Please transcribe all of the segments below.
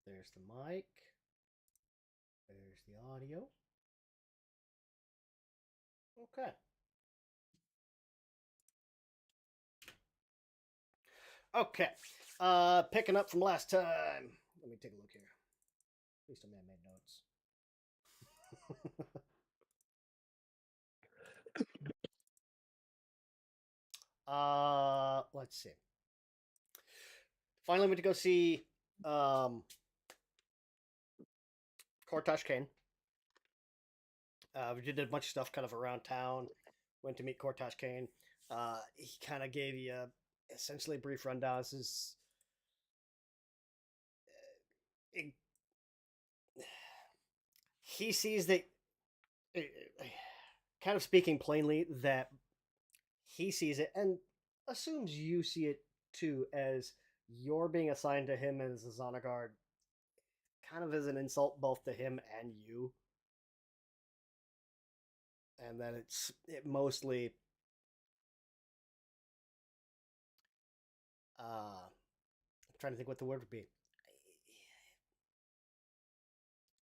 There's the mic. There's the audio. Okay. Okay. Picking up from last time. Let me take a look here. At least I made notes. Let's see. Finally went to go see Cortash Kane. We did a bunch of stuff kind of around town. Went to meet Cortash Kane. He kind of gave you essentially a brief rundown. This is it, he sees that, kind of speaking plainly, that he sees it and assumes you see it too, as you're being assigned to him as his honor guard, kind of as an insult both to him and you, and that it mostly I'm trying to think what the word would be.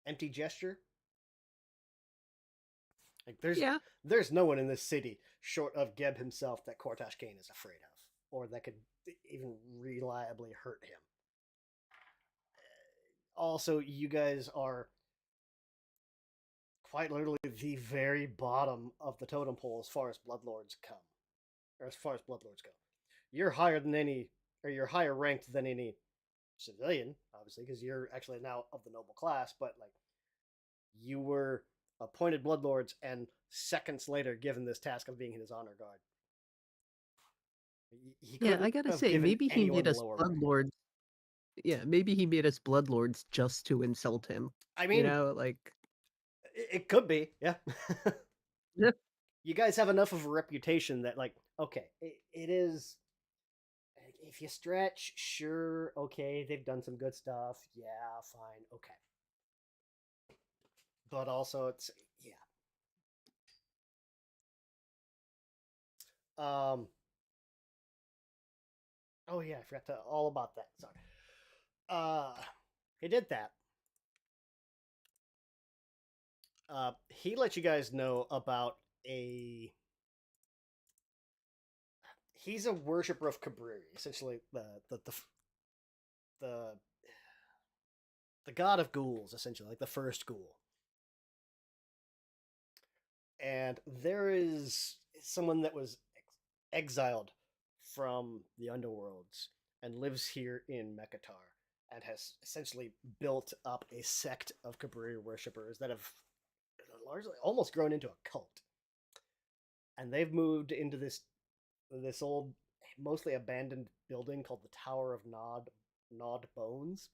Empty gesture. Like Yeah. there's no one in this city short of Geb himself that Cortash Kane is afraid of, or that could even reliably hurt him. Also, you guys are quite literally the very bottom of the totem pole as far as bloodlords come, or as far as bloodlords go. You're higher than any, or you're higher ranked than any civilian, obviously, because you're actually now of the noble class. But like, you were appointed bloodlords, and seconds later given this task of being his honor guard. He Yeah, couldn't I gotta have say, given maybe he anyone made us lower rank. bloodlords. Yeah, maybe he made us bloodlords just to insult him. I You mean, know, like it could be, yeah. yeah, You guys have enough of a reputation that, like, okay, it is. If you stretch, sure, okay, they've done some good stuff, yeah, fine, okay. But also, it's yeah. Um. Oh yeah, I forgot to all about that. Sorry. Uh, he did that. He let you guys know about a. He's a worshiper of Cabriri, essentially the the god of ghouls, essentially, like the first ghoul. And there is someone that was exiled from the underworlds and lives here in Mekatar, and has essentially built up a sect of Cabriri worshippers that have largely almost grown into a cult. And they've moved into this old, mostly abandoned building called the Tower of Nodbones,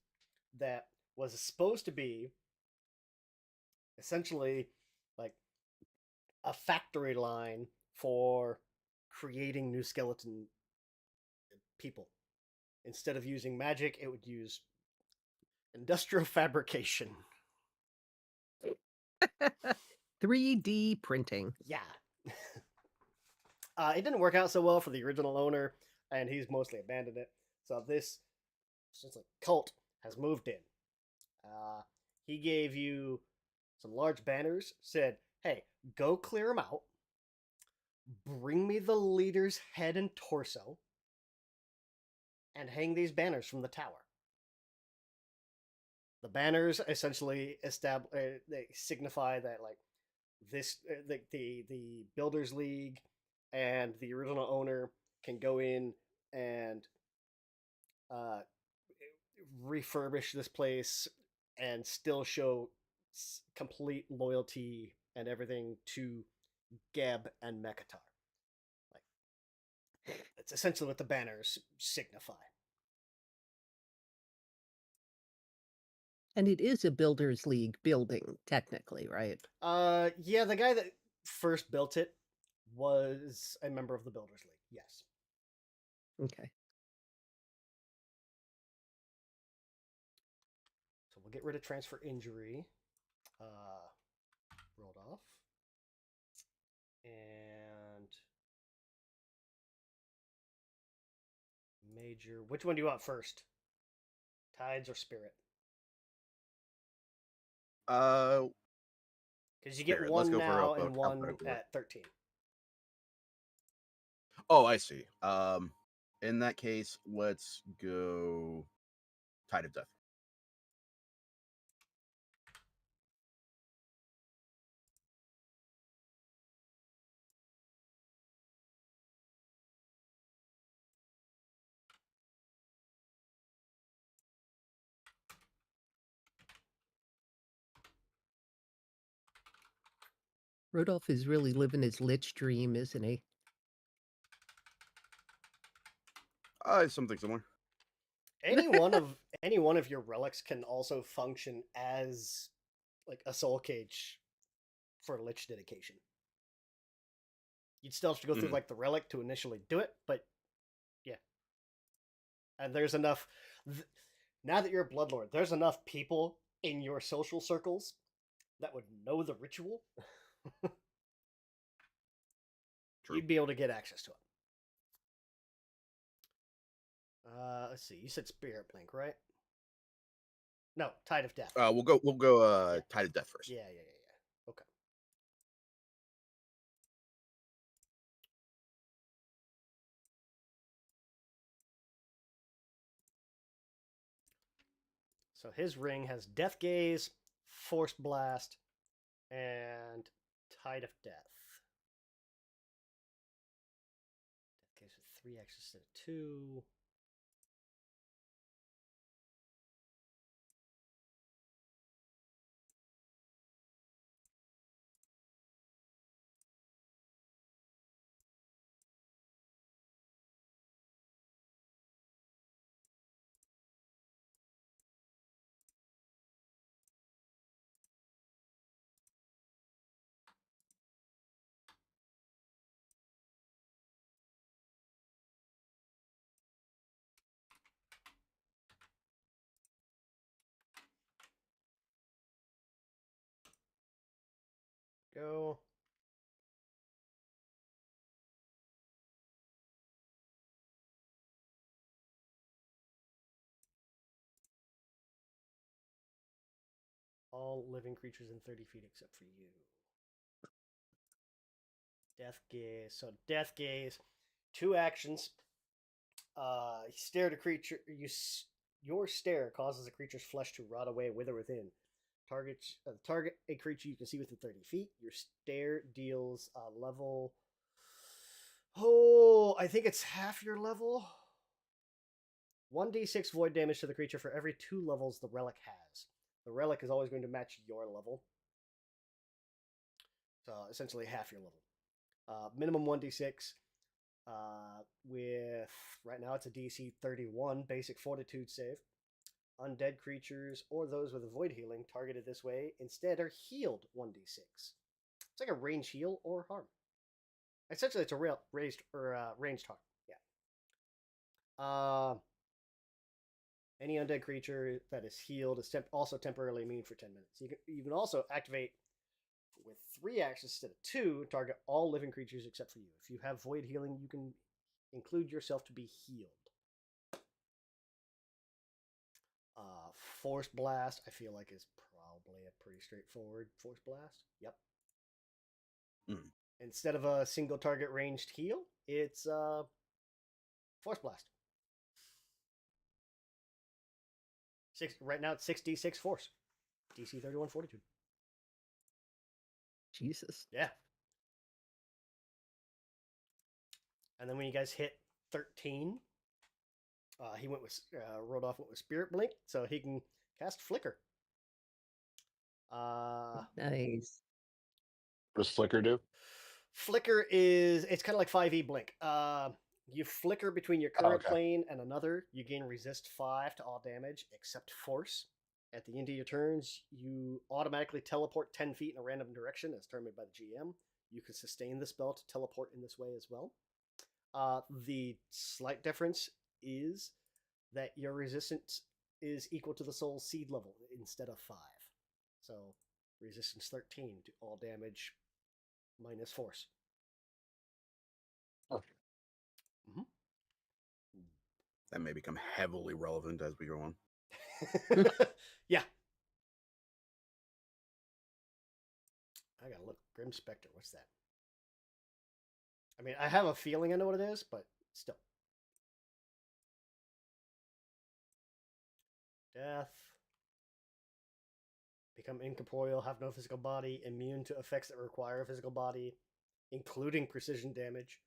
that was supposed to be essentially like a factory line for creating new skeleton people. Instead of using magic, it would use industrial fabrication. 3D printing. Yeah. It didn't work out so well for the original owner, and he's mostly abandoned it. So this, since like cult, has moved in. Uh, he gave you some large banners, said, "Hey, go clear them out. Bring me the leader's head and torso, and hang these banners from the tower." The banners essentially they signify that, like, this the Builders League and the original owner can go in and uh, refurbish this place and still show complete loyalty and everything to Geb and Mekatar. Like, it's essentially what the banners signify. And it is a Builders League building, technically, right? Yeah, the guy that first built it was a member of the Builders League. Yes. Okay. So we'll get rid of transfer injury. Rolled off. And major. Which one do you want first? Tides or spirit? Uh, Because you get here, let's one go for now and one alphabetical order. at 13. Oh, I see. In that case, let's go Tide of Death. Rodolph is really living his lich dream, isn't he? Something similar. Any one of your relics can also function as like a soul cage for lich dedication. You'd still have to go through Mhm. like the relic to initially do it, but yeah. And there's enough. Now that you're a bloodlord, there's enough people in your social circles that would know the ritual. True. You'd be able to get access to it. Let's see. You said Spirit Blink, right? No, Tide of Death. We'll go Yeah. Tide of Death first. Yeah. Okay. So his ring has Death Gaze, Forced Blast, and Tide of Death. Death Gaze with 3 X instead of 2. Go. All living creatures in 30 feet except for you. Death Gaze. So Death Gaze, 2 actions. Stare at a creature. Your stare causes a creature's flesh to rot away, wither within. Target a creature you can see within 30 feet. Your stare deals level. Oh, I think it's half your level. 1d6 void damage to the creature for every 2 levels the relic has. The relic is always going to match your level. So essentially half your level. Minimum 1d6. With right now it's a DC 31 basic fortitude save. Undead creatures or those with void healing targeted this way instead are healed 1d6. It's like a range heal or harm. Essentially, it's a ranged harm. Yeah. Any undead creature that is healed is also temporarily immune for 10 minutes. You can also activate with 3 actions instead of 2, target all living creatures except for you. If you have void healing, you can include yourself to be healed. Force Blast, I feel like is probably a pretty straightforward Force Blast. Yep. Mm. Instead of a single target ranged heal, it's Force Blast. Right now it's 6d6 force. DC 31 fortitude. Jesus. Yeah. And then when you guys hit 13, Rodolph went with Spirit Blink, so he can cast Flicker. Nice. What does Flicker do? Flicker it's kind of like 5e Blink. You flicker between your current okay. plane and another. You gain resist 5 to all damage except force. At the end of your turns, you automatically teleport 10 feet in a random direction as determined by the GM. You can sustain the spell to teleport in this way as well. The slight difference is that your resistance is equal to the soul's seed level instead of 5. So resistance 13 to all damage minus force. Oh. Mm-hmm. That may become heavily relevant as we go on. Yeah. I gotta look. Grim Spectre. What's that? I mean, I have a feeling I know what it is, but still. Death. Become incorporeal, have no physical body, immune to effects that require a physical body, including precision damage.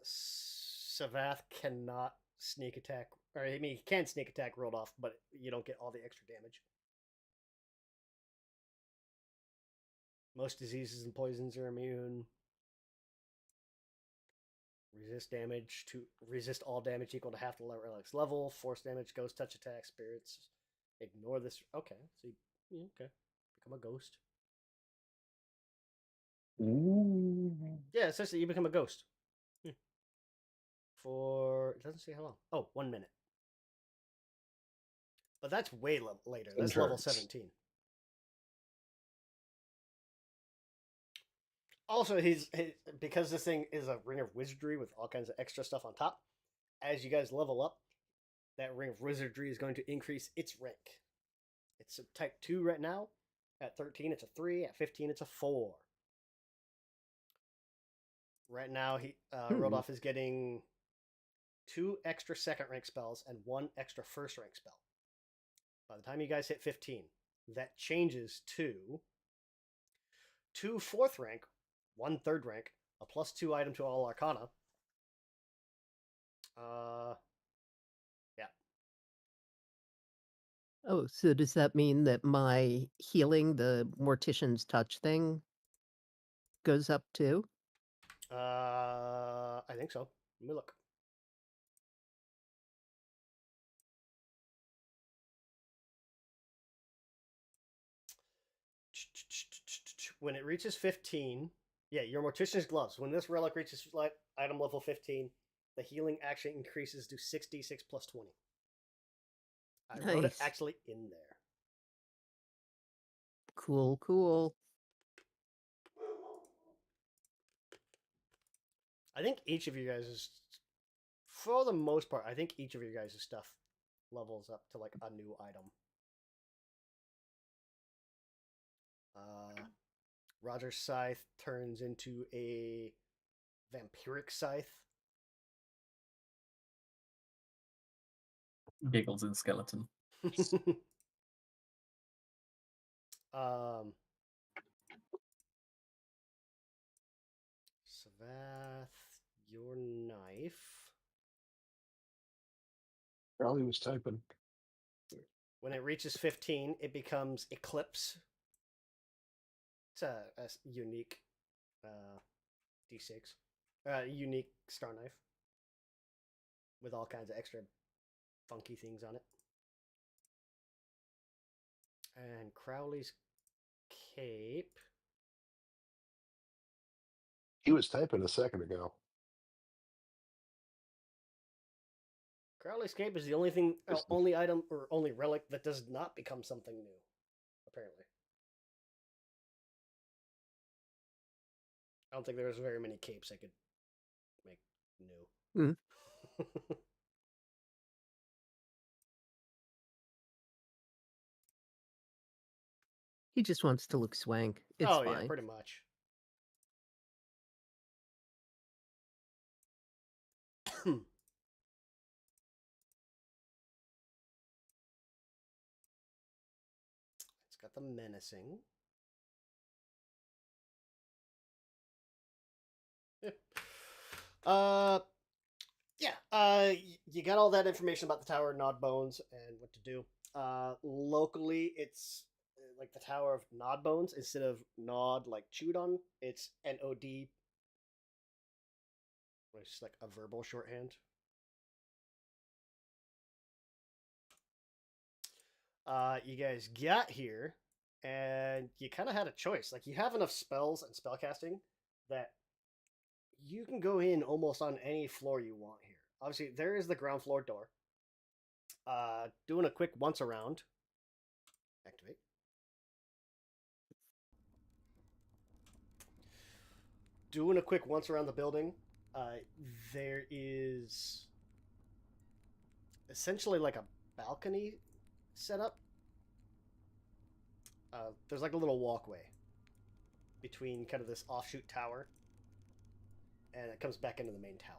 Savath cannot sneak attack, or I mean, he can sneak attack rolled off, but you don't get all the extra damage. Most diseases and poisons are immune. Resist all damage equal to half the relic's level. Force damage, ghost touch attack, spirits. Ignore this. Okay, so okay, become a ghost. Ooh. Yeah, essentially you become a ghost. For it doesn't say how long. Oh, 1 minute. But that's way later. That's level Endurance. 17. Also, because this thing is a ring of wizardry with all kinds of extra stuff on top. As you guys level up, that ring of wizardry is going to increase its rank. It's a type 2 right now. At 13, it's a 3. At 15, it's a 4. Right now, Rodolph is getting 2 extra second rank spells and 1 extra first rank spell. By the time you guys hit 15, that changes to 2 fourth rank, 1 third rank, a +2 item to all arcana. Yeah. Oh, so does that mean that my healing, the Mortician's Touch thing, goes up too? I think so. Let me look. When it reaches 15, yeah, your Mortician's Gloves. When this relic reaches item level 15, the healing actually increases to 6d6 plus 20. I wrote it Nice. actually in there. Cool, cool. I think each of you guys for the most part, I think each of you guys' stuff levels up to like a new item. Roger's scythe turns into a vampiric scythe. Giggles and skeleton. Savath, your knife. Probably was typing. When it reaches 15, it becomes Eclipse. It's a unique D6. Unique star knife. With all kinds of extra funky things on it. And Crowley's cape. He was typing a second ago. Crowley's cape is the only thing, only item, or only relic that does not become something new. Apparently. I don't think there's very many capes I could make new. He just wants to look swank. It's oh, fine. yeah, pretty much. It's got the menacing. You got all that information about the tower of Nodbones and what to do. Locally, it's like the Tower of Nodbones instead of Nod like chewed on. It's NOD, which is like a verbal shorthand. You guys got here, and you kind of had a choice. Like you have enough spells and spellcasting that you can go in almost on any floor you want here. Obviously, there is the ground floor door. Doing a quick once around. Activate. Doing a quick once around the building. There is essentially like a balcony set up there's like a little walkway between kind of this offshoot tower, and it comes back into the main tower.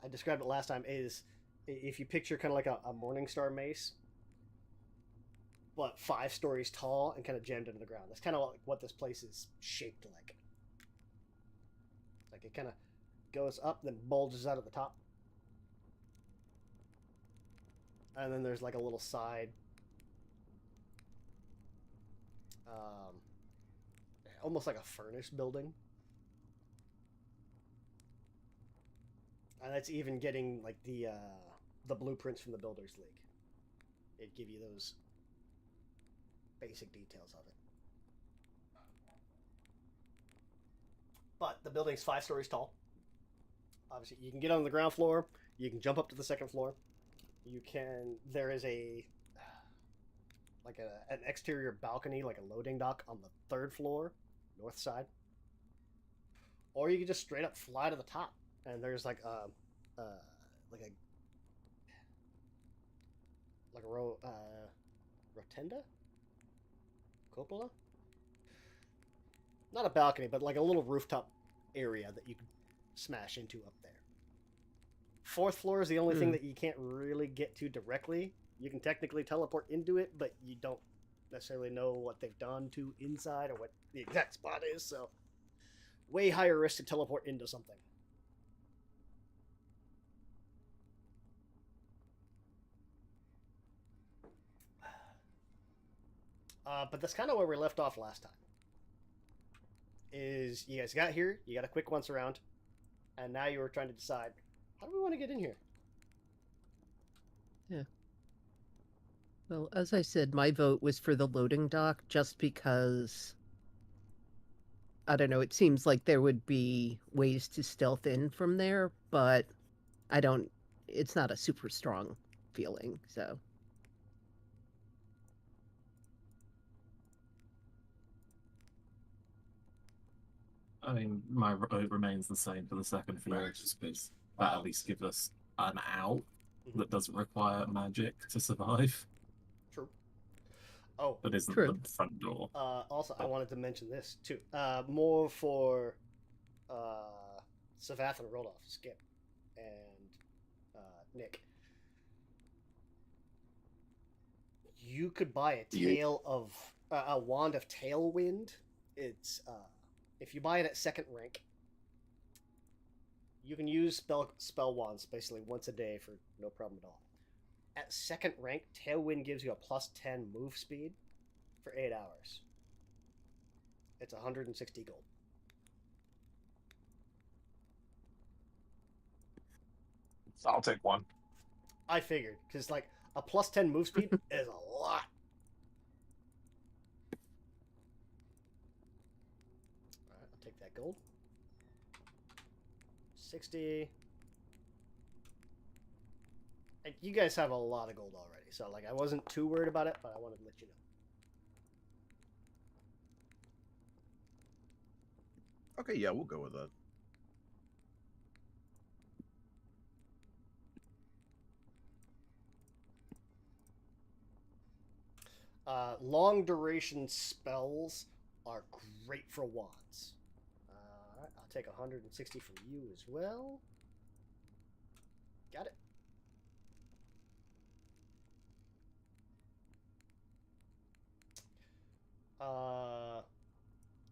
I described it last time is if you picture kind of like a Morningstar mace, but 5 stories tall and kind of jammed into the ground. That's kind of like what this place is shaped like. Like it kind of goes up, then bulges out at the top. And then there's like a little side, almost like a furnace building. And that's even getting like the blueprints from the Builders League. It'd give you those basic details of it. But the building's 5 stories tall. Obviously, you can get on the ground floor. You can jump up to the 2nd floor. You can. There is an exterior balcony, like a loading dock, on the 3rd floor, north side. Or you can just straight up fly to the top, and there's like a rotunda, cupola. Not a balcony, but like a little rooftop area that you can smash into up there. 4th floor is the only thing that you can't really get to directly. You can technically teleport into it, but you don't necessarily know what they've done to inside or what the exact spot is, so way higher risk to teleport into something. But that's kind of where we left off last time. Is you guys got here, you got a quick once around, and now you were trying to decide, how do we want to get in here? Yeah. Well, as I said, my vote was for the loading dock just because, I don't know, it seems like there would be ways to stealth in from there, but it's not a super strong feeling, so. I mean, my vote remains the same for the 2nd floor, just because that at least gives us an out that doesn't require magic to survive. True. Oh, But isn't True. the front door. Also, I wanted to mention this too. More for Savath and Rodolph, Skip, and Nick. You could buy a wand of Tailwind. It's if you buy it at 2nd rank, you can use spell wands basically once a day for no problem at all. At 2nd rank, Tailwind gives you a +10 move speed for 8 hours. It's 160 gold. I'll take one. I figured, because like a +10 move speed is a lot. Alright, I'll take that gold. 60. And you guys have a lot of gold already, so like I wasn't too worried about it, but I wanted to let you know. Okay, yeah, we'll go with that. Long duration spells are great for wands. Alright, I'll take 160 from you as well. Got it.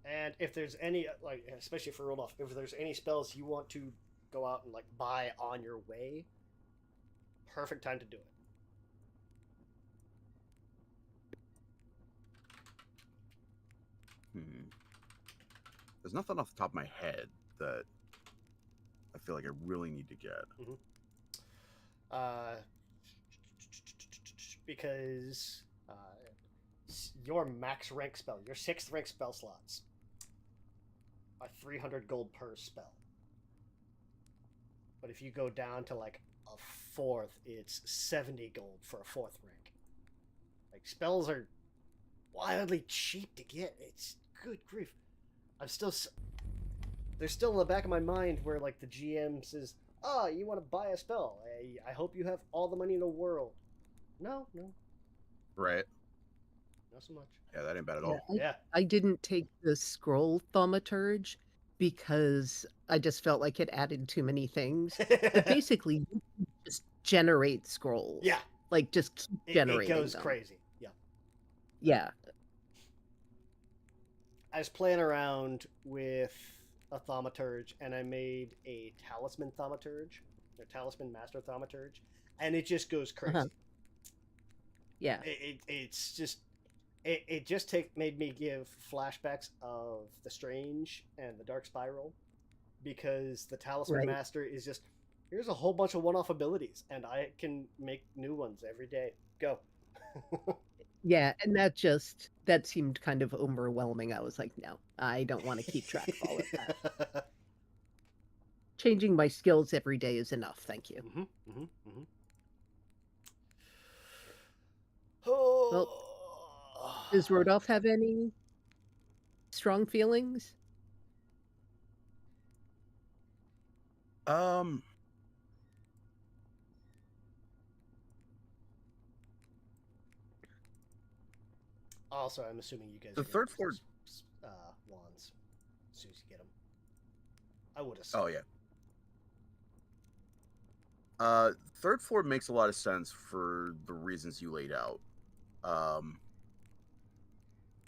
And if there's any, like, especially for Rodolph, if there's any spells you want to go out and, like, buy on your way, perfect time to do it. There's nothing off the top of my head that I feel like I really need to get. Because your max rank spell, your 6th rank spell slots are 300 gold per spell. But if you go down to like a 4th, it's 70 gold for a 4th rank. Like, spells are wildly cheap to get. It's good grief. They're still in the back of my mind where like the GM says, "Oh, you want to buy a spell? I hope you have all the money in the world." No. Right. not so much. Yeah, that ain't bad at Yeah, all. Yeah. I didn't take the scroll thaumaturge because I just felt like it added too many things. But basically, you can just generate scrolls. Yeah. Like, just keep It generating goes them. crazy. Yeah. Yeah. I was playing around with a thaumaturge, and I made a talisman thaumaturge, or talisman master thaumaturge, and it just goes crazy. Uh-huh. Yeah. It just made me give flashbacks of the Strange and the Dark Spiral, because the talisman Right. master is just, here's a whole bunch of one-off abilities, and I can make new ones every day. Go. Yeah, and that seemed kind of overwhelming. I was like, no, I don't want to keep track of all of that. Changing my skills every day is enough, thank you. Oh. Does Rodolph have any strong feelings? Also, I'm assuming you guys The are gonna third use floor- those, wands as soon as you get them. I would have. Oh yeah. Third floor makes a lot of sense for the reasons you laid out.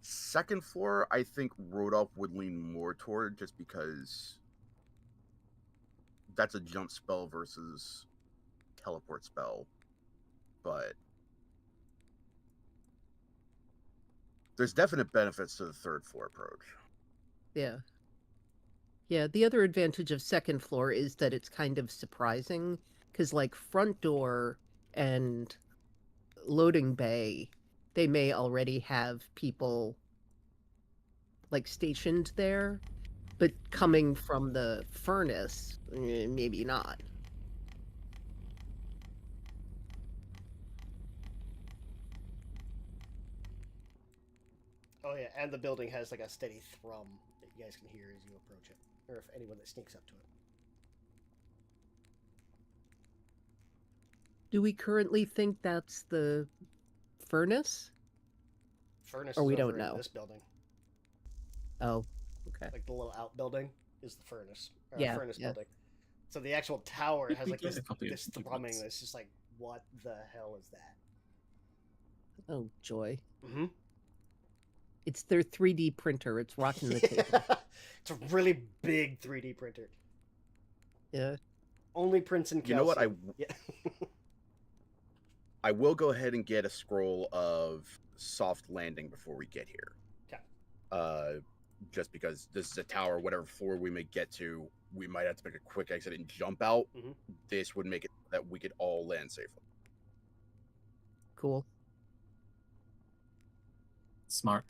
Second floor, I think Rodolph would lean more toward, just because that's a jump spell versus teleport spell. But there's definite benefits to the third floor approach. Yeah. Yeah, the other advantage of second floor is that it's kind of surprising, because like front door and loading bay, they may already have people like stationed there, but coming from the furnace, maybe not. Oh yeah, and the building has like a steady thrum that you guys can hear as you approach it, or if anyone that sneaks up to it. Do we currently think that's the furnace? Furnace Or is we over don't in know. this building. Oh, okay. Like the little outbuilding is the furnace, or Yeah, furnace yeah. building. So the actual tower Did has we like get this a copy of this the thrumming books? that's just like, what the hell is that? Oh, joy. Mm-hmm. It's their 3D printer. It's rocking the table. It's a really big 3D printer. Yeah. Only prints in calcium. You know what? Yeah. I will go ahead and get a scroll of soft landing before we get here. Okay. Just because this is a tower, whatever floor we may get to, we might have to make a quick exit and jump out. Mhm. This would make it that we could all land safely. Cool. Smart.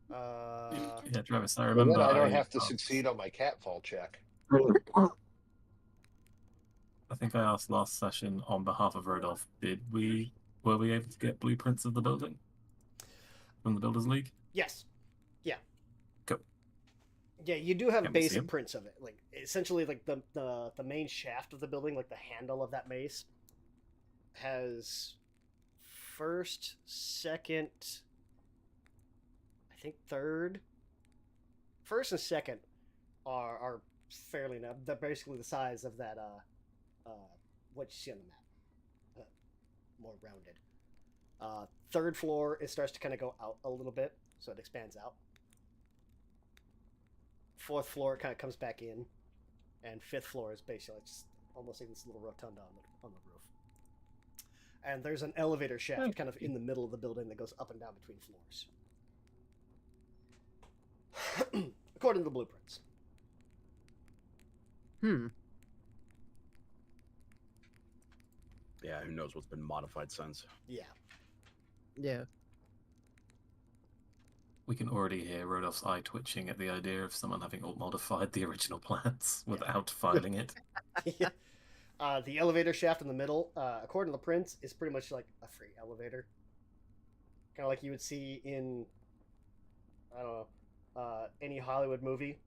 Yeah, Travis, I Well, remember. then I don't have to succeed on my catfall check. I think I asked last session on behalf of Rodolph, were we able to get blueprints of the building from the Builders League? Yes. Yeah. Cool. Yeah, you do have Can we see basic 'em? prints of it. Like essentially, like the main shaft of the building, like the handle of that mace, has first, second, I think third. First and second are fairly enough. They're basically the size of that what you see on the map, more rounded. Third floor, it starts to kind of go out a little bit, so it expands out. Fourth floor kind of comes back in, and fifth floor is basically just almost like this little rotunda on the roof. And there's an elevator shaft kind of in the middle of the building that goes up and down between floors. According to the blueprints. Yeah, who knows what's been modified since. Yeah. Yeah. We can already hear Rodolph's eye twitching at the idea of someone having modified the original plans without filing it. Yeah. The elevator shaft in the middle, according to the prints, is pretty much like a free elevator. Kind of like you would see in, I don't know, any Hollywood movie.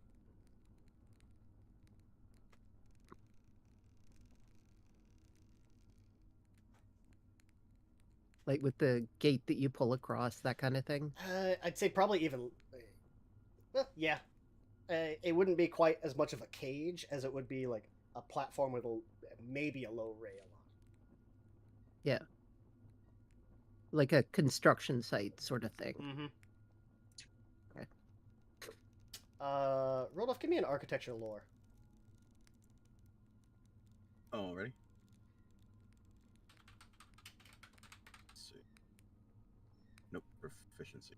Like with the gate that you pull across, that kind of thing? I'd say probably even. Well, yeah. It wouldn't be quite as much of a cage as it would be like a platform with maybe a low rail on. Yeah. Like a construction site sort of thing. Mm-hmm. Okay. Rodolph, give me an architecture lore. Oh, ready? Let's see. Nope, proficiency.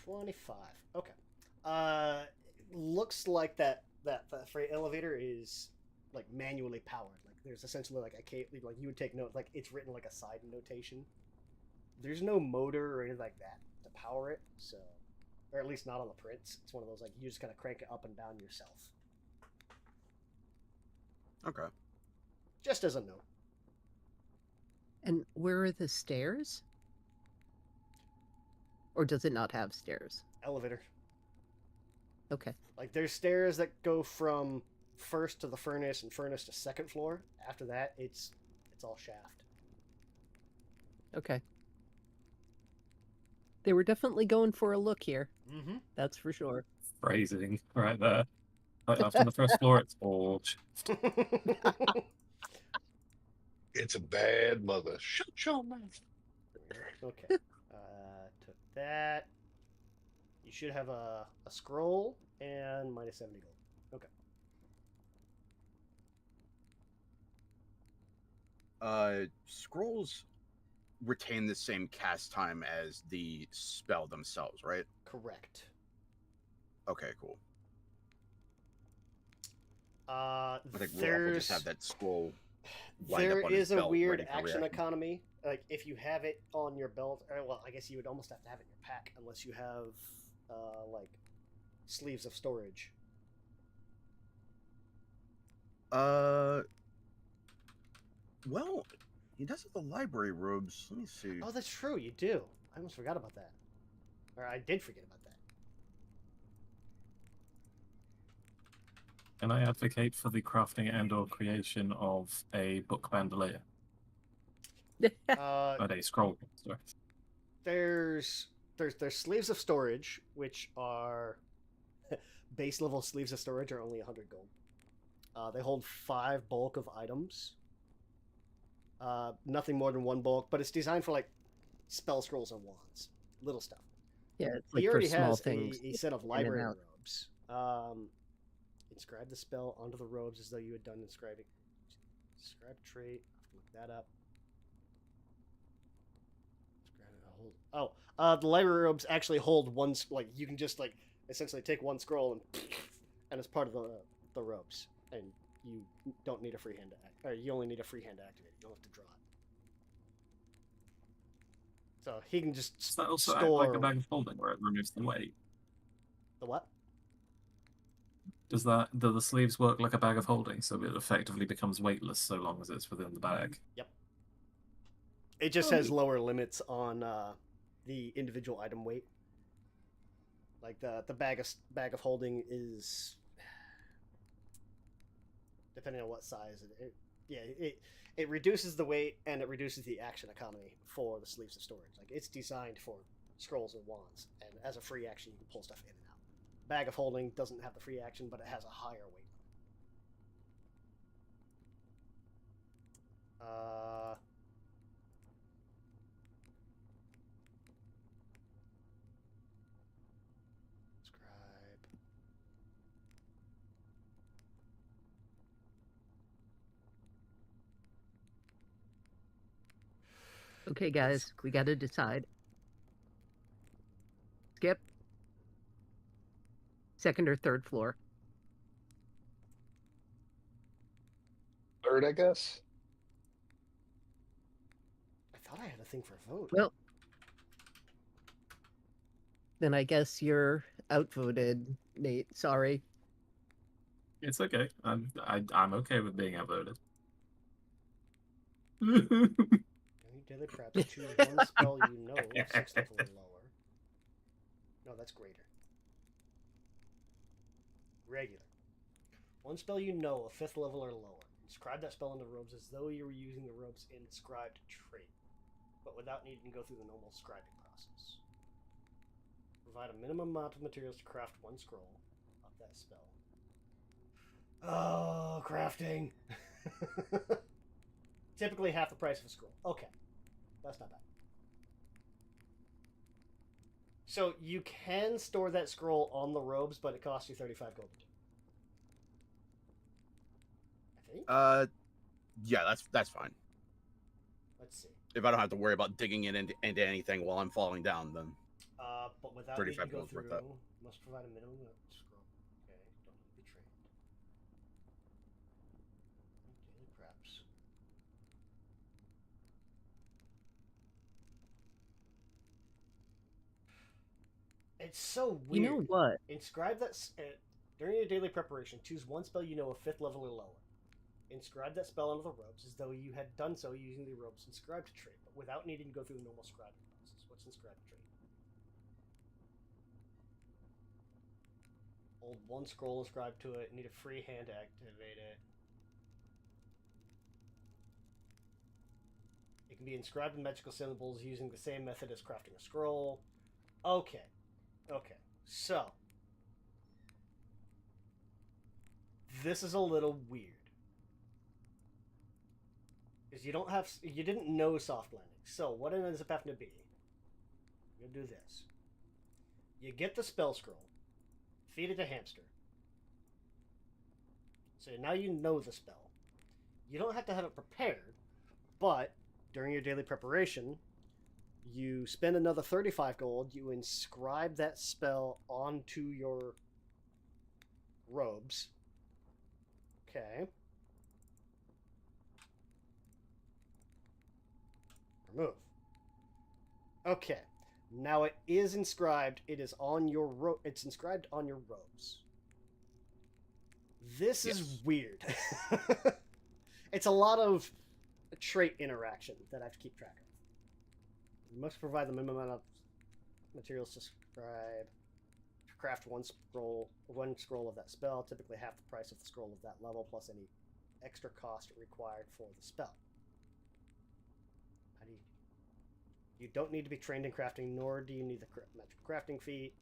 25. Okay. Looks like that freight elevator is like manually powered. Like there's essentially like like you would take note, like it's written like a side notation. There's no motor or anything like that to power it, so, or at least not on the prints. It's one of those like you just kind of crank it up and down yourself. Okay. Just as a note. And where are the stairs? Or does it not have stairs? Elevator. Okay. Like there's stairs that go from first to the furnace and furnace to second floor. After that, it's all shaft. Okay. They were definitely going for a look here. Mm-hmm. That's for sure. Phrasing right there. Right after the first floor, it's all. It's a bad mother. Shut your mouth. Okay. Took that. You should have a scroll and minus 70 gold. Okay. Scrolls retain the same cast time as the spell themselves, right? Correct. Okay, cool. Uh, I think Rudolph will just have that scroll lined there up on his is a belt, weird ready for action reaction. economy. Like if you have it on your belt, or well, I guess you would almost have to have it in your pack unless you have like sleeves of storage. Well, he does have the library robes. Let me see. Oh, that's true. You do. I almost forgot about that. Or I did forget about that. Can I advocate for the crafting and/or creation of a book bandolier? Uh, A scroll. Sorry. there's sleeves of storage, which are base level sleeves of storage are only 100 gold. They hold 5 bulk of items. Nothing more than 1 bulk, but it's designed for like spell scrolls and wands, little stuff. Yeah, it's like He for already small has things. a set of and library out. robes. Inscribe the spell onto the robes as though you had done inscribing. Describe trait. Look that up. The library robes actually hold one. Like you can just like essentially take 1 scroll and it's part of the robes, and you don't need a free hand to act, or you only need a free hand to activate it. You don't have to draw it. So he can just Does that also act store like a bag of holding where it removes the weight? the what? Do the sleeves work like a bag of holding, so it effectively becomes weightless so long as it's within the bag? Yep. It just has lower limits on the individual item weight. Like the bag of holding is depending on what size it reduces the weight and it reduces the action economy for the sleeves of storage. Like it's designed for scrolls and wands, and as a free action you can pull stuff in and out. Bag of holding doesn't have the free action, but it has a higher weight. Scribe. Okay, guys, we got to decide. Skip. Second or third floor? Third, I guess. I thought I had a thing for vote. Well, then I guess you're outvoted, Nate. Sorry. It's okay. I'm okay with being outvoted. Any daily preps, choose one spell you know, 6th level or lower. No, that's greater. Regular. One spell you know, a 5th level or lower. Inscribe that spell into robes as though you were using the robe's inscribed trait, but without needing to go through the normal scribing process. Provide a minimum amount of materials to craft one scroll of that spell. Oh, crafting! Typically half the price of a scroll. Okay, that's not bad. So you can store that scroll on the robes, but it costs you 35 gold to do. I think? Yeah, that's fine. Let's see. If I don't have to worry about digging it into anything while I'm falling down, then But without 35 needing to go gold's worth through, that. must provide a minimum scroll. Okay, don't need to be trained. Daily craps. It's so weird. You know what? Inscribe that during your daily preparation. Choose one spell you know of 5th level or lower. Inscribe that spell onto the robes as though you had done so using the robe's inscribed trait, but without needing to go through the normal scribing process. What's inscribed trait? Hold one scroll inscribed to it. Need a free hand to activate it. It can be inscribed in magical symbols using the same method as crafting a scroll. Okay. Okay. So. This is a little weird. Because you didn't know soft landing. So what it ends up having to be, you'll do this. You get the spell scroll, feed it to hamster. So now you know the spell. You don't have to have it prepared, but during your daily preparation, you spend another 35 gold, you inscribe that spell onto your robes. Okay. Remove. Okay. Now it is inscribed. It is on your It's inscribed on your robes. This is weird. It's a lot of trait interaction that I have to keep track of. You must provide the minimum amount of materials to scribe. Craft one scroll of that spell, typically half the price of the scroll of that level, plus any extra cost required for the spell. How do you don't need to be trained in crafting, nor do you need the magic crafting feat.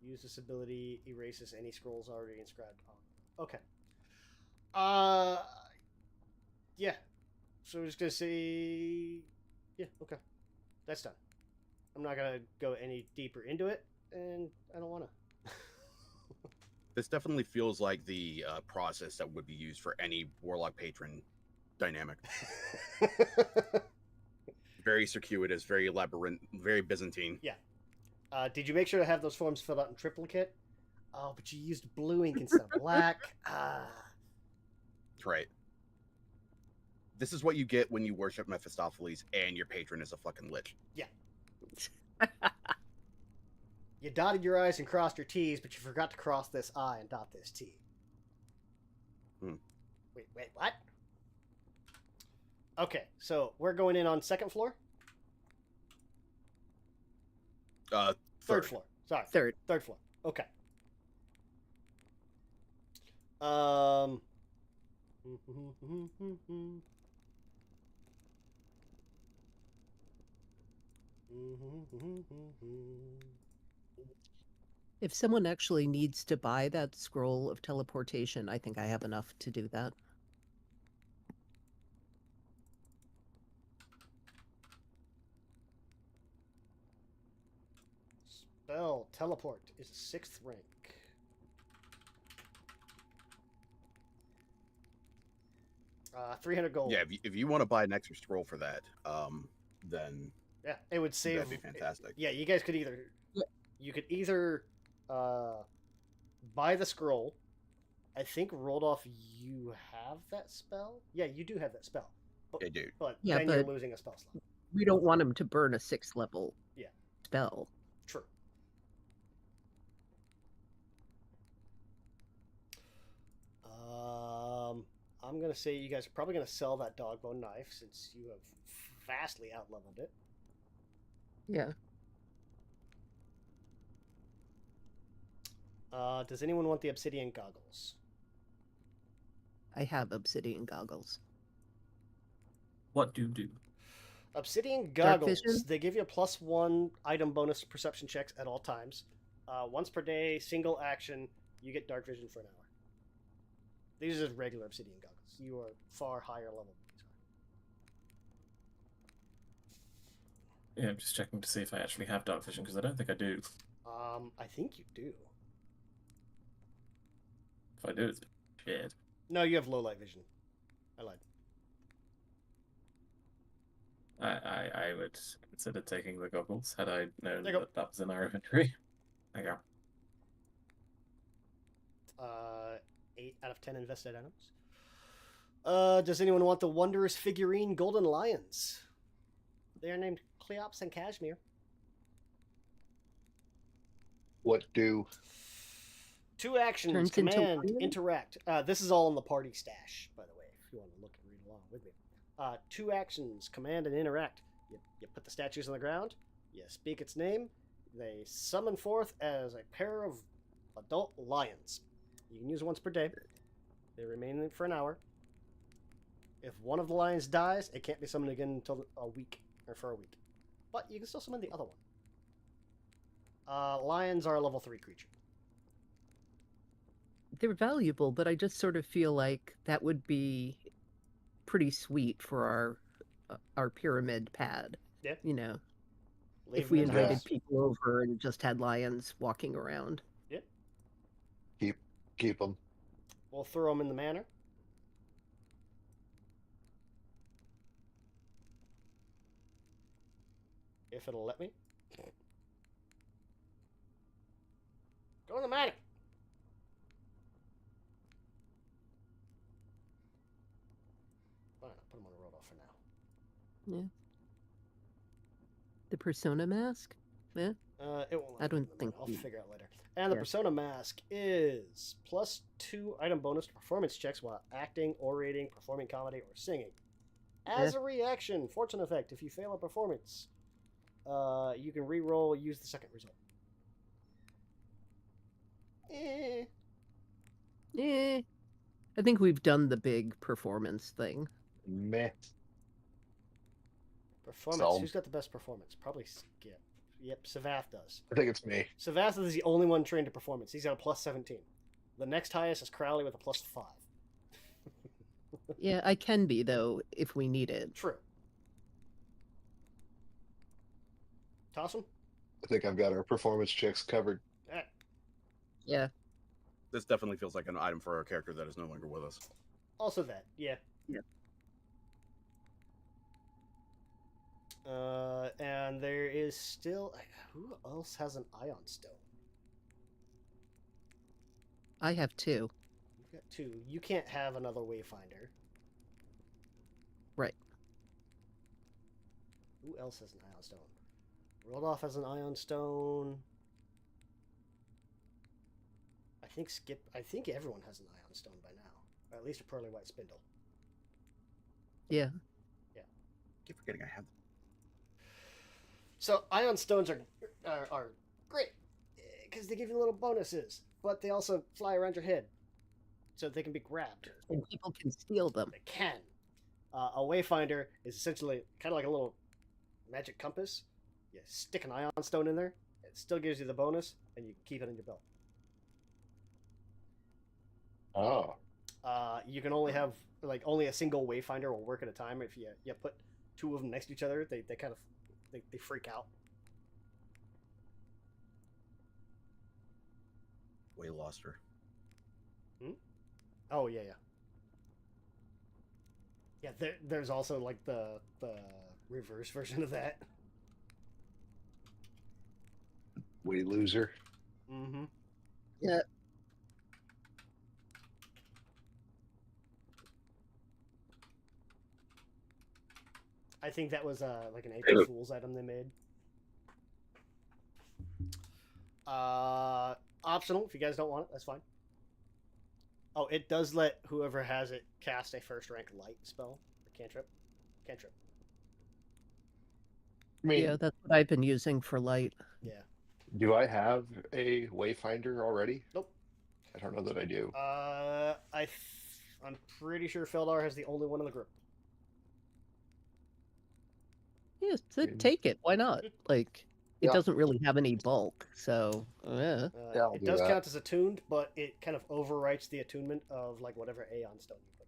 Use this ability erases any scrolls already inscribed on. Okay. Yeah. So we're just gonna say, yeah, okay, that's done. I'm not gonna go any deeper into it, and I don't want to. This definitely feels like the process that would be used for any warlock patron dynamic. Very circuitous, very labyrinth, very Byzantine. Yeah. Did you make sure to have those forms filled out in triplicate? Oh, but you used blue ink instead of black. That's right. This is what you get when you worship Mephistopheles and your patron is a fucking lich. Yeah. You dotted your I's and crossed your T's, but you forgot to cross this I and dot this T. Wait, what? Okay, so we're going in on second floor? Third floor. Sorry. Third floor. Okay. If someone actually needs to buy that scroll of teleportation, I think I have enough to do that. Spell teleport is a 6th rank. $300 gold. Yeah, if you want to buy an extra scroll for that, then Yeah, it would save. that'd be fantastic. Yeah, you guys could either buy the scroll. I think Roldolph, you have that spell. Yeah, you do have that spell. Yeah, dude. But Yeah, then you're losing a spell slot. We don't want him to burn a 6th level spell. True. I'm gonna say you guys are probably gonna sell that dogbone knife since you have vastly outleveled it. Yeah. Does anyone want the obsidian goggles? I have obsidian goggles. What do? Obsidian Dark goggles. vision? They give you a +1 item bonus to perception checks at all times. Once per day, single action, you get dark vision for an hour. These are just regular obsidian goggles. You are far higher level than these Yeah, I'm just checking to see if I actually have dark vision because I don't think I do. are. I think you do. If I do, it's shit. No, you have low light vision. I lied. I would consider taking the goggles had I known There you go. that was in our inventory. There you go. 8 out of 10 invested items. Does anyone want the wondrous figurine golden lions? They are named Cleops and Cashmere. What do? 2 actions, Turns into command, lion? interact. This is all in the party stash, by the way, if you want to look and read along with me. 2 actions, command and interact. You put the statues on the ground, you speak its name, they summon forth as a pair of adult lions. You can use once per day. They remain for an hour. If one of the lions dies, it can't be summoned again until a week, or for a week. But you can still summon the other one. Lions are a level 3 creature. They're valuable, but I just sort of feel like that would be pretty sweet for our pyramid pad. Yeah. You know, Leave if we them in the invited house. people over and just had lions walking around. Keep them. We'll throw them in the manor. If it'll let me. Go in the manor. Fine, I'll put them on a roll off for now. The persona mask? Yeah. It won't let I me don't do the think manor. I'll we- figure out later. And the Yeah. persona mask is +2 item bonus to performance checks while acting, orating, performing comedy, or singing. As a reaction, fortune effect, if you fail a performance, you can re-roll, use the second result. Eh. I think we've done the big performance thing. Meh. Performance. So- Who's got the best performance? Probably Skip. Yep, Savath does. I think it's me. Savath is the only one trained to performance. He's got a +17. The next highest is Crowley with a +5. Yeah, I can be, though, if we need it. True. Toss him? I think I've got our performance checks covered. Alright. Yeah. This definitely feels like an item for our character that is no longer with us. Also that, yeah. Yep. And there is still... Who else has an Ion Stone? I have 2. You've got 2. You can't have another Wayfinder. Right. Who else has an Ion Stone? Rodolph has an Ion Stone. I think everyone has an Ion Stone by now. Or at least a Pearly White Spindle. Yeah. Keep forgetting I have them. So Ion Stones are great because they give you little bonuses, but they also fly around your head, so they can be grabbed. And people can steal them. They can. A Wayfinder is essentially kind of like a little magic compass. You stick an Ion Stone in there, it still gives you the bonus, and you keep it in your belt. Oh. You can only have only a single Wayfinder will work at a time. If you put 2 of them next to each other, they kind of they freak out. Way lost her. Oh yeah. Yeah, there's also like the reverse version of that. We loser. Mm-hmm. Yeah. I think that was like an April Fool's item they made. Optional if you guys don't want it, that's fine. Oh, it does let whoever has it cast a first rank light spell, a cantrip. I mean, Yeah, that's what I've been using for light. Yeah. Do I have a wayfinder already? Nope. I don't know that I do. I'm pretty sure Feldar has the only one in the group. Yeah, so Mm. take it. Why not? Like, it Yeah. doesn't really have any bulk, so Yeah, I'll It do does that. count as attuned, but it kind of overwrites the attunement of like whatever Aeon stone you put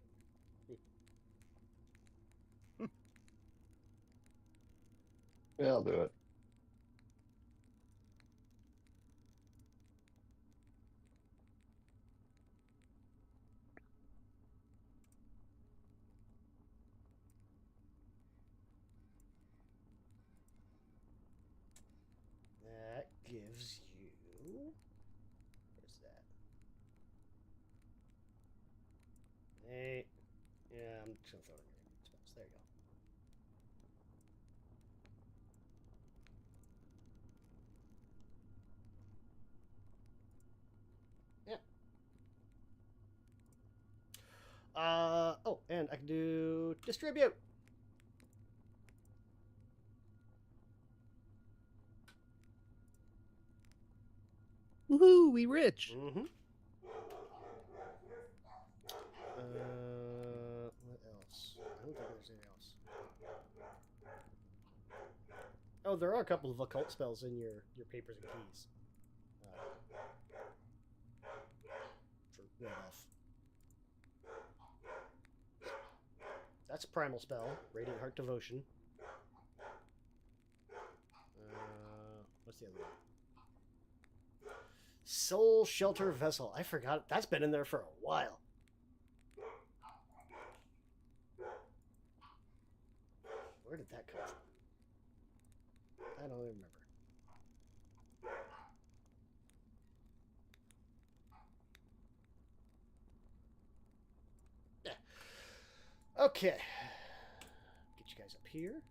in. Yeah, I'll do it. That gives you. Where's that? 8. Yeah, I'm just gonna throw it in your spells. There you go. Yeah. Oh, and I can do distribute. woohoo, we rich. Mm-hmm. What else? I don't think there's anything else. Oh, there are a couple of occult spells in your papers and keys. For Rudolph. That's a primal spell, Radiant Heart Devotion. What's the other one? Soul Shelter Vessel. I forgot. That's been in there for a while. Where did that come from? I don't remember. Yeah. Okay. Get you guys up here.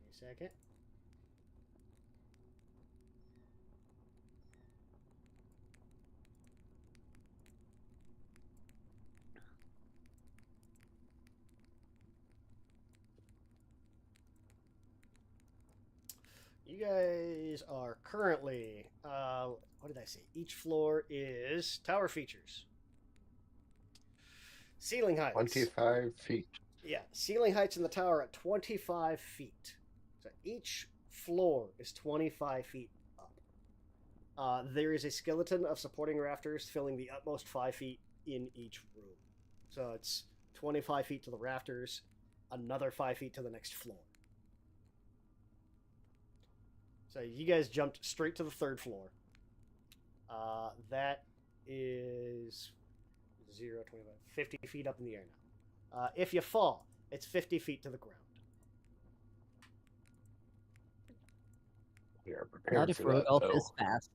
Wait a second. You guys are currently, what did I say? Each floor is tower features. Ceiling heights. 25 feet. Yeah, ceiling heights in the tower at 25 feet. So each floor is 25 feet up. There is a skeleton of supporting rafters filling the utmost 5 feet in each room. So it's 25 feet to the rafters, another 5 feet to the next floor. So you guys jumped straight to the third floor. That is 0, 25, 50 feet up in the air now. If you fall, it's 50 feet to the ground. We are Not prepared if for that, Rodolph though. is fast.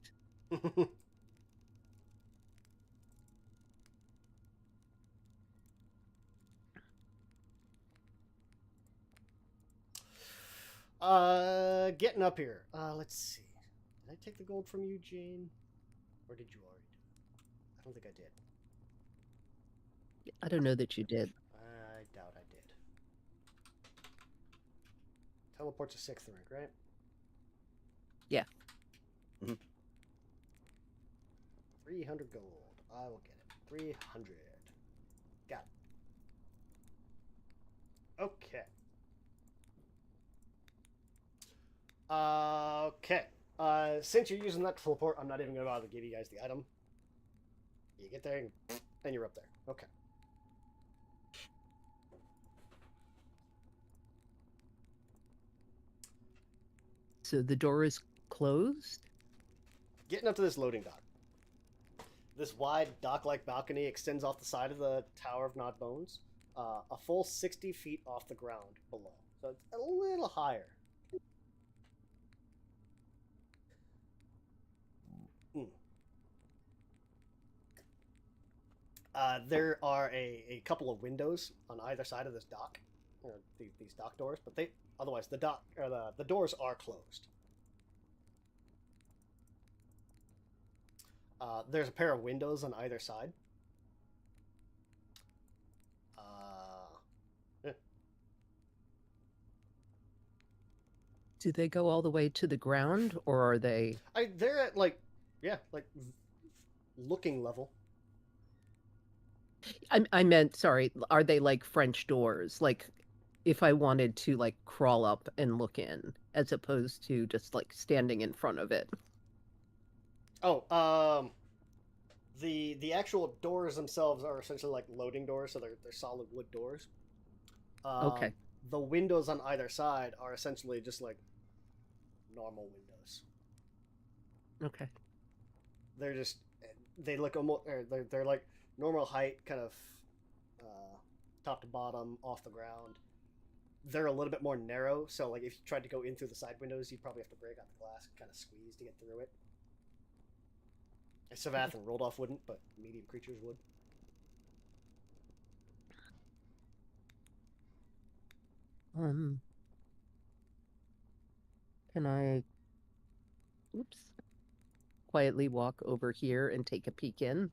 Getting up here. Let's see. Did I take the gold from you, Jane? Or did you already do it? I don't think I did. I don't know that you did. I doubt I did. Teleport's a 6th rank, right? Yeah. 300 gold. I will get it. 300. Got it. Okay. Okay. Since you're using that to teleport, I'm not even going to bother to give you guys the item. You get there and you're up there. Okay. So the door is closed? Getting up to this loading dock. This wide dock-like balcony extends off the side of the Tower of Nodbones, a full 60 feet off the ground below. So it's a little higher. There are a couple of windows on either side of this dock, or these dock doors, but otherwise the dock or the doors are closed. There's a pair of windows on either side. Do they go all the way to the ground, or are they? They're at like, yeah, like looking level. I meant, sorry, are they like French doors? Like, if I wanted to like crawl up and look in, as opposed to just like standing in front of it. Oh, the actual doors themselves are essentially like loading doors, so they're solid wood doors. Okay. The windows on either side are essentially just like normal windows. Okay. They're just they look almost they're like normal height, kind of top to bottom, off the ground. They're a little bit more narrow, so like if you tried to go in through the side windows, you'd probably have to break out the glass and kind of squeeze to get through it. Savath and Rolled Off wouldn't, but medium creatures would. Can I, oops, quietly walk over here and take a peek in?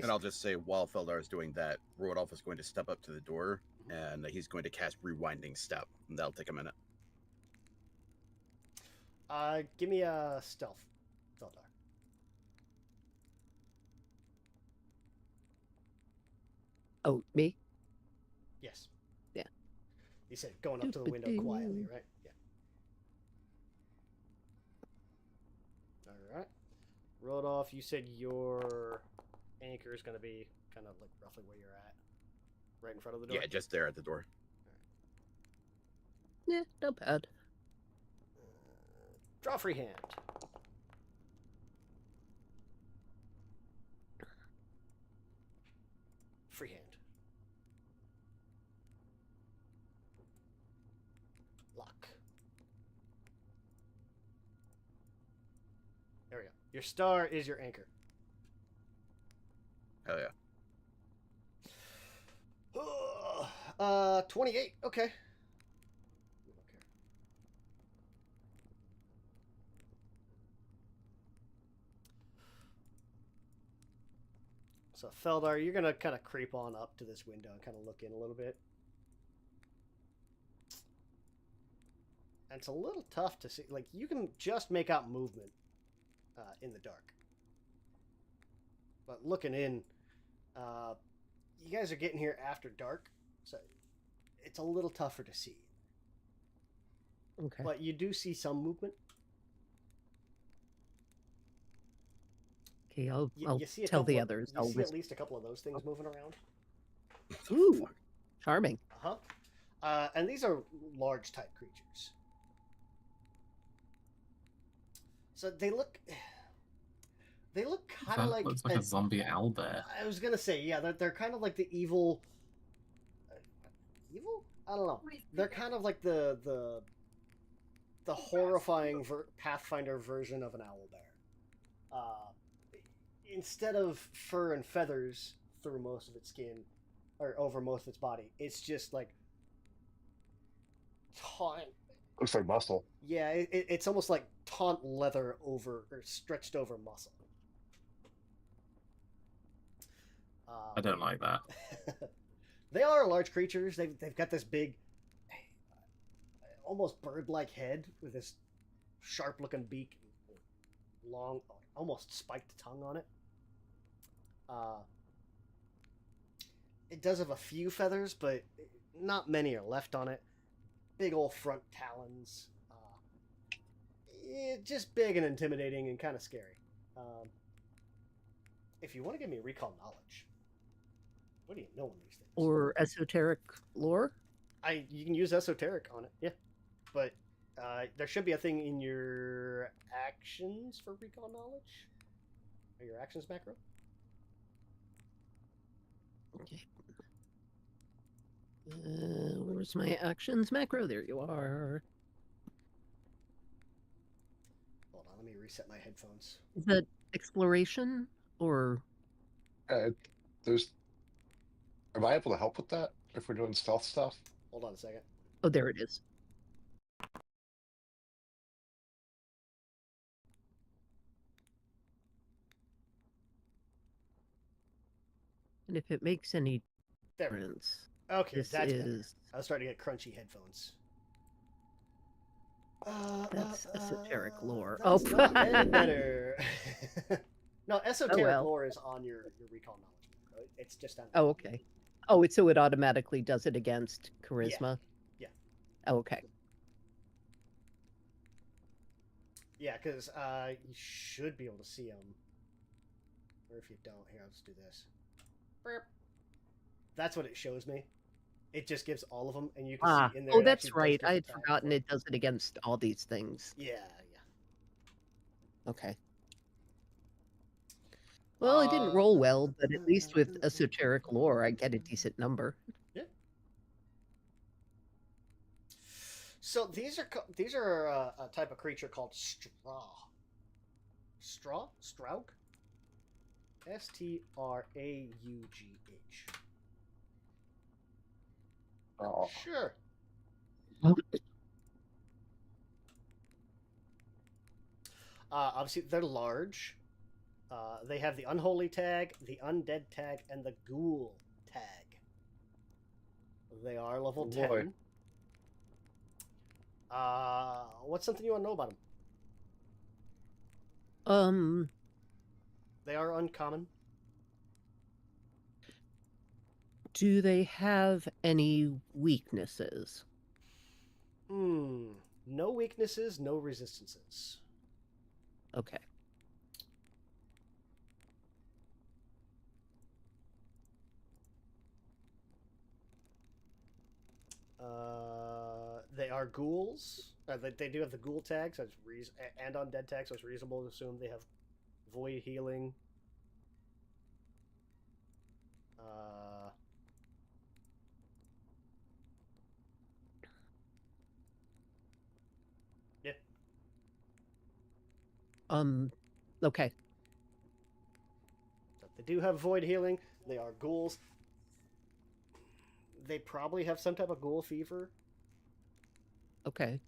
And I'll just say, while Feldar is doing that, Rodolph is going to step up to the door, and he's going to cast Rewinding Step. And that'll take a minute. Give me a stealth, Feldar. Oh, me? Yes. Yeah. You said going up to the window quietly, right? Yeah. All right. Rodolph, you said your anchor is going to be kind of like roughly where you're at, right in front of the door. Yeah, just there at the door. Yeah, not bad. Draw free hand. Free hand. Lock. There we go. Your star is your anchor. Hell yeah. 28. Okay. So Feldar, you're gonna kind of creep on up to this window and kind of look in a little bit. And it's a little tough to see. Like, you can just make out movement in the dark. But looking in, you guys are getting here after dark, so it's a little tougher to see. Okay. But you do see some movement. Okay, I'll You see tell the others. You see at least a couple of those things moving around. Ooh, charming. And these are large type creatures. So they look kind of like... Looks like a zombie owlbear. I was going to say, yeah, they're kind of like the evil... Evil? I don't know. They're kind of like the horrifying Pathfinder version of an owlbear. Instead of fur and feathers through most of its skin, or over most of its body, it's just like taunt. Looks like muscle. Yeah, it's almost like taunt leather over or stretched over muscle. I don't like that. They are large creatures. They've got this big, almost bird-like head with this sharp-looking beak, long, almost spiked tongue on it. It does have a few feathers, but not many are left on it. Big old front talons. Just big and intimidating and kind of scary. If you want to give me recall knowledge, what do you know on these things? Or esoteric lore? You can use esoteric on it, yeah. But there should be a thing in your actions for recall knowledge. Or your actions macro. Okay. Where's my actions macro? There you are. Hold on, let me reset my headphones. Is that exploration or? There's. Am I able to help with that if we're doing stealth stuff? Hold on a second. Oh, there it is. And if it makes any There we go. difference, Okay, this that's better. is I was starting to get crunchy headphones. that's esoteric lore. That's Oh, not any better. No, esoteric well. lore is on your recall knowledge. It's just on. Oh, okay. Oh, so it automatically does it against charisma? Yeah. Oh, okay. Yeah, because you should be able to see them. Or if you don't, here, I'll just do this. Burp. That's what it shows me. It just gives all of them, and you can see in there. Oh, it that's actually right. does I give had the tag forgotten for it does it against all these things. Yeah. Okay. Well, I didn't roll well, but at least with esoteric lore, I get a decent number. Yeah. So these are a type of creature called straw. Straug. Straugh. Oh, Sure. Obviously, they're large. They have the unholy tag, the undead tag, and the ghoul tag. They are level Oh, boy. 10. What's something you want to know about them? They are uncommon. Do they have any weaknesses? No weaknesses, no resistances. Okay. They are ghouls. They do have the ghoul tag, so and undead tag, so it's reasonable to assume they have void healing. Yeah. Okay. So they do have void healing. They are ghouls. They probably have some type of ghoul fever. Okay.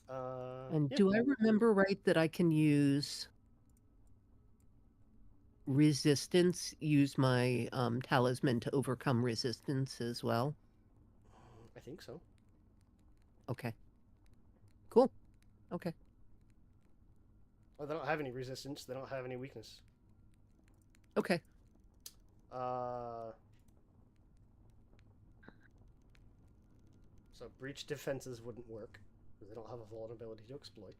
And Yeah. do I remember right that I can use resistance, use my talisman to overcome resistance as well? I think so. Okay. Cool. Okay. Well, they don't have any resistance. They don't have any weakness. Okay. So breach defenses wouldn't work because they don't have a vulnerability to exploit.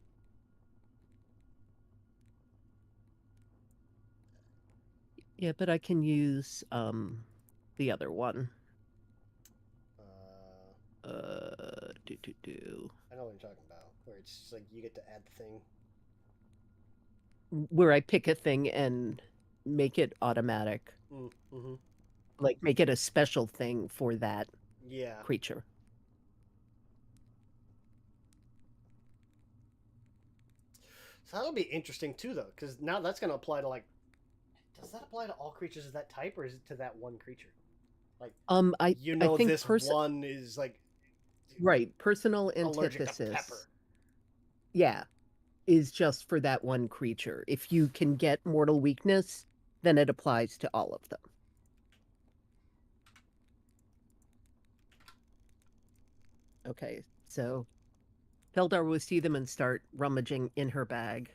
Yeah, but I can use the other one. I know what you're talking about. Where it's just like you get to add the thing. Where I pick a thing and make it automatic. Mm-hmm. Like make it a special thing for that creature. So that'll be interesting too, though, because now that's going to apply to like. Does that apply to all creatures of that type, or is it to that one creature? Like, I think this one is like. Right, personal antithesis. Yeah, is just for that one creature. If you can get mortal weakness, then it applies to all of them. Okay, so Feldar will see them and start rummaging in her bag.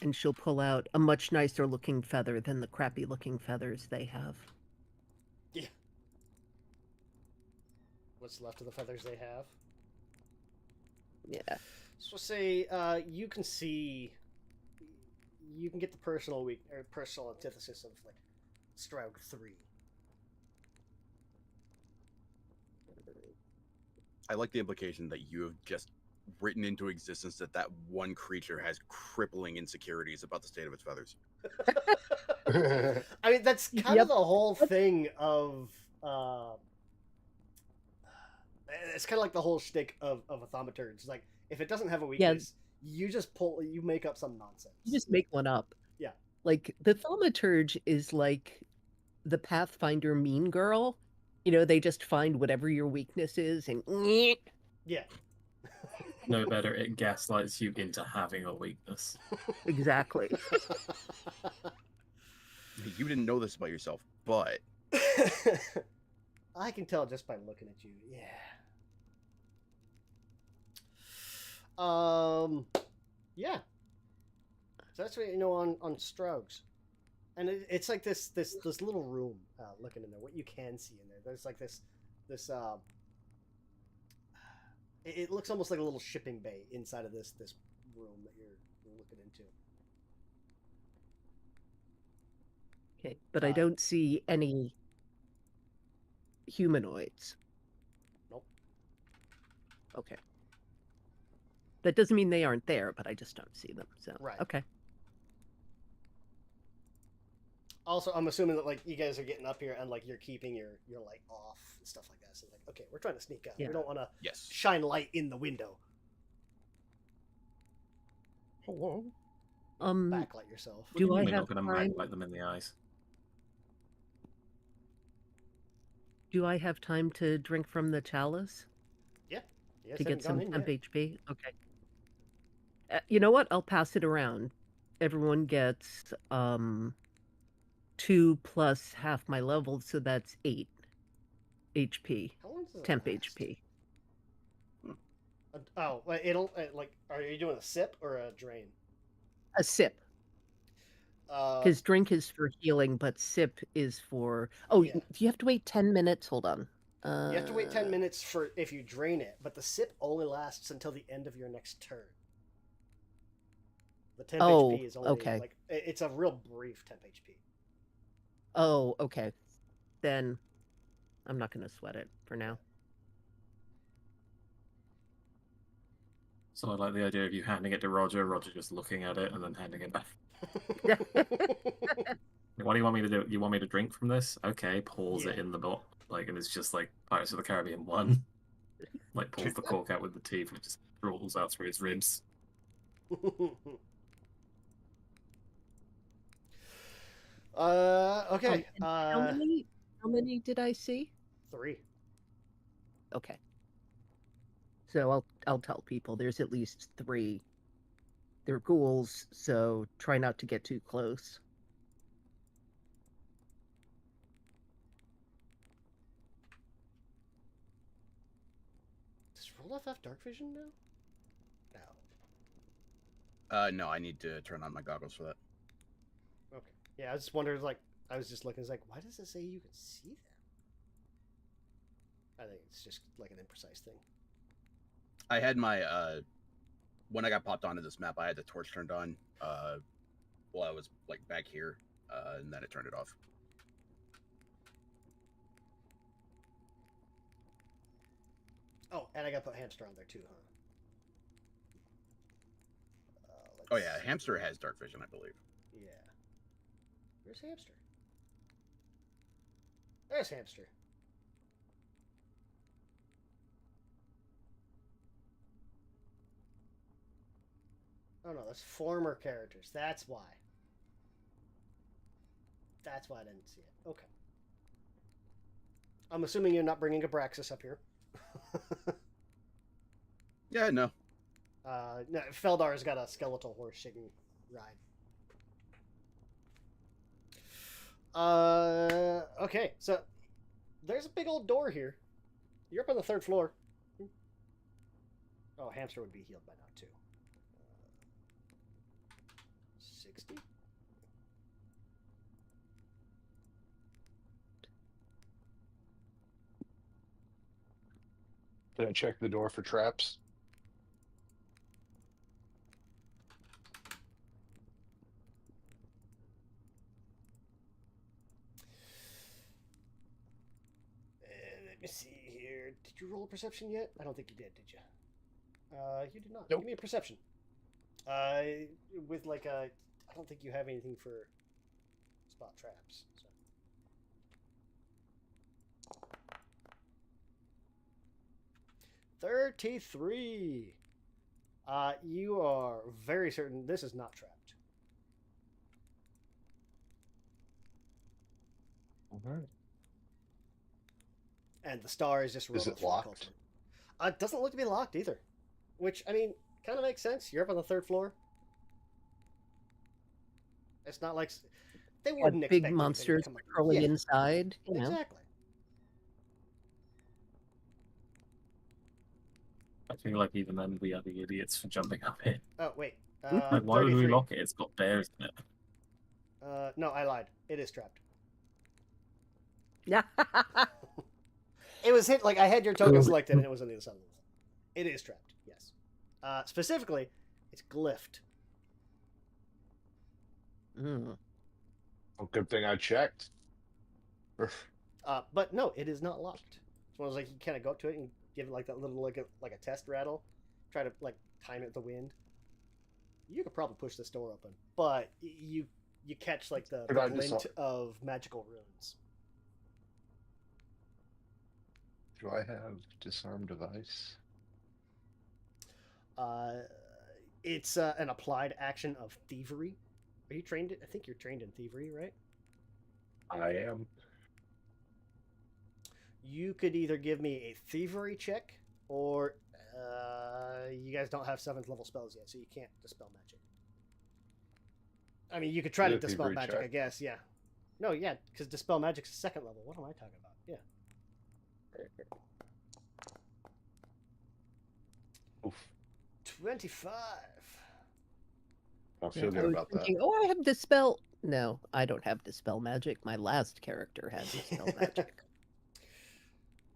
And she'll pull out a much nicer looking feather than the crappy looking feathers they have. Yeah. What's left of the feathers they have? Yeah. So say you can get the personal antithesis of like Straug 3. I like the implication that you have just written into existence that one creature has crippling insecurities about the state of its feathers. I mean, that's kind of the whole thing of it's kind of like the whole shtick of a thaumaturge. It's like if it doesn't have a weakness, you make up some nonsense. You just make one up. Yeah. Like the thaumaturge is like the Pathfinder mean girl. You know, they just find whatever your weakness is and yeah. No better, it gaslights you into having a weakness. Exactly. You didn't know this about yourself, but I can tell just by looking at you. Yeah. Yeah. So that's what you know on Strogs, and it's like this little room. Looking in there, what you can see in there, there's like this. It looks almost like a little shipping bay inside of this room that you're looking into. Okay, but I don't see any humanoids. Nope. Okay. That doesn't mean they aren't there, but I just don't see them. So Right. Okay. Also, I'm assuming that like you guys are getting up here and like you're keeping your light off and stuff like that. So like, okay, we're trying to sneak out. Yeah. We don't want to yes. shine light in the window. Hello. Backlight yourself. Do I We're have not going to time? light them in the eyes. Do I have time to drink from the chalice Yeah. You guys to haven't get some gone in temp yet. HP? Okay. You know what? I'll pass it around. Everyone gets 2 plus half my level, so that's 8 HP. How long does it Temp last? HP. Oh, it'll like. Are you doing a sip or a drain? A sip. Uh, Because drink is for healing, but sip is for. Oh, Yeah. do you have to wait 10 minutes? Hold on. you have to wait 10 minutes for if you drain it, but the sip only lasts until the end of your next turn. The temp Oh, HP is only okay. like it's a real brief temp HP. Oh, okay. Then I'm not going to sweat it for now. So I like the idea of you handing it to Roger, Roger just looking at it and then handing it back. What do you want me to do? You want me to drink from this? Okay, pours it Yeah. in the bottle, like, and it's just like Pirates of the Caribbean 1. Like, pulls the cork out with the teeth and it just rolls out through his ribs. Okay. How many did I see? 3. Okay. So I'll tell people there's at least 3. They're ghouls, so try not to get too close. Does Roloff have dark vision now? No. No, I need to turn on my goggles for that. Okay. Yeah, I just wondered, like, I was just looking, it's like, why does it say you can see them? I think it's just like an imprecise thing. I had my when I got popped onto this map, I had the torch turned on while I was like back here, and then it turned it off. Oh, and I gotta put hamster on there too, huh? Oh yeah, hamster has dark vision, I believe. Yeah. Where's hamster? There's hamster. Oh no, that's former characters. That's why. That's why I didn't see it. Okay. I'm assuming you're not bringing Abraxas up here. Yeah, no. No, Feldar's got a skeletal horse shaking ride. Okay, so there's a big old door here. You're up on the 3rd floor. Oh, hamster would be healed by now too. 60. Did I check the door for traps? Let me see here. Did you roll a perception yet? I don't think you did you? You did not. Nope. Give me a perception. With like a, I don't think you have anything for spot traps. So. $33. You are very certain this is not trapped. All right. And the star is just Is it rolled for the locked? culprit. It doesn't look to be locked either. Which, I mean, kind of makes sense. You're up on the 3rd floor. It's not like they Have wouldn't big expect anything to monsters come up. crawling Yeah, inside, you know. exactly. I feel like even then we are the idiots for jumping up here. Oh wait, Like, why would we 33. lock it? It's got bears in it. No, I lied. It is trapped. Yeah. It was hit like I had your token selected and it was on the other side of the wall. It is trapped. Yes. Specifically, it's glyphed. Mm. Oh, good thing I checked. But no, it is not locked. It's one of those like you kind of go up to it and give it like that little like a test rattle, try to like time it with the wind. You could probably push this door open, but you catch like the Could I just- glint of magical runes. Do I have disarm device? It's an applied action of thievery. Are you trained? I think you're trained in thievery, right? I am. You could either give me a thievery check, or you guys don't have 7th level spells yet, so you can't dispel magic. I mean, you could try Do to a dispel thievery magic, check. I guess. Yeah. No, yeah, because dispel magic's 2nd level. What am I talking about? Yeah. Oof. 25. I Yeah, feel I good was about that. thinking, oh, I have dispel. No, I don't have dispel magic. My last character had dispel magic.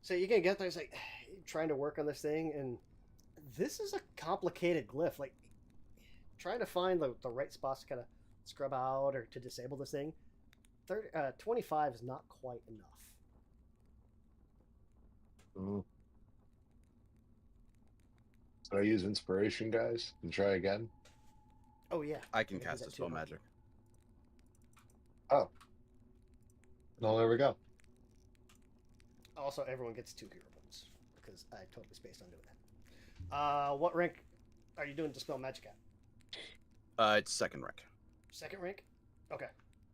So you can get there, it's like trying to work on this thing, and this is a complicated glyph. Like trying to find the right spots to kind of scrub out or to disable this thing. 25 is not quite enough. Mm. So I use inspiration, guys, and try again. Oh yeah, I can do cast that dispel too. magic. Oh. No, there we go. Also, everyone gets 2 hero points because I totally spaced on doing that. What rank are you doing dispel magic at? It's 2nd rank. 2nd rank? Okay.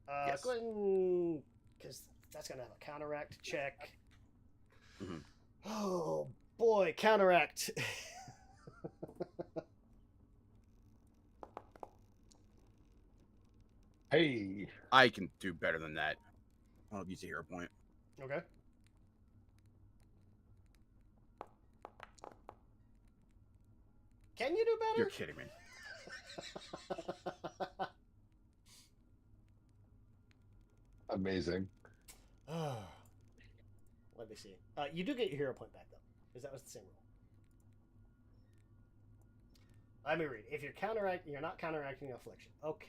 Yes. Go ahead and because that's gonna have a counteract check. Mhm. Oh boy, counteract. Hey. I can do better than that. I'll use a hero point. Okay. Can you do better? You're kidding me. Amazing. Let me see. You do get your hero point back though, because that was the same rule. Let me read. If you're not counteracting affliction. Okay.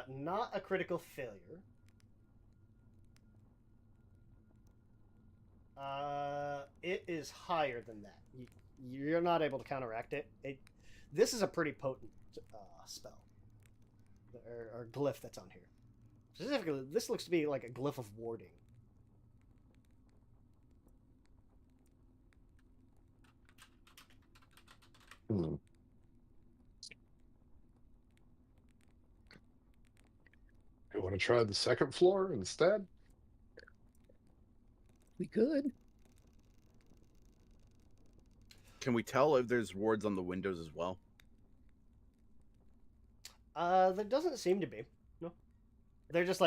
Not a critical failure. It is higher than that. You're not able to counteract it. This is a pretty potent spell or glyph that's on here. Specifically, this looks to be like a glyph of warding. Hmm. You want to try the 2nd floor instead? We could. Can we tell if there's wards on the windows as well? There doesn't seem to be. No, they're just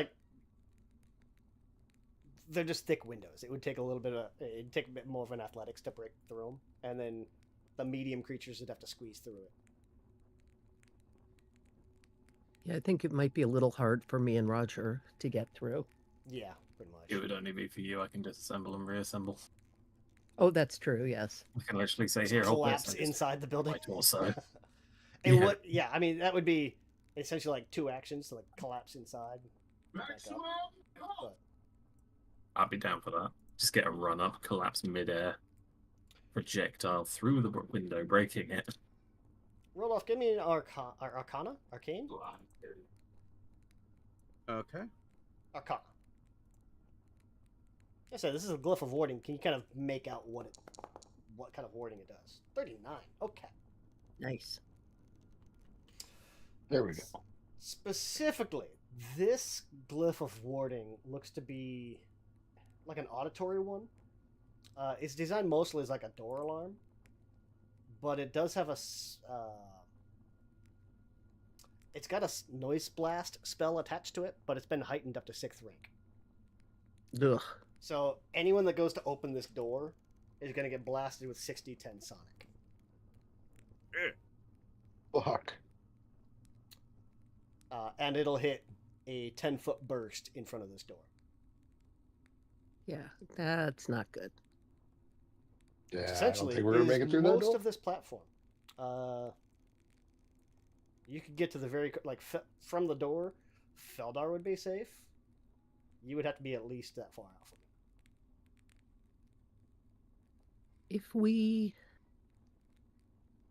thick windows. It would take it'd take a bit more of an athletics to break through them, and then the medium creatures would have to squeeze through it. Yeah, I think it might be a little hard for me and Roger to get through. Yeah, pretty much. It would only be for you. I can disassemble and reassemble. Oh, that's true. Yes. I can literally say Just here, hold collapse this. and just inside the building. my torso. And Yeah. what? Yeah, I mean that would be essentially like 2 actions to like collapse inside. Back up. But I'd be down for that. Just get a run up, collapse midair, projectile through the window, breaking it. Roloff, give me an Arcana? Arcane? Okay. Arcana. I said this is a glyph of warding. Can you kind of make out what kind of warding it does? 39. Okay. Nice. There we go. Specifically, this glyph of warding looks to be like an auditory one. It's designed mostly as like a door alarm, but it does have a. It's got a noise blast spell attached to it, but it's been heightened up to 6th rank. Ugh. So anyone that goes to open this door is going to get blasted with 6d10 sonic. Fuck. And it'll hit a 10-foot burst in front of this door. Yeah, that's not good. Yeah, I don't Essentially, think we're gonna is make it through that most door. of this platform. You could get to the very from the door. Feldar would be safe. You would have to be at least that far out from it. If we...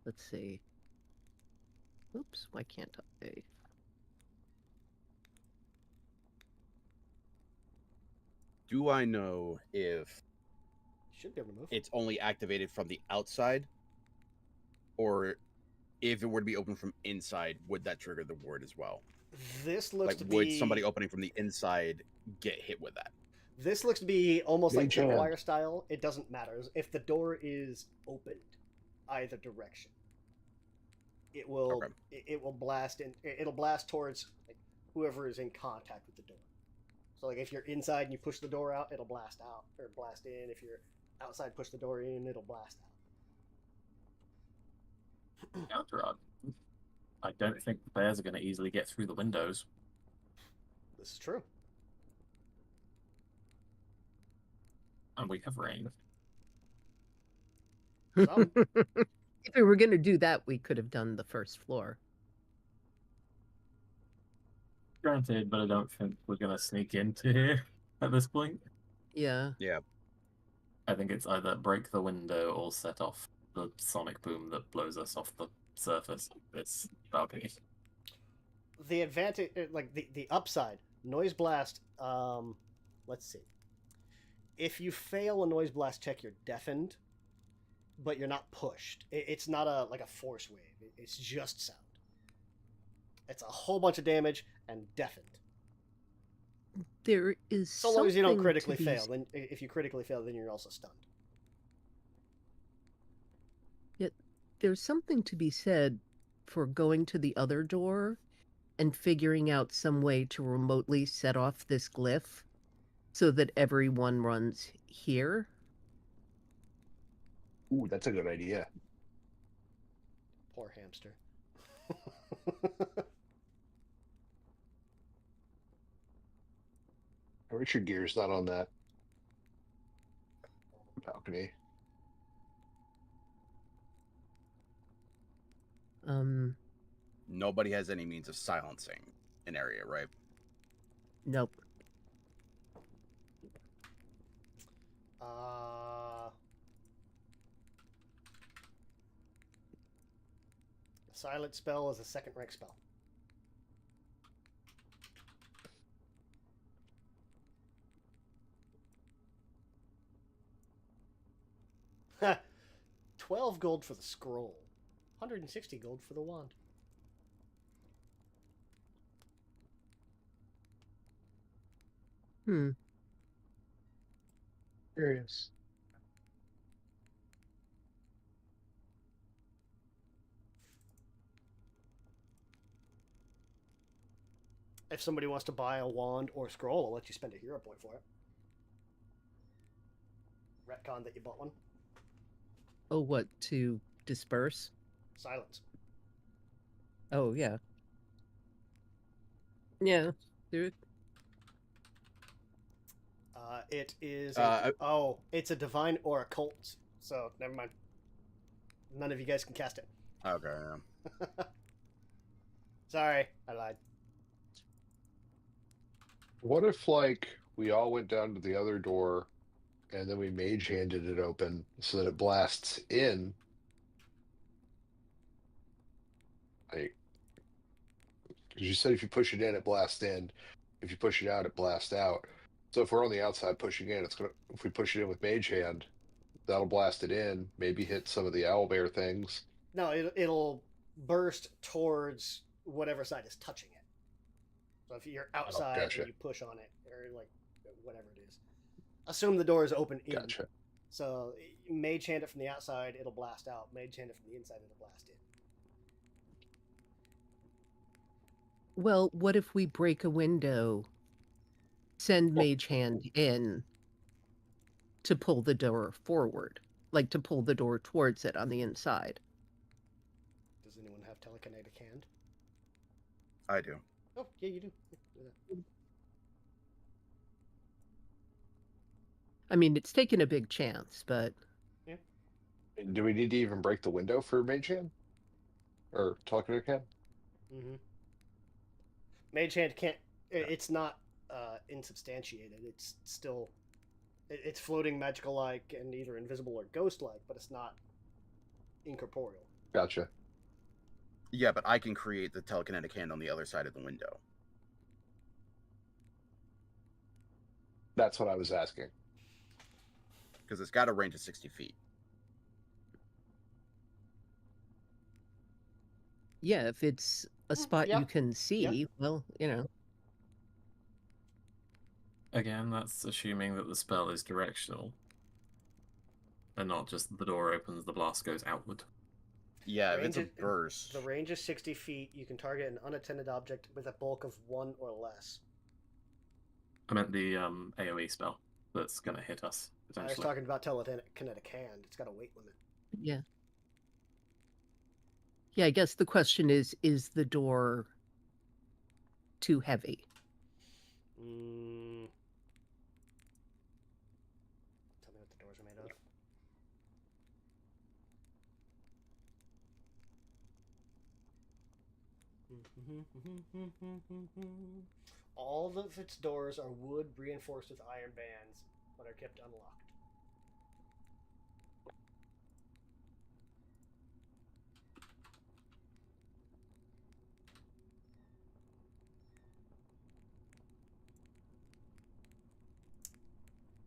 Let's see. Oops, why can't I? Do I know if Should be able to move. it's only activated from the outside, or if it were to be open from inside, would that trigger the ward as well? This looks Like, to would be somebody opening from the inside get hit with that? This looks to be almost like Mage hand. tripwire style. It doesn't matter if the door is opened either direction. It will Okay. it will blast in. It'll blast towards like, whoever is in contact with the door. So like if you're inside and you push the door out, it'll blast out or blast in. If you're outside, push the door in, it'll blast out. Counter on. I don't think the bears are going to easily get through the windows. This is true. And we have rain. Some. If we were going to do that, we could have done the first floor. Granted, but I don't think we're going to sneak into here at this point. Yeah. Yeah. I think it's either break the window or set off the sonic boom that blows us off the surface of this balcony. The advantage, like the upside, noise blast. Let's see. If you fail a noise blast check, you're deafened, but you're not pushed. It's not like a force wave. It's just sound. It's a whole bunch of damage and deafened. There is So long as you don't something critically to be fail. Then if you critically fail, then you're also stunned. There's something to be said for going to the other door and figuring out some way to remotely set off this glyph so that everyone runs here. Ooh, that's a good idea. Poor hamster. Richard Gere's not on that balcony. Nobody has any means of silencing an area, right? Nope. Silent spell is a 2nd rank spell. Ha! 12 gold for the scroll. 160 gold for the wand. Curious. If somebody wants to buy a wand or scroll, I'll let you spend a hero point for it. Retcon that you bought one. Oh, what? To disperse? Silence. Oh, yeah. Yeah. There... It is. It's a divine or occult. So never mind. None of you guys can cast it. Okay. Yeah. Sorry, I lied. What if, like, we all went down to the other door and then we mage handed it open so that it blasts in? Like, because you said if you push it in, it blasts in. If you push it out, it blasts out. So if we're on the outside pushing in, it's gonna. If we push it in with mage hand, that'll blast it in. Maybe hit some of the owlbear things. No, it'll burst towards whatever side is touching it. So if you're outside gotcha. and you push on it, or like whatever it is, assume the door is open in. Gotcha. So mage hand it from the outside, it'll blast out. Mage hand it from the inside, it'll blast in. Well, what if we break a window, send Mage Hand in to pull the door forward, like to pull the door towards it on the inside? Does anyone have telekinetic hand? I do. Oh, yeah, you do. Yeah, do that. I mean, it's taken a big chance, but Do we need to even break the window for Mage Hand? Or Telekinetic Hand? Mm-hmm. Mage hand can't. It's not insubstantiated. It's still. It's floating magical like and either invisible or ghost like, but it's not incorporeal. Gotcha. Yeah, but I can create the telekinetic hand on the other side of the window. That's what I was asking. Because it's got a range of 60 feet. yeah, if it's a spot yeah. you can see, well, you know. Again, that's assuming that the spell is directional. And not just the door opens, the blast goes outward. Yeah, if Range it's a burst. The range is 60 feet. You can target an unattended object with a bulk of 1 or less. I meant the AoE spell that's going to hit us, I was potentially. talking about telekinetic hand. It's got a weight limit. Yeah. Yeah, I guess the question is the door too heavy? Tell me what the doors are made of. All of its doors are wood reinforced with iron bands, but are kept unlocked.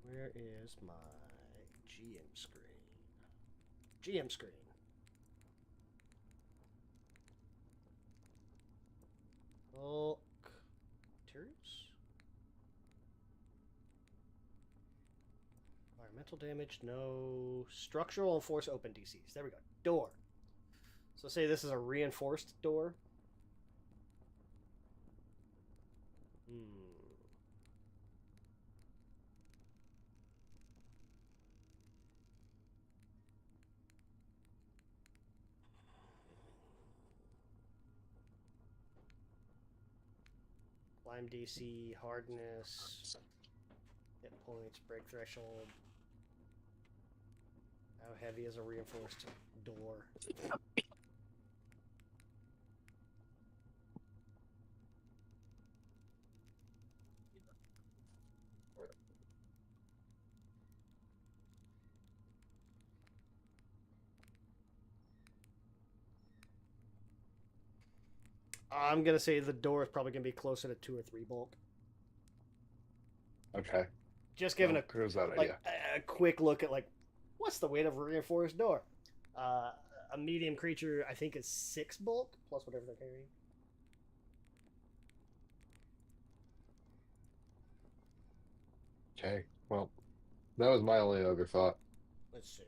Where is my GM screen? GM screen. Bulk materials. Environmental damage, no. Structural and force open DCs. There we go. Door. So say this is a reinforced door. Climb DC, hardness, hit points, break threshold. How heavy is a reinforced door? I'm gonna say the door is probably gonna be closer to 2 or 3 bulk. Okay. Just giving Well, here's that idea. a quick look at what's the weight of a reinforced door? A medium creature I think is 6 bulk plus whatever they're carrying. Okay. Well, that was my only other thought. Let's see.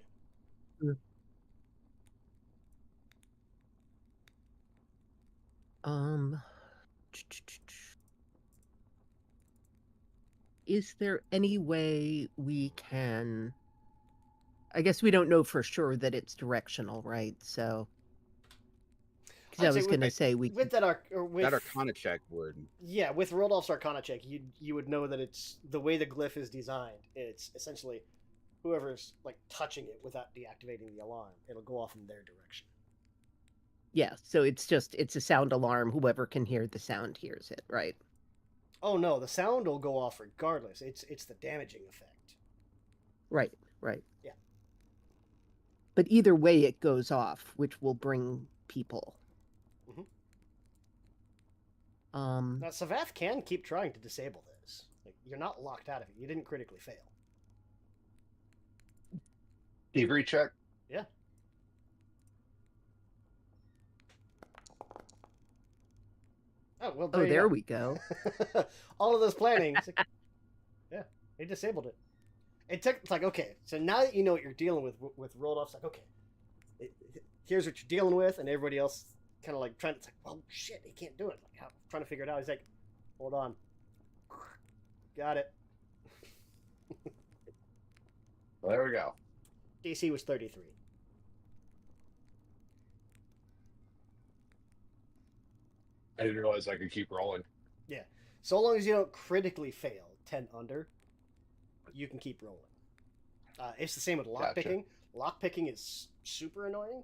Is there any way we can... I guess we don't know for sure that it's directional, right? So... Because I was going to say we with can... That Arcana check would. Yeah, with Rodolph's Arcana check, you would know that it's the way the glyph is designed. It's essentially whoever's touching it without deactivating the alarm, it'll go off in their direction. Yeah, so it's a sound alarm. Whoever can hear the sound hears it, right? Oh no, the sound will go off regardless. It's the damaging effect. Right. Yeah. But either way, it goes off, which will bring people. Now, Savath can keep trying to disable this. You're not locked out of it. You didn't critically fail. Thievery check? Yeah. Oh, well, There we go. All of this planning. Yeah, he disabled it. It's like, okay, so now that you know what you're dealing with rolled off, it's like, okay, here's what you're dealing with, and everybody else kind of like trying to, it's like, well, shit, he can't do it. Like, how, trying to figure it out. He's like, hold on. Got it. Well, there we go. DC was 33. I didn't realize I could keep rolling. Yeah. So long as you don't critically fail 10 under, you can keep rolling. It's the same with lockpicking. Lockpicking is super annoying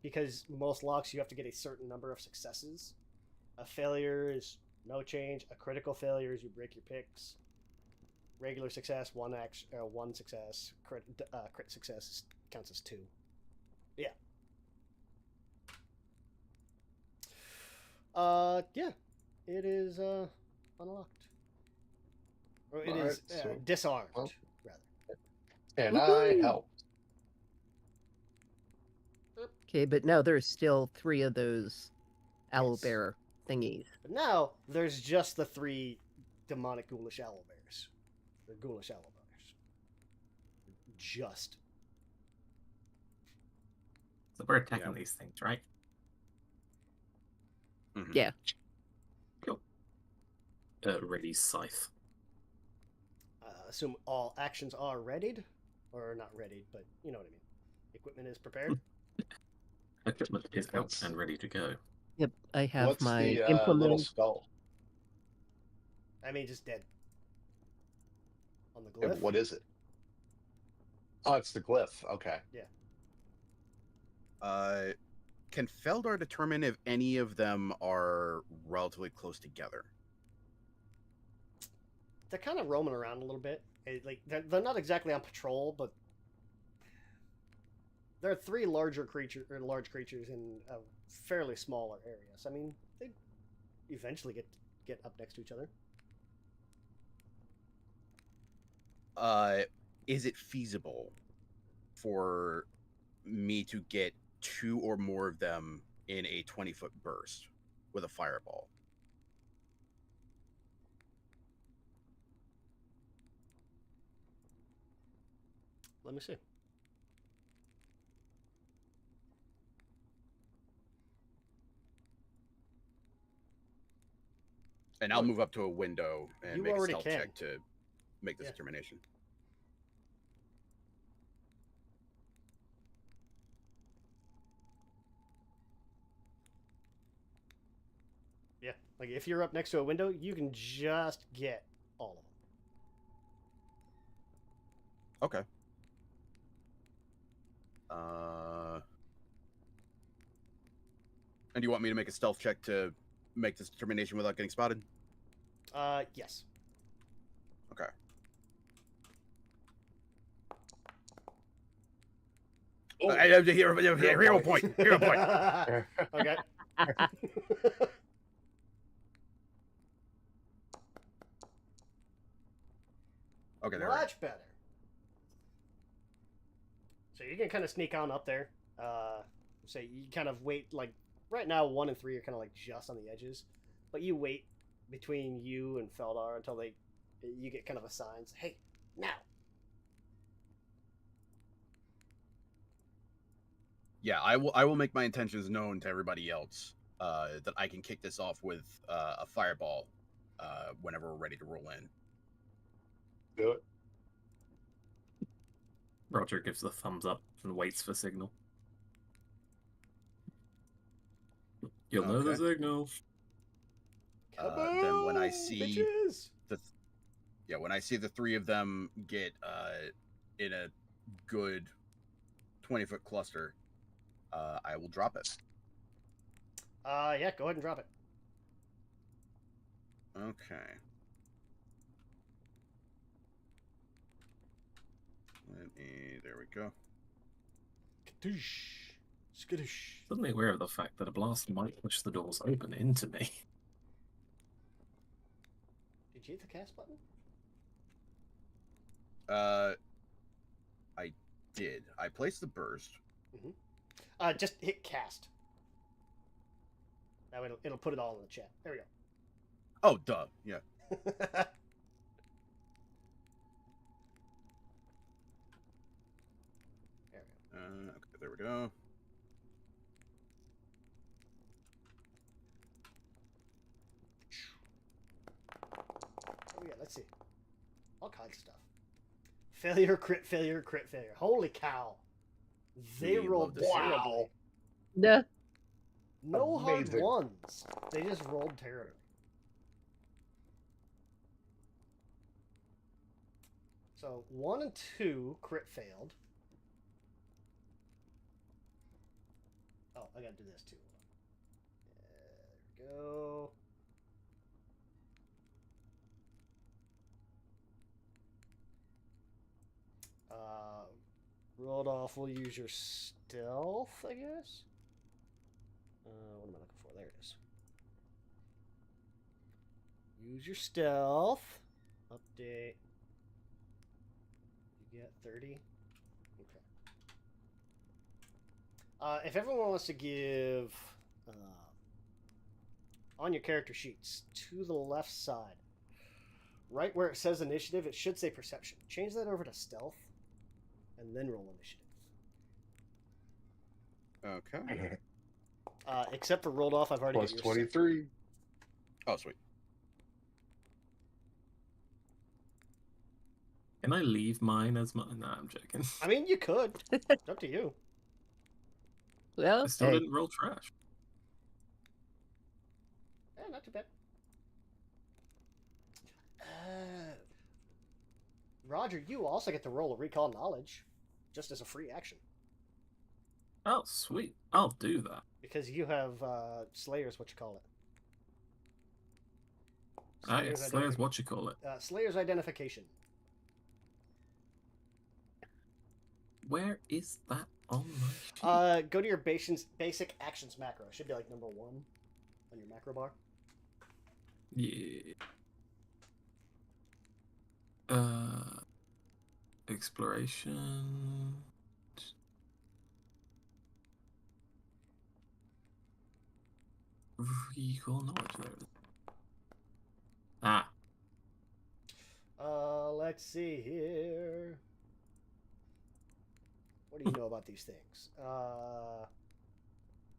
because most locks you have to get a certain number of successes. A failure is no change. A critical failure is you break your picks. Regular success, one success. Crit success counts as 2. Yeah. Yeah. It is unlocked. Or it is disarmed, rather. And I helped. Okay, but now there's still 3 of those owlbear thingies. But now there's just the 3 demonic ghoulish owlbears. Or ghoulish owlbears. Just. So we're attacking these things, right? Mhm. Yeah. Cool. Ready scythe. Assume all actions are readied. Or not readied, but you know what I mean. Equipment is prepared. Equipment is out and ready to go. Yep, I have What's my the implement. little skull? I mean, just dead. On the Yeah, glyph. what is it? Oh, it's the glyph. Okay. Can Feldar determine if any of them are relatively close together? They're kind of roaming around a little bit. Like they're not exactly on patrol, but there are 3 large creatures in a fairly smaller area. So I mean, they eventually get up next to each other. Is it feasible for me to get 2 or more of them in a 20-foot burst with a fireball? Let me see. And I'll move up to a window and You make a already stealth can. check to make this Yeah. determination. Yeah, like if you're up next to a window, you can just get all of them. Okay. And do you want me to make a stealth check to make this determination without getting spotted? Yes. Okay. Oh, Hero point. Hero point. Okay. Okay, there. Much better. So you can kind of sneak on up there. So you kind of wait, like, right now 1 and 3 are kind of like just on the edges. But you wait between you and Feldar until you get kind of a sign. Say, hey, now. Yeah, I will make my intentions known to everybody else. That I can kick this off with a fireball whenever we're ready to roll in. Do it. Roger gives the thumbs up and waits for signal. You'll know the Okay. signal. Come Then when I on, see bitches! when I see the 3 of them get in a good 20-foot cluster, I will drop it. Yeah, go ahead and drop it. Okay. There we go. Kadoosh. Skadoosh. Suddenly aware of the fact that a blast might push the doors open into me. Did you hit the cast button? I did. I placed the burst. Just hit cast. Now it'll put it all in the chat. There we go. Oh, duh. Yeah. go. Oh yeah, let's see. All kinds of stuff. Failure, crit failure, crit failure. Holy cow. They We rolled love to see it. terribly. Nah. No hard Amazing. ones. They just rolled terribly. So 1 and 2 crit failed. Oh, I gotta do this too. There we go. Rolled off. We'll use your stealth, I guess. What am I looking for? There it is. Use your stealth. Update. You get 30. Okay. If everyone wants to give on your character sheets to the left side, right where it says initiative, it should say perception. Change that over to stealth, and then roll initiative. Okay. Except for rolled off, I've already Plus got your 23. Oh, sweet. Can I leave mine as mine? Nah, I'm joking. I mean, you could. It's up to you. Well, I still hey, didn't roll trash. Yeah, not too bad. Roger, you also get to roll a recall knowledge, just as a free action, Oh, sweet. I'll do that. because you have Slayer's what you call it. Slayer's what you call it. Slayer's identification. Where is that on my sheet? Go to your basic actions macro. It should be like number 1 on your macro bar. Yeah. Exploration. Recall knowledge. There it is. Ah, Let's see here. What do you know about these things?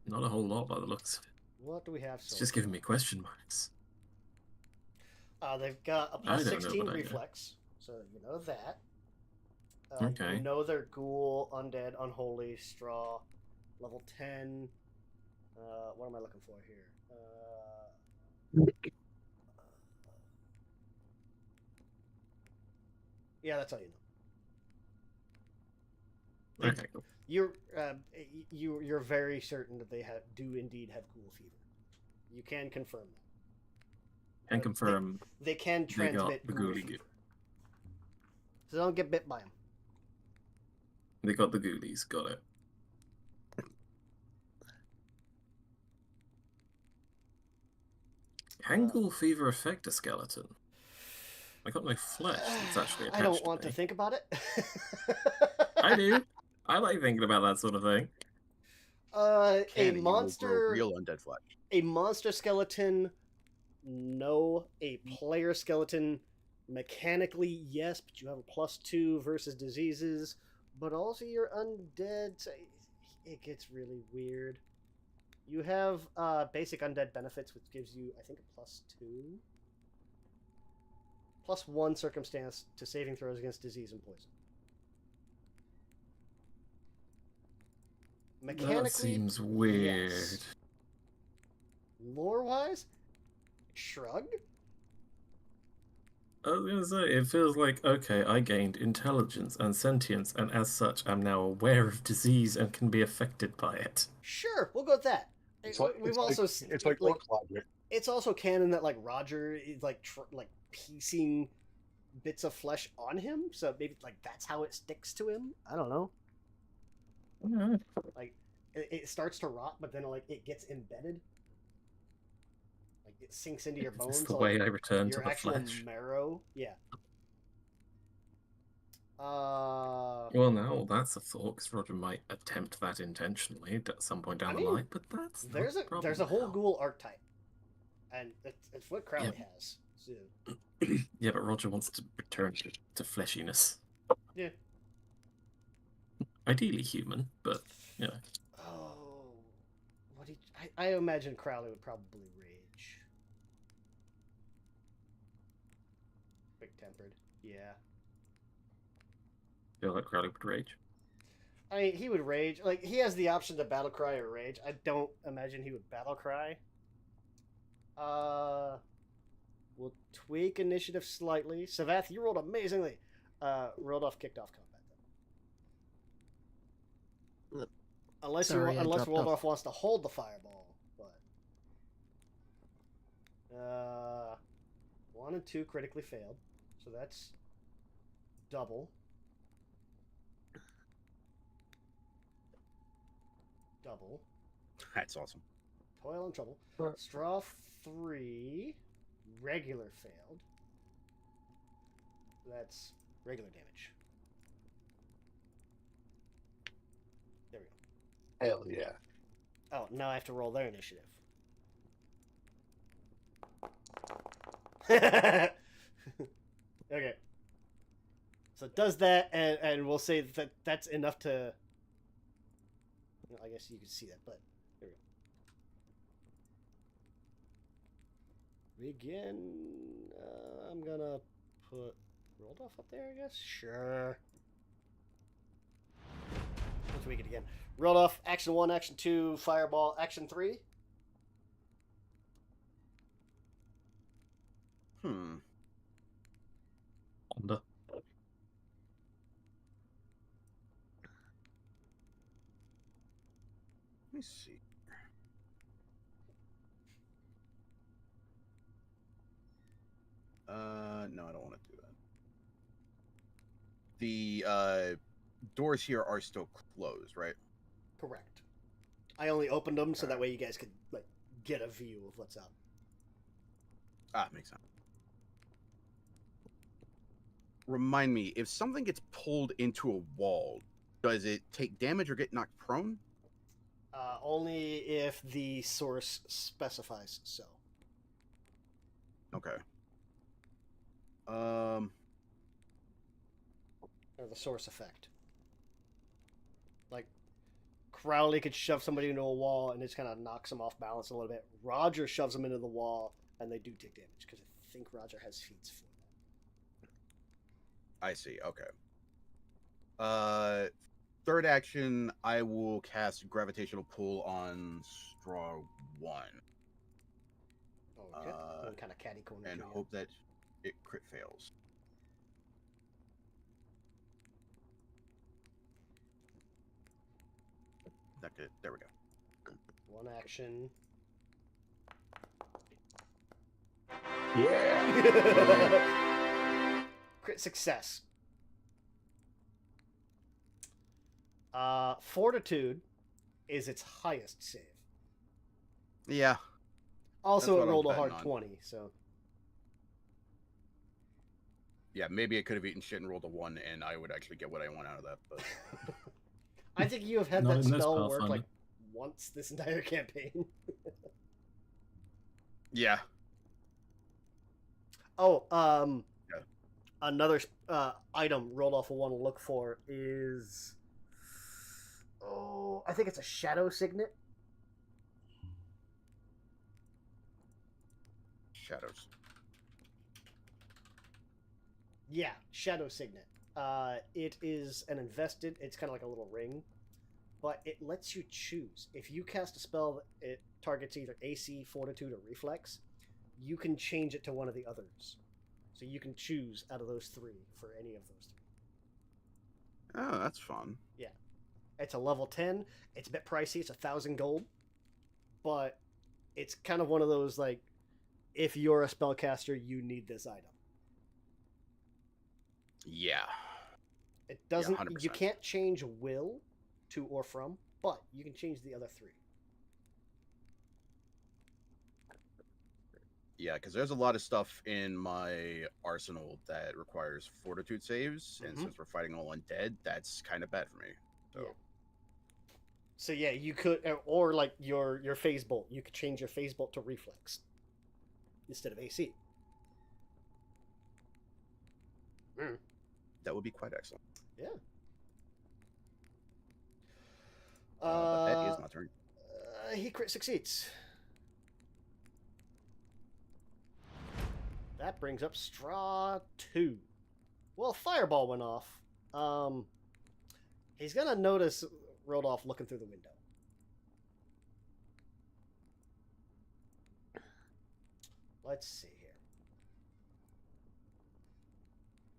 not a whole lot by the looks of it. What do we have? It's just giving me question marks. They've got a I plus don't know 16 what I know. reflex, so you know that. Okay. You know they're ghoul, undead, unholy, straw, level 10. What am I looking for here? Yeah, that's all you know. Okay, cool. You're very certain that they do indeed have ghoul fever. You can confirm that. Can confirm They can they got transmit the ghoul ghoulie fever. So don't get bit by them. They got the ghoulies. Got it. Can ghoul fever affect a skeleton? I got no flesh that's actually attached I don't want to to me. think about it. I do. I like thinking about that sort of thing. A Can you will grow monster, real undead flesh. a monster skeleton. No, a player skeleton. Mechanically, yes, but you have a +2 versus diseases. But also, you're undead. So it gets really weird. You have basic undead benefits, which gives you, I think, a +2. +1 circumstance to saving throws against disease and poison. Mechanically, That seems weird. yes. Lore-wise, shrug. I was gonna say, it feels like, okay, I gained intelligence and sentience, and as such, I'm now aware of disease and can be affected by it. Sure, we'll go with that. It's like, We've it's also like, it's like orc logic. it's also canon that like Roger is like like piecing bits of flesh on him, so maybe like that's how it sticks to him. I don't know. Alright. Like it starts to rot, but then like it gets embedded. Like it sinks into your Is bones. this the so, way like, I return to your the actual flesh? marrow. Yeah. Well, now that's a thought, because Roger might attempt that intentionally at some point down I the mean, line, but that's not there's the a problem whole now. ghoul archetype, and it's what Crowley has. So, Yeah, but Roger wants to return to fleshiness. yeah. Ideally human, but you know. Oh, I imagine Crowley would probably rage. Quick tempered, yeah. Feel like Crowley would rage. I mean, he would rage. Like, he has the option to battle cry or rage. I don't imagine he would battle cry. We'll tweak initiative slightly. Savath, you rolled amazingly. Rolled off, kicked off combat then. Yep. Unless Sorry, I unless dropped off. Waldorf wants to hold the fireball, but 1 and 2 critically failed, so that's double. Double. That's awesome. Toil and trouble. Straw 3 regular failed. That's regular damage. There we Hell yeah. go. Oh, now I have to roll their initiative. Okay. So it does that, and we'll say that that's enough to... Well, I guess you can see that, but there we go. Begin. I'm gonna put Rolled up there, I guess? Sure. Let's tweak it again. Rolled off, action 1, action 2, fireball, action 3. Honda. Let me see. No, I don't want to do that. The doors here are still closed, right? Correct. I only opened them so Okay. that way you guys could like get a view of what's up. Ah, makes sense. Remind me, if something gets pulled into a wall, does it take damage or get knocked prone? Only if the source specifies so. Okay. Or the source effect. Like, Crowley could shove somebody into a wall and it just kind of knocks them off balance a little bit. Roger shoves them into the wall and they do take damage because I think Roger has feats for that. I see. Okay. Third action, I will cast Gravitational Pull on Straw 1 Okay. One kind of catty corner. and hope that it crit fails. There we go. One action. Yeah. Crit success. Fortitude is its highest save. Yeah. Also, That's it what I rolled a was hard betting on. 20, so. Yeah, maybe I could have eaten shit and rolled a 1, and I would actually get what I want out of that. But I think you have had Not that in this spell work Pathfinder. like once this entire campaign. yeah, Oh, Yeah. another item rolled off of one to look for is, I think it's a shadow signet. shadows. Yeah, shadow signet. It is an invested. It's kind of like a little ring, but it lets you choose. If you cast a spell that it targets either AC, Fortitude, or Reflex, you can change it to one of the others. So you can choose out of those three for any of those three. Oh, that's fun. It's a level 10. It's a bit pricey. It's 1,000 gold, but it's kind of one of those like, if you're a spellcaster, you need this item. Yeah. It doesn't. 100%. You can't change will to or from, but you can change the other three. Yeah, because there's a lot of stuff in my arsenal that requires fortitude saves, and Mhm. since we're fighting all undead, that's kind of bad for me. So Yeah. So yeah, you could, or like your phase bolt, you could change your phase bolt to reflex instead of AC. that would be quite excellent. Yeah. But that is my turn. He crit succeeds. That brings up straw 2. Well, fireball went off. He's gonna notice Rodolph looking through the window. Let's see here.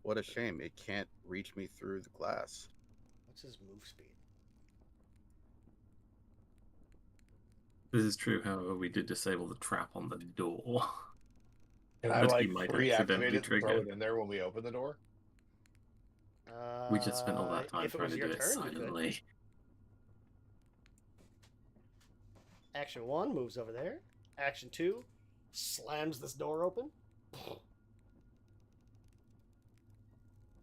What a shame. It can't reach me through the glass. What's his move speed? This is true, however, we did disable the trap on the door. Can I But like he might reactivate accidentally it and throw trigger. it in there when we open the door? We just spent all that time if it trying was to your do it turn, you could. silently. Action 1 moves over there. Action 2 slams this door open.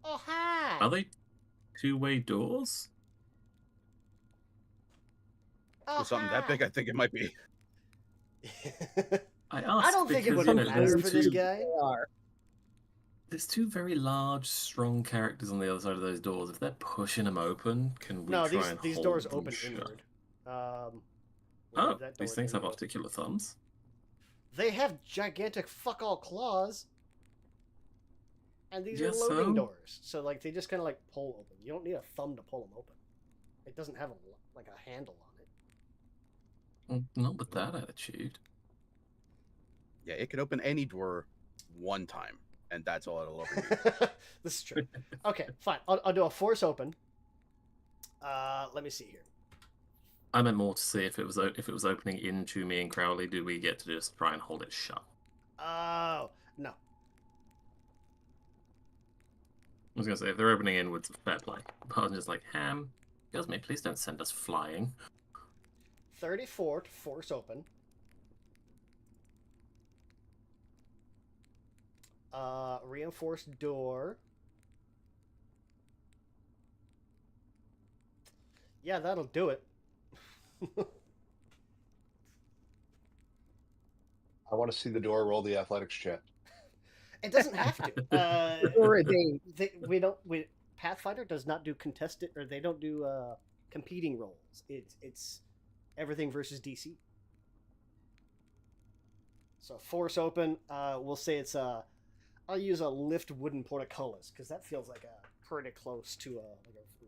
Oh, hi! Are they two-way doors? Oh, For something that big, I think it might be. I asked I don't think it because, would you know, matter there's for this two- guy. They are. There's two very large, strong characters on the other side of those doors. If they're pushing them open, can we No, try and these hold doors them open shut? inward. We'll Oh, leave that these door things have inward. articular thumbs. They have gigantic fuck all claws. And these are Yes, loading so? doors. So, like, they just kind of, like, pull open. You don't need a thumb to pull them open. It doesn't have, a handle on it. Not with that attitude. Yeah, it can open any door one time, and that's all it'll open. You. This is true. Okay, fine. I'll do a force open. Let me see here. I meant more to see if it was opening into me and Crowley. Do we get to just try and hold it shut? Oh, no. I was gonna say if they're opening inwards, fair play. But I was just like, Ham, excuse me, please don't send us flying. 34 to force open. Reinforced door. Yeah, that'll do it. I want to see the door roll the athletics check. It doesn't have to. Or they Pathfinder does not do contested, or they don't do competing rolls. It's everything versus DC. So force open. We'll say it's I'll use a lift wooden portcullis because that feels like a pretty close to a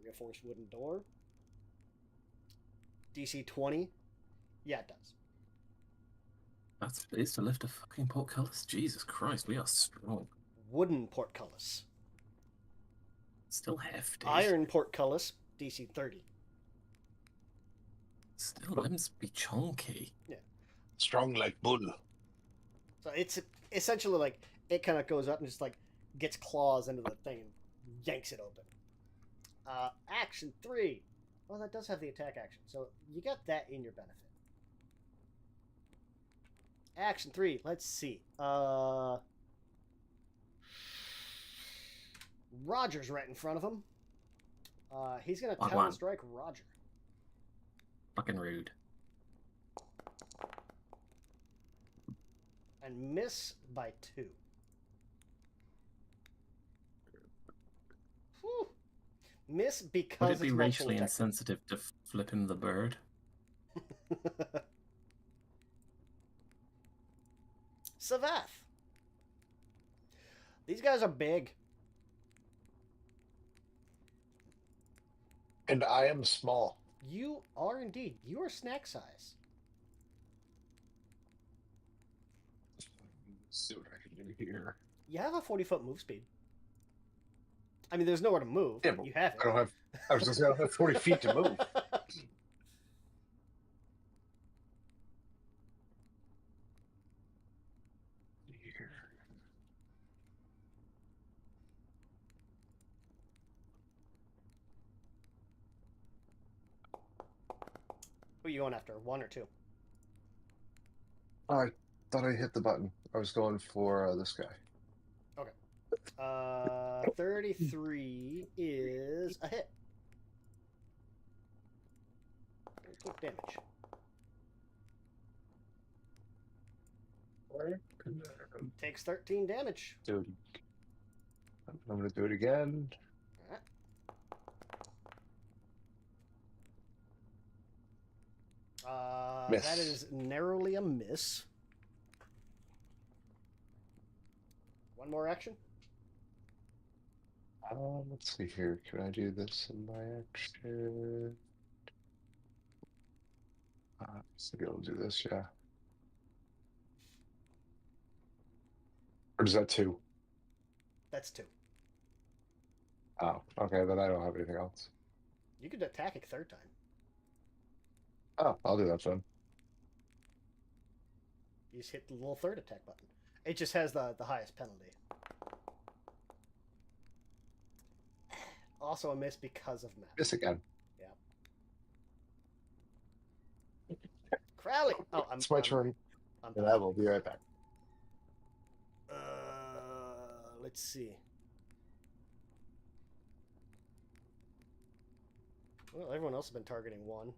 reinforced wooden door. DC 20. Yeah, it does. That's it's to lift a fucking portcullis. Jesus Christ, we are strong. Wooden portcullis. Still hefty. Iron portcullis. DC 30. Still, let him be chunky. Strong like bull. So it's essentially like it kind of goes up and just like gets claws into the thing and yanks it open. Action 3. Well, that does have the attack action, so you got that in your benefit. Action 3. Let's see. Roger's right in front of him. He's gonna Fuck talon one. strike Roger. Fucking rude. And miss by 2. Whew. Miss because Would it it's be multiple racially attack. insensitive to flip him the bird? Savath. These guys are big. And I am small. You are indeed. You are snack size. Let's see what I can do here. You have a 40-foot move speed. I mean, there's nowhere to move, Yeah, but but you have it. I don't have. I was just gonna have 40 feet to move. Here. Who are you going after? 1 or 2? Oh, I thought I hit the button. I was going for this guy. 33 is a hit. Quick damage. Takes 13 damage. Dude, I'm gonna do it again. Alright. That Miss. is narrowly a miss. One more action. Let's see here. Can I do this in my action? Should be able to do this, yeah. Or is that 2? That's 2. Oh, okay, then I don't have anything else. You could attack it 3rd time. Oh, I'll do that then. You just hit the little 3rd attack button. It just has the highest penalty. Also a miss because of map. Miss again. Crowley! Oh, It's my turn. I'm And I will be right back. let's see. Well, everyone else has been targeting 1.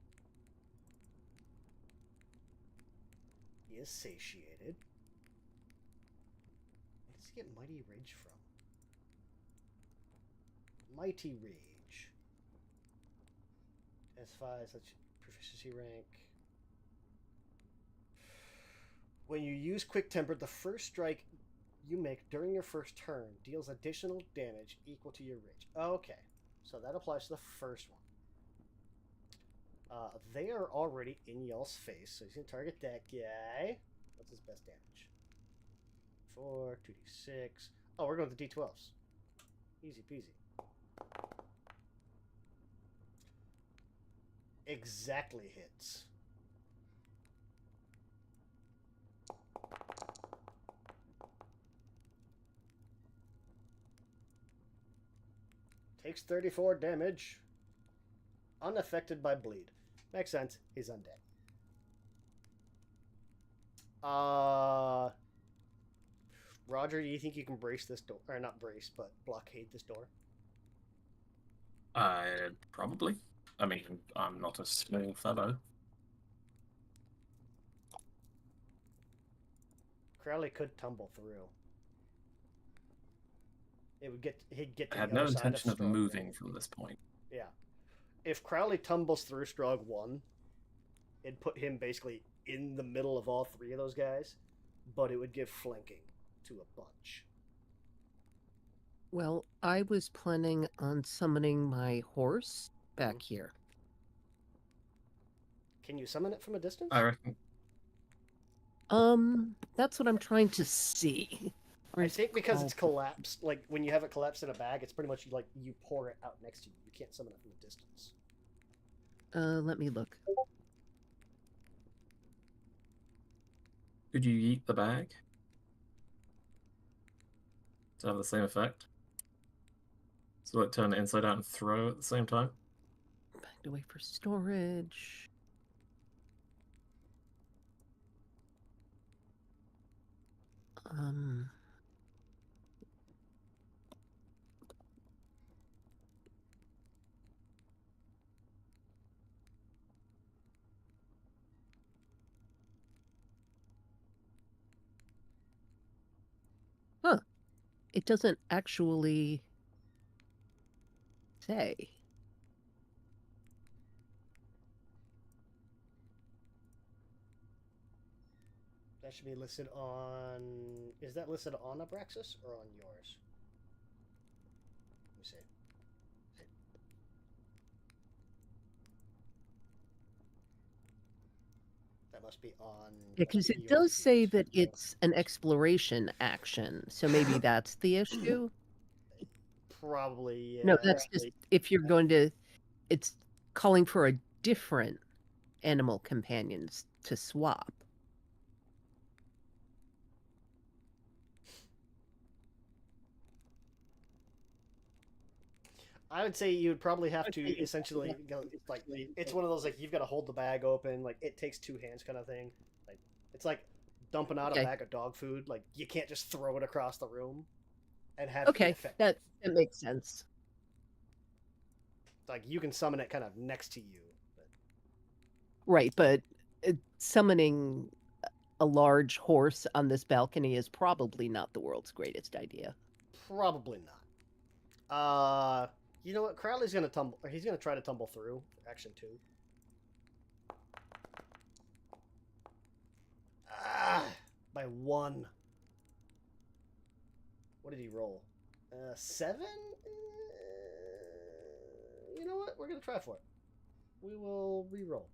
He is satiated. Where does he get Mighty Rage from? Mighty Rage. S5, such proficiency rank. When you use Quick Temper, the first strike you make during your first turn deals additional damage equal to your rage. Okay, so that applies to the first one. They are already in y'all's face, so he's going to target that guy. What's his best damage? 4, 2d6. Oh, we're going to d12s. Easy peasy. Exactly hits. Takes 34 damage. Unaffected by bleed. Makes sense. He's undead. Roger, do you think you can brace this door? Or not brace, but blockade this door? Probably. I mean, I'm not a small fellow. Crowley could tumble through. He'd get to I had the no other side intention of Strahd moving 1. from this point. Yeah. If Crowley tumbles through Strahd 1, it'd put him basically in the middle of all 3 of those guys, but it would give flanking to a bunch. Well, I was planning on summoning my horse back here. Can you summon it from a distance? I reckon. That's what I'm trying to see. I think because it's collapsed, like when you have it collapsed in a bag, it's pretty much like you pour it out next to you. You can't summon it from a distance. Let me look. Could you eat the bag to have the same effect? So like turn it inside out and throw at the same time? Backed away for storage. Huh. It doesn't actually say. That should be listed on... Is that listed on Abraxas or on yours? Let me see. That must be on... Because it does say that it's an exploration action, so maybe that's the issue. Probably, yeah. No, that's just if you're going to... It's calling for a different animal companions to swap. I would say you would probably have to essentially go, like, it's one of those like you've got to hold the bag open, like it takes 2 hands kind of thing. Like it's like dumping out a bag of dog food. Like you can't just throw it across the room and have it effect. That makes sense. Like you can summon it kind of next to you. But... Right, but summoning a large horse on this balcony is probably not the world's greatest idea. Probably not. You know what? Crowley's gonna tumble. Or he's gonna try to tumble through. Action 2. By 1. What did he roll? 7? You know what? We're gonna try for it. We will re-roll.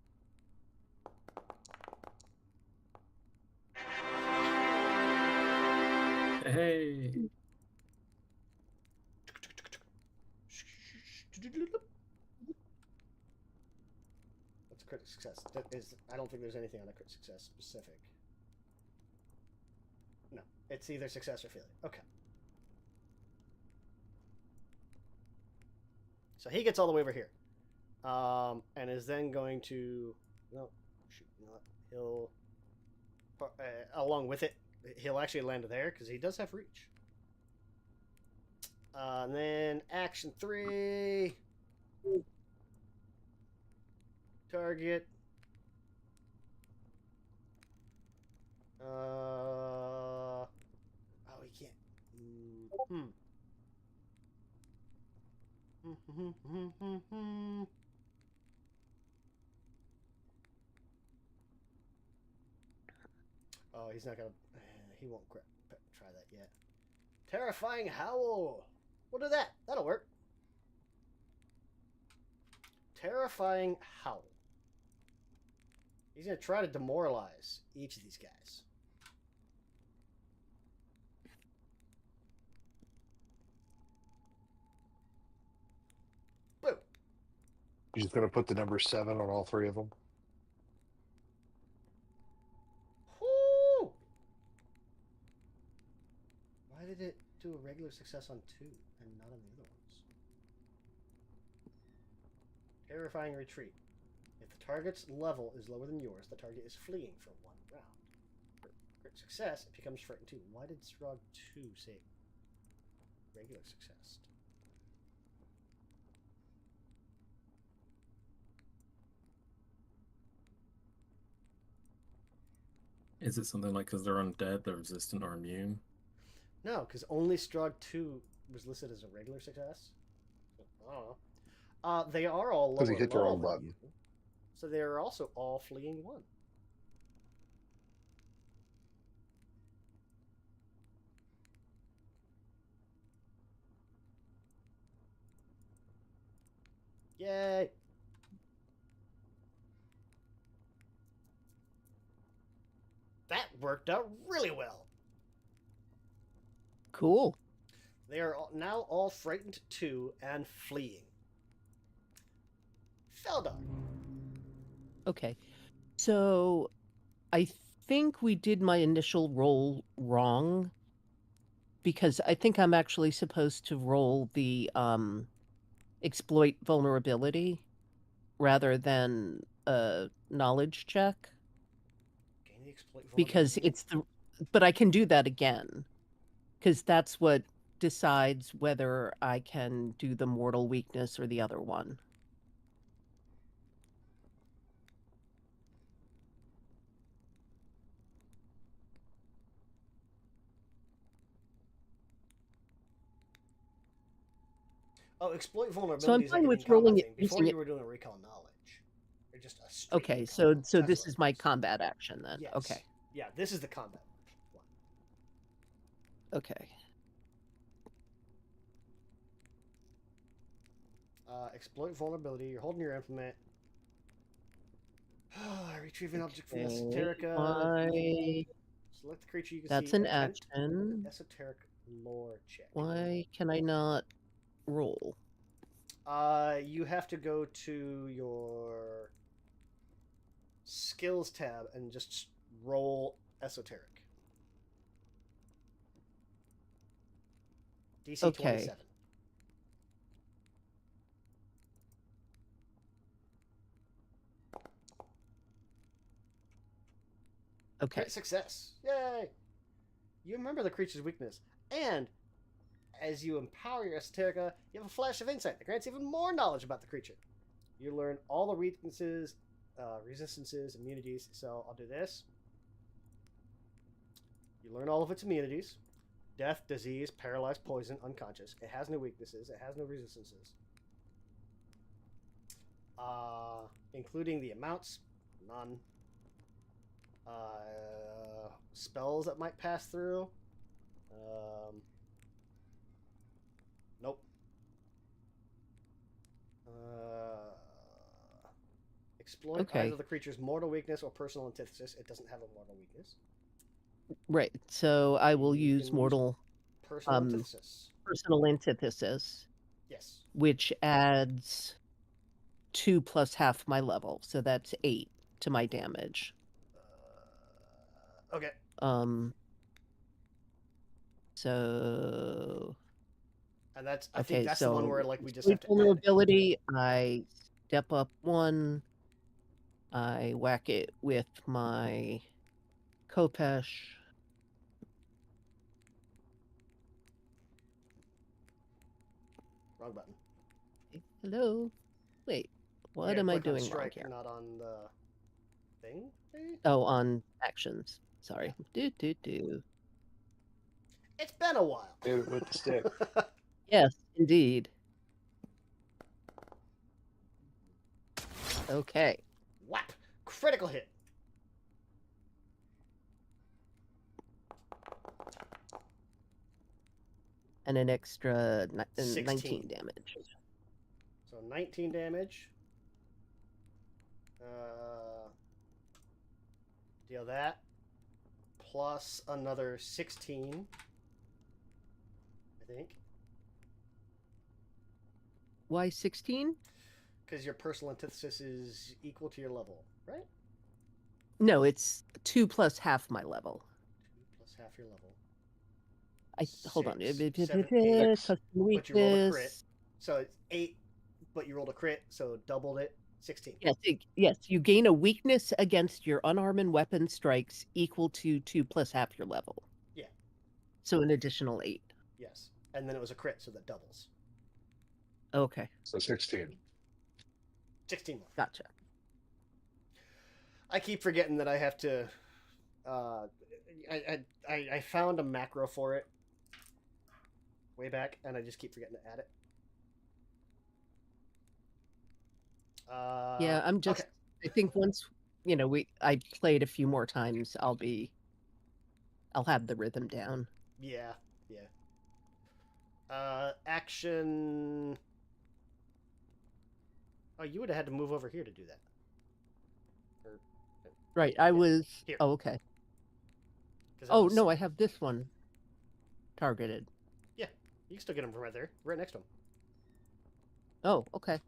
Hey. That's a critical success. That is, I don't think there's anything on a crit success specific. No, it's either success or failure. Okay. So he gets all the way over here, and is then going to no, shoot, not he'll along with it. He'll actually land there because he does have reach. And then action 3. Target. Oh, he can't. Oh, he's not gonna. He won't try that yet. Terrifying howl. We'll do that. That'll work. Terrifying howl. He's gonna try to demoralize each of these guys. Boom. You're just gonna put the number 7 on all 3 of them. Whoo! Why did it do a regular success on 2 and not on the other ones? Terrifying retreat. If the target's level is lower than yours, the target is fleeing for 1 round. For crit success, it becomes frightened 2. Why did Strog 2 say regular success? Is it something like because they're undead, they're resistant or immune? No, because only Strog 2 was listed as a regular success. I don't know. They are all lower Because he hit the wrong level than button. you, so they are also all fleeing 1. Yay! That worked out really well. Cool. They are now all frightened 2 and fleeing. Feldar. Okay. So I think we did my initial roll wrong because I think I'm actually supposed to roll the exploit vulnerability rather than a knowledge check Gain the exploit because vulnerability. it's the but I can do that again because that's what decides whether I can do the mortal weakness or the other one. Oh, exploit vulnerability So I'm is fine like with an in-combat rolling it thing. Before using you it. were doing a recall knowledge. Or just a straight Okay, recall so knowledge. so That's this what is it my is. combat action then. Yes. Okay. Yeah, this is the combat one. Okay. Exploit vulnerability. You're holding your implement. Retrieve an object from the Okay, esoterica. why Select the creature you can that's see. an Attempt action. esoteric lore check. Why can I not roll? You have to go to your skills tab and just roll esoteric. DC Okay. 27. Okay. Crit success. Yay! You remember the creature's weakness. And as you empower your esoterica, you have a flash of insight that grants even more knowledge about the creature. You learn all the weaknesses, resistances, immunities. So I'll do this. You learn all of its immunities. Death, disease, paralyzed, poison, unconscious. It has no weaknesses. It has no resistances. Including the amounts, none. Spells that might pass through. Nope. Exploit Okay. either the creature's mortal weakness or personal antithesis. It doesn't have a mortal weakness. Right. So I will You use can mortal personal antithesis. personal antithesis, Yes. which adds 2 plus half my level, so that's 8 to my damage. Okay. So And that's I think that's the one where like we just exploit have to add. vulnerability. I step up 1. I whack it with my Kopesh. Wrong button. Hello. Wait, what You gotta am I click on doing wrong strike, here? not on the thing. Maybe? Oh, on actions. Sorry. Do. It's been a while. Hit it with the stick. Yes, indeed. Okay. Whap! Critical hit. And an extra 16. 19 damage. So 19 damage. Deal that. Plus another 16. I think. Why 16? Because your personal antithesis is equal to your level, right? No, it's 2 plus half my level. 2 plus half your level. Hold on. 6, 7, 8. Custom But you rolled a crit. weakness. So it's 8, but you rolled a crit, so doubled it. 16. Yes, you gain a weakness against your unarmed weapon strikes equal to 2 plus half your level. Yeah. So an additional 8. Yes. And then it was a crit, so that doubles. Okay. So 16. 16 more. Gotcha. I keep forgetting that I have to. I found a macro for it way back, and I just keep forgetting to add it. Yeah, I'm just. Okay. I think once I played a few more times, I'll have the rhythm down. Yeah. Action. Oh, you would have had to move over here to do that. Right, I was. Here. Oh, okay. Oh no, I have this one targeted. Yeah, you can still get him from right there, right next to him. Oh, okay.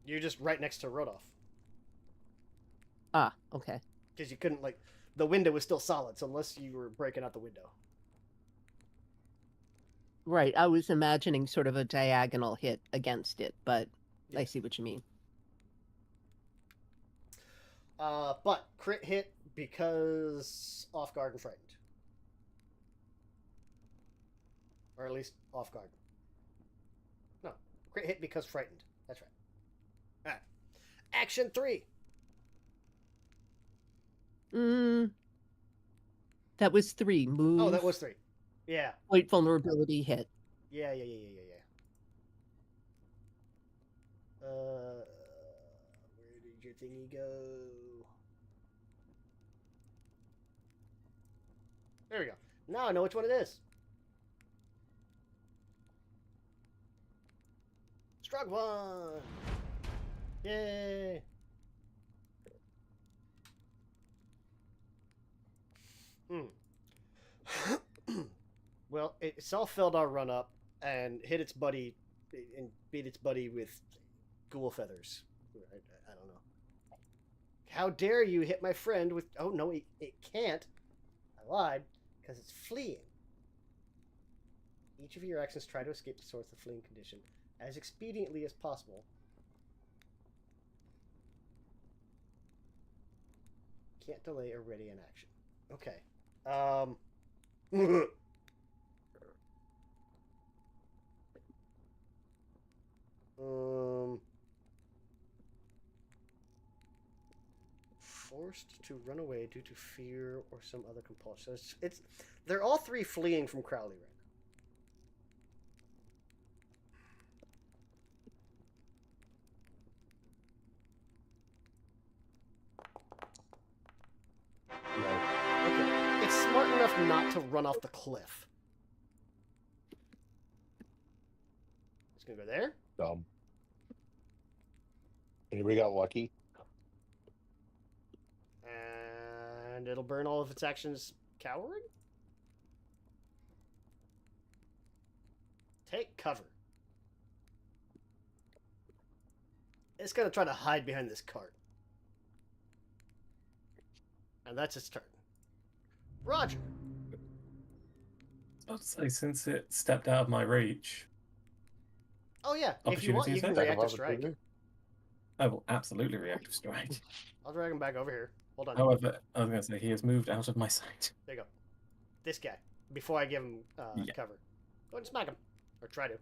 You're just right next to Rodolph. Ah, okay. Because you couldn't the window was still solid, so unless you were breaking out the window. Right, I was imagining sort of a diagonal hit against it, but Yeah. I see what you mean. But crit hit because off guard and frightened. Or at least off guard. No, crit hit because frightened. That's right. Alright. Action 3. That was 3. Move. Oh, that was 3. Yeah. Point vulnerability hit. Yeah. Where did your thingy go? There we go. Now I know which one it is. Strong one! Yay! Well, it self-filled our run-up and hit its buddy and beat its buddy with ghoul feathers. I don't know. How dare you hit my friend with... Oh, no, it can't. I lied, because it's fleeing. Each of your actions try to escape the source of fleeing condition as expediently as possible. Can't delay or ready an action. Okay. Forced to run away due to fear or some other compulsion. So they're all 3 fleeing from Crowley right not to run off the cliff. It's gonna go there. Dumb. Anybody got lucky? And it'll burn all of its actions cowering? Take cover. It's gonna try to hide behind this cart. And that's its turn. Roger. I was about to say, since it stepped out of my reach, Oh yeah, if you want, Opportunity you can attack? reactive strike. I will absolutely reactive strike. I'll drag him back over here. Hold on. However, I was going to say, he has moved out of my sight. There you go. This guy. Before I give him Yeah. cover. Go ahead and smack him. Or try to.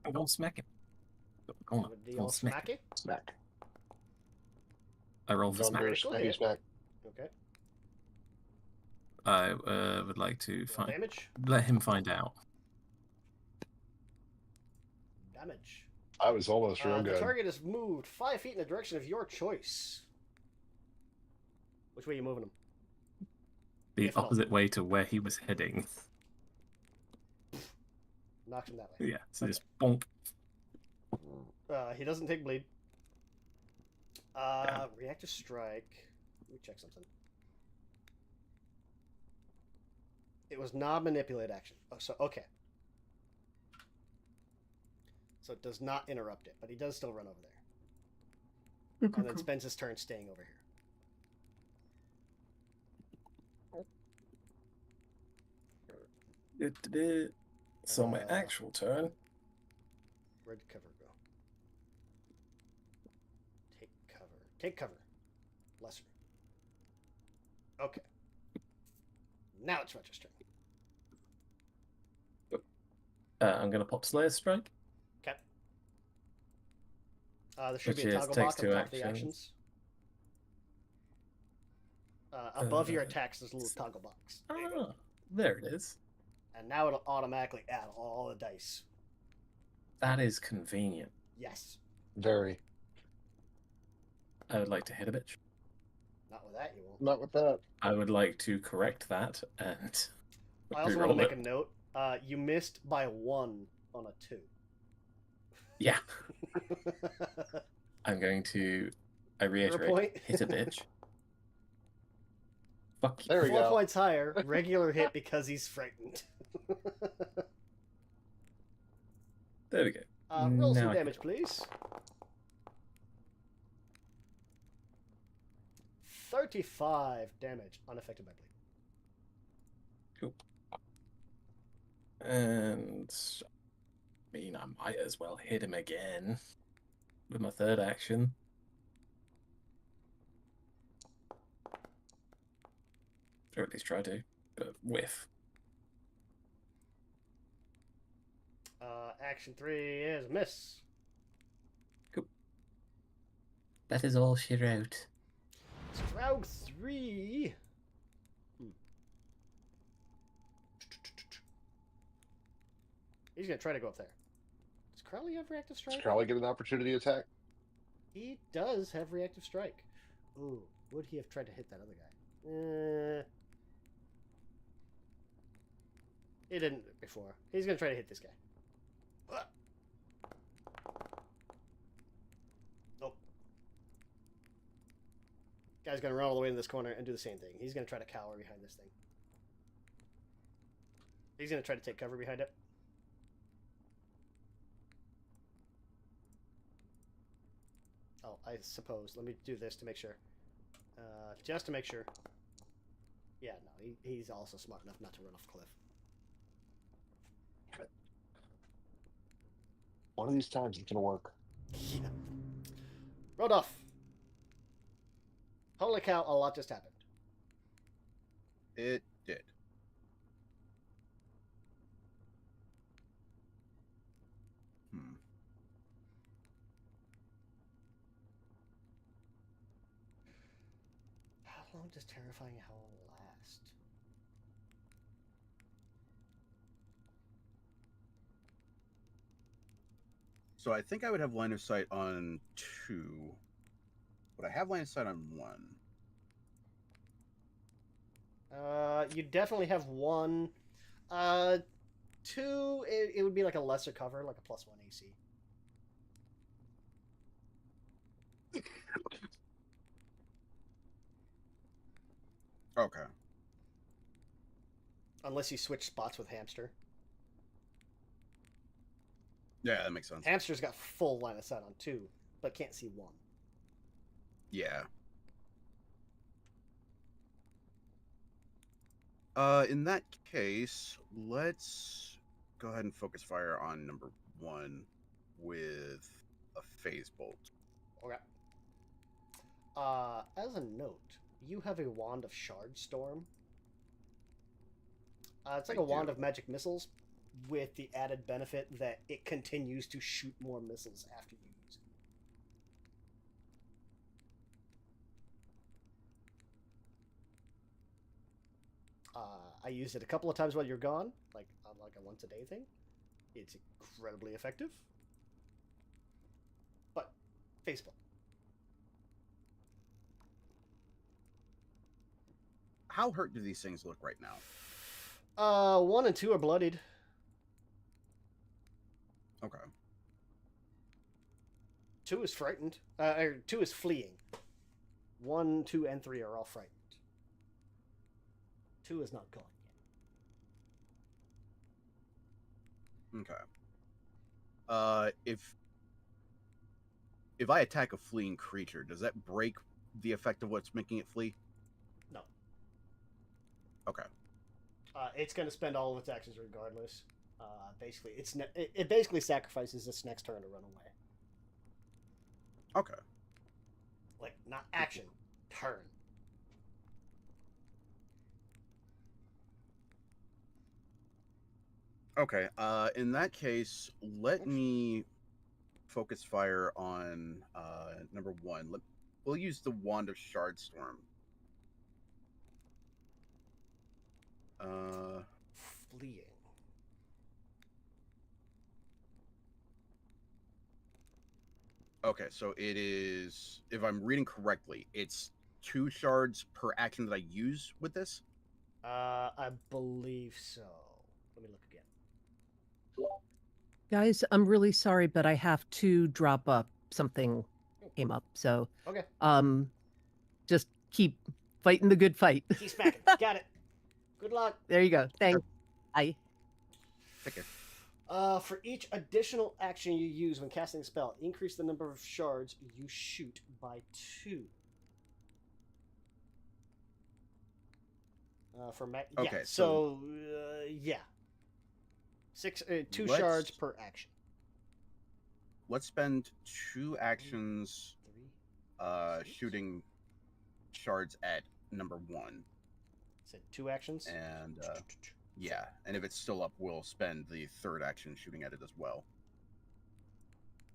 I'm going to smack him. Go on, Would the go on, old smack him. smacky? Smack. I roll for smack. Thunder, Go smacky ahead. smack. Okay. I would like to Roll find damage. let him find out. Damage. I was almost real The good. target is moved 5 feet in the direction of your choice. Which way are you moving him? The If at all. opposite way to where he was heading. Knocks him that way. Yeah, so just bonk. He doesn't take bleed. Yeah. Reactive strike. Let me check something. It was not manipulate action. Oh, so okay. So it does not interrupt it, but he does still run over there, and then spends his turn staying over here. So my Uh, actual turn. Where'd cover go? Take cover. Take cover. Lesser. Okay. Now it's Roger's turn. I'm going to pop Slayer Strike. Okay. There should Which be a is toggle takes box on two top of the actions. actions. Above your Uh, attacks, there's a little toggle box. There you go. Ah, there it is. And now it'll automatically add all the dice. That is convenient. Yes. Very. I would like to hit a bitch. Not with that, you won't. Not with that. I would like to correct that and I also want to reroll make it. a note. You missed by 1 on a 2. Yeah, I'm going to. I reiterate, point? hit a bitch. Fuck you. There we 4 go. points higher. Regular hit because he's frightened. There we go. Roll Now some I can damage, roll. please. 35 damage, unaffected by bleed. And I mean, I might as well hit him again with my third action. Or at least try to, but whiff. Action 3 is miss. That is all she wrote. Stroud 3. He's gonna try to go up there. Does Crowley have reactive Does strike? Crowley get an opportunity attack? He does have reactive strike. Ooh, would he have tried to hit that other guy? He didn't before. He's gonna try to hit this guy. Nope. Guy's gonna run all the way in this corner and do the same thing. He's gonna try to cower behind this thing. He's gonna try to take cover behind it. Oh, I suppose. Let me do this to make sure. Just to make sure. Yeah, no, he's also smart enough not to run off a cliff. One of these times it's gonna work. Yeah. Rodolph. Holy cow, a lot just happened. It did. How long does Terrifying Howl last? So I think I would have line of sight on 2, but I have line of sight on 1. You definitely have one. Two, it would be like a lesser cover, like a +1 AC. Okay. Unless you switch spots with Hamster. Yeah, that makes sense. Hamster's got full line of sight on 2, but can't see 1. Yeah. In that case, let's go ahead and focus fire on number 1 with a phase bolt. Okay. As a note, you have a Wand of Shard Storm. It's like I a Wand do. of Magic Missiles, with the added benefit that it continues to shoot more missiles after you use it. I used it a couple of times while you're gone, like on like a once a day thing. It's incredibly effective. But Facebook. How hurt do these things look right now? 1 and 2 are bloodied. Okay. 2 is frightened. 2 is fleeing. 1, 2, and 3 are all frightened. 2 is not gone yet. Okay. If I attack a fleeing creature, does that break the effect of what's making it flee? No. Okay. It's going to spend all of its actions regardless. Basically, it basically sacrifices its next turn to run away. Okay. Like, not action, turn. Okay. In that case, let me focus fire on number 1. We'll use the Wand of Shard Storm. Fleeing. Okay, so it is, if I'm reading correctly, it's 2 shards per action that I use with this? I believe so. Let me look again. Guys, I'm really sorry, but I have to drop up. Something came up, so Okay. just keep fighting the good fight. Keep smacking. Got it. Good luck. There you go. Thanks. Bye. Take care. For each additional action you use when casting a spell, increase the number of shards you shoot by 2. Okay, yeah. So yeah, 2 shards per action. Let's spend 2 actions 3, 6. shooting shards at number 1. Said 2 actions. And yeah, and if it's still up, we'll spend the 3rd action shooting at it as well.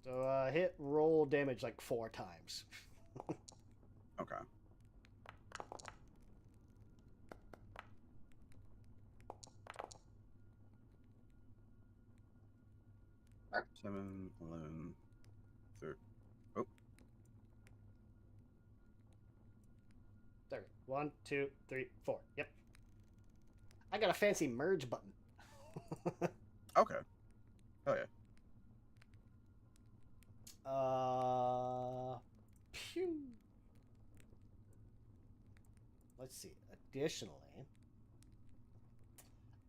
So hit roll damage like 4 times. Okay. Seven, 11, 13. Oh, There. 1, 2, 3, 4. Yep. I got a fancy merge button. okay. Oh yeah. Pew. Let's see. Additionally,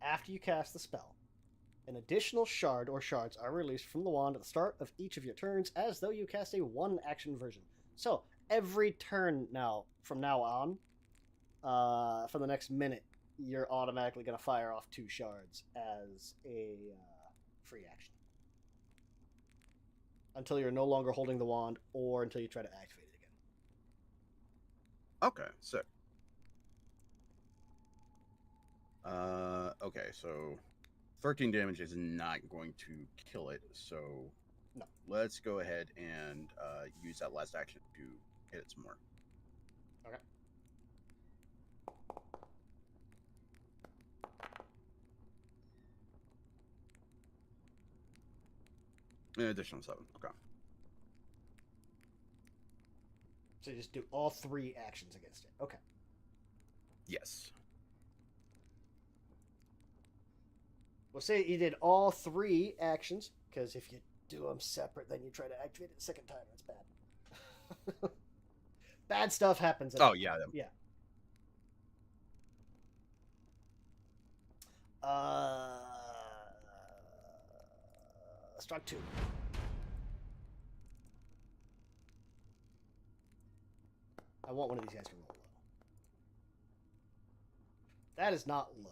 after you cast the spell, an additional shard or shards are released from the wand at the start of each of your turns, as though you cast a 1-action version. So every turn now, from now on, for the next minute, you're automatically going to fire off 2 shards as a free action. Until you're no longer holding the wand, or until you try to activate it again. Okay, sick. Okay, so 13 damage is not going to kill it, so No. Let's go ahead and use that last action to hit it some more. Okay. An additional 7. Okay. So you just do all 3 actions against it. Okay. Yes. We'll say you did all 3 actions, because if you do them separate, then you try to activate it the second time. That's bad. Bad stuff happens. Oh yeah. Yeah. Struck 2. I want one of these guys to roll low. That is not low.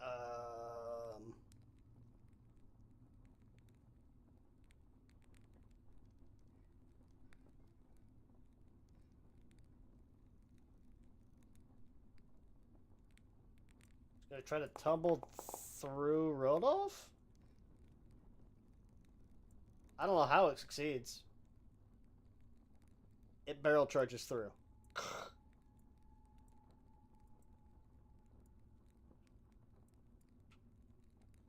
Um, gonna try to tumble through Rodolph? I don't know how it succeeds. It barrel charges through.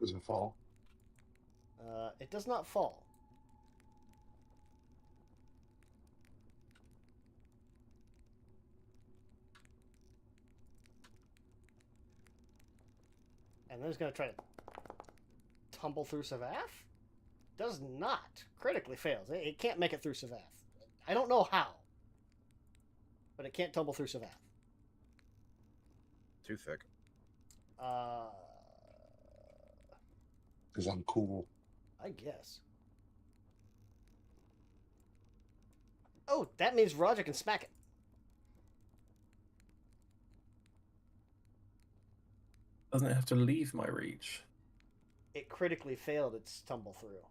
Does it fall? It does not fall. And then it's going to try to tumble through Savath? Does not. Critically fails. It can't make it through Savath. I don't know how. But it can't tumble through Savath. Too thick. Because I'm cool. I guess. Oh, that means Roger can smack it. Doesn't it have to leave my reach? It critically failed its tumble through.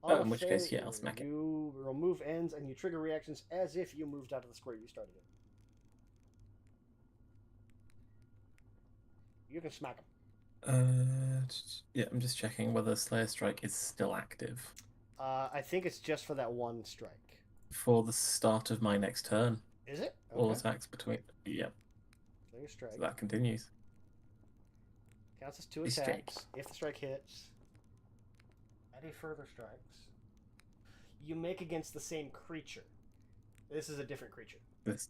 Oh, in which case, yeah, I'll smack it. You remove ends and you trigger reactions as if you moved out of the square you started in. You can smack him. Yeah, I'm just checking whether Slayer Strike is still active. I think it's just for that one strike. For the start of my next turn. Is it? Okay. All attacks between. Yep. So your strike. So that continues. Counts as 2 This attacks. strike. If the strike hits. Any further strikes. You make against the same creature. This is a different creature. This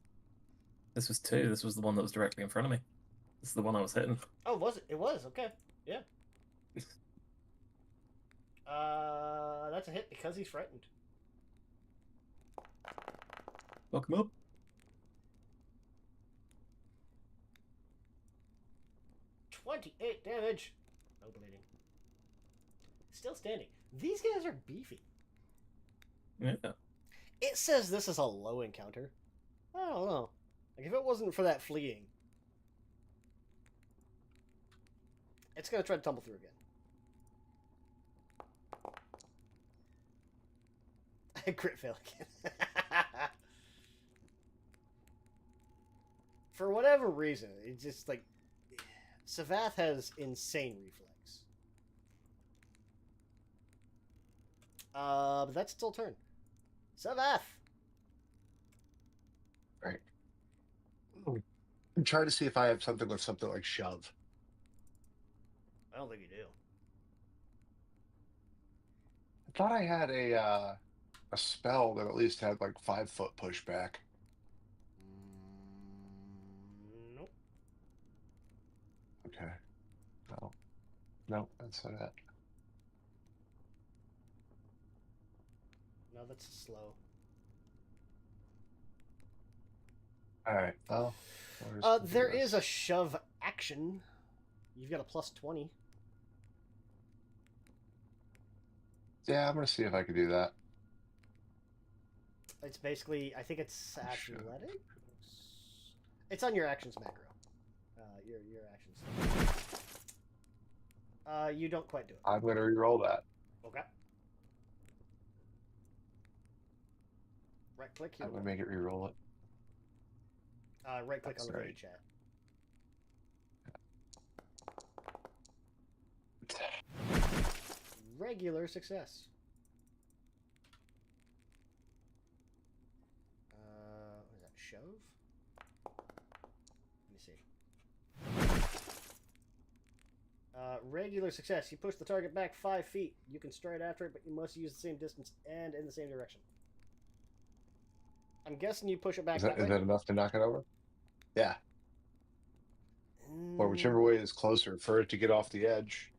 was 2. This was the one that was directly in front of me. This is the one I was hitting. Oh, was it? It was. Okay. Yeah. That's a hit because he's frightened. Welcome up. 28 damage. No bleeding. Still standing. These guys are beefy. Yeah. It says this is a low encounter. I don't know. Like, if it wasn't for that fleeing, it's going to try to tumble through again. Crit fail again. For whatever reason, it's just like Savath has insane reflex. But that's still turn. Savath. Right. I'm trying to see if I have something with something like shove. I don't think you do. I thought I had a spell that at least had like 5-foot pushback. Nope. Okay. No, that's not it. No, that's slow. All right. Well, there is a shove action. You've got a +20. Yeah, I'm gonna see if I can do that. It's basically, I think it's Shove. athletics. It's on your actions macro. Your actions. You don't quite do it. I'm gonna re-roll that. Okay. Right click here. I'm gonna make it re-roll it. Right click That's on the right. chat. regular success. What is that? Shove? Let me see. Regular success. You push the target back 5 feet. You can stride after it, but you must use the same distance and in the same direction. I'm guessing you push it back Is that way? that enough to knock it over? Yeah. Or whichever way is closer for it to get off the edge.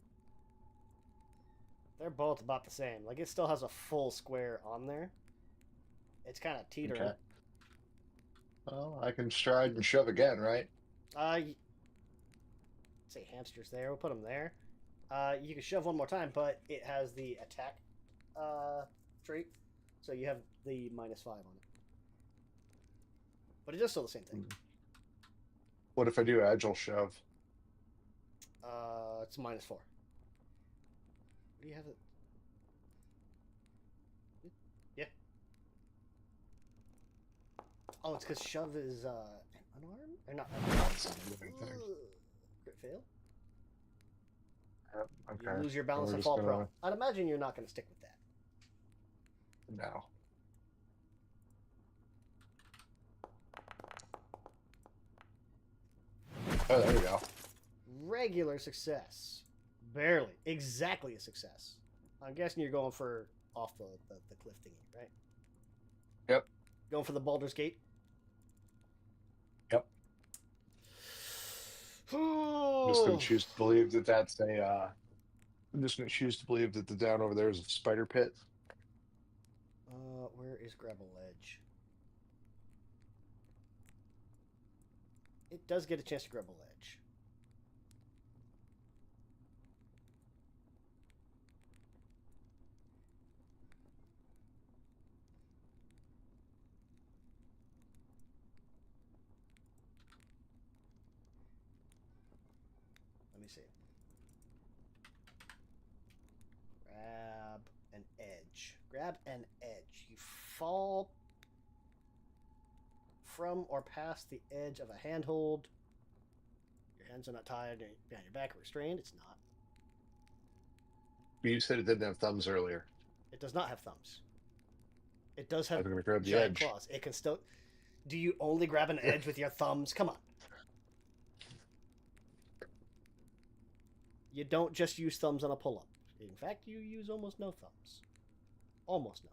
They're both about the same. Like, it still has a full square on there. It's kind of teetering. Okay. Well, I can stride and shove again, right? Say hamsters there. We'll put them there. You can shove one more time, but it has the attack trait, so you have the -5 on it. But it is still the same thing. What if I do agile shove? It's -4. What do you have it? Yeah. Oh, it's because shove is unarmed or not? Crit fail. Yep, okay. You lose your balance We're and just fall gonna- prone. I'd imagine you're not going to stick with that. No. Oh, there we go. Regular success. Barely. Exactly a success. I'm guessing you're going for off the cliff thingy, right? Yep. Going for the Baldur's Gate? Yep. I'm just going to choose to believe that that's a. I'm just going to choose to believe that the down over there is a spider pit. Where is Grab a Ledge? It does get a chance to grab a ledge. Let me see. Grab an edge. Grab an edge. You fall from or past the edge of a handhold. Your hands are not tied behind your back or restrained. It's not. You said it didn't have thumbs earlier. It does not have thumbs. It does I have was going to grab the giant edge. claws. It can still. Do you only grab an edge with your thumbs? Come on. You don't just use thumbs on a pull-up. In fact, you use almost no thumbs. Almost no.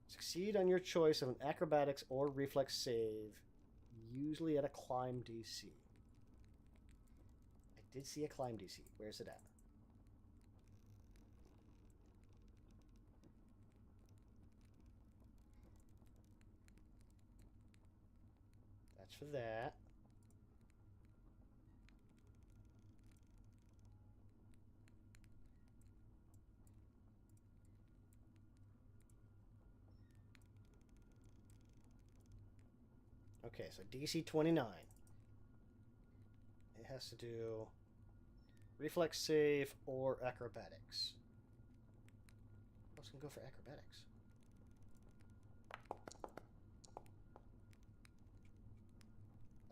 Succeed on your choice of an acrobatics or reflex save, usually at a climb DC. I did see a climb DC. Where's it at? That's for that. Okay, so DC 29. It has to do reflex save or acrobatics. I was going to go for acrobatics.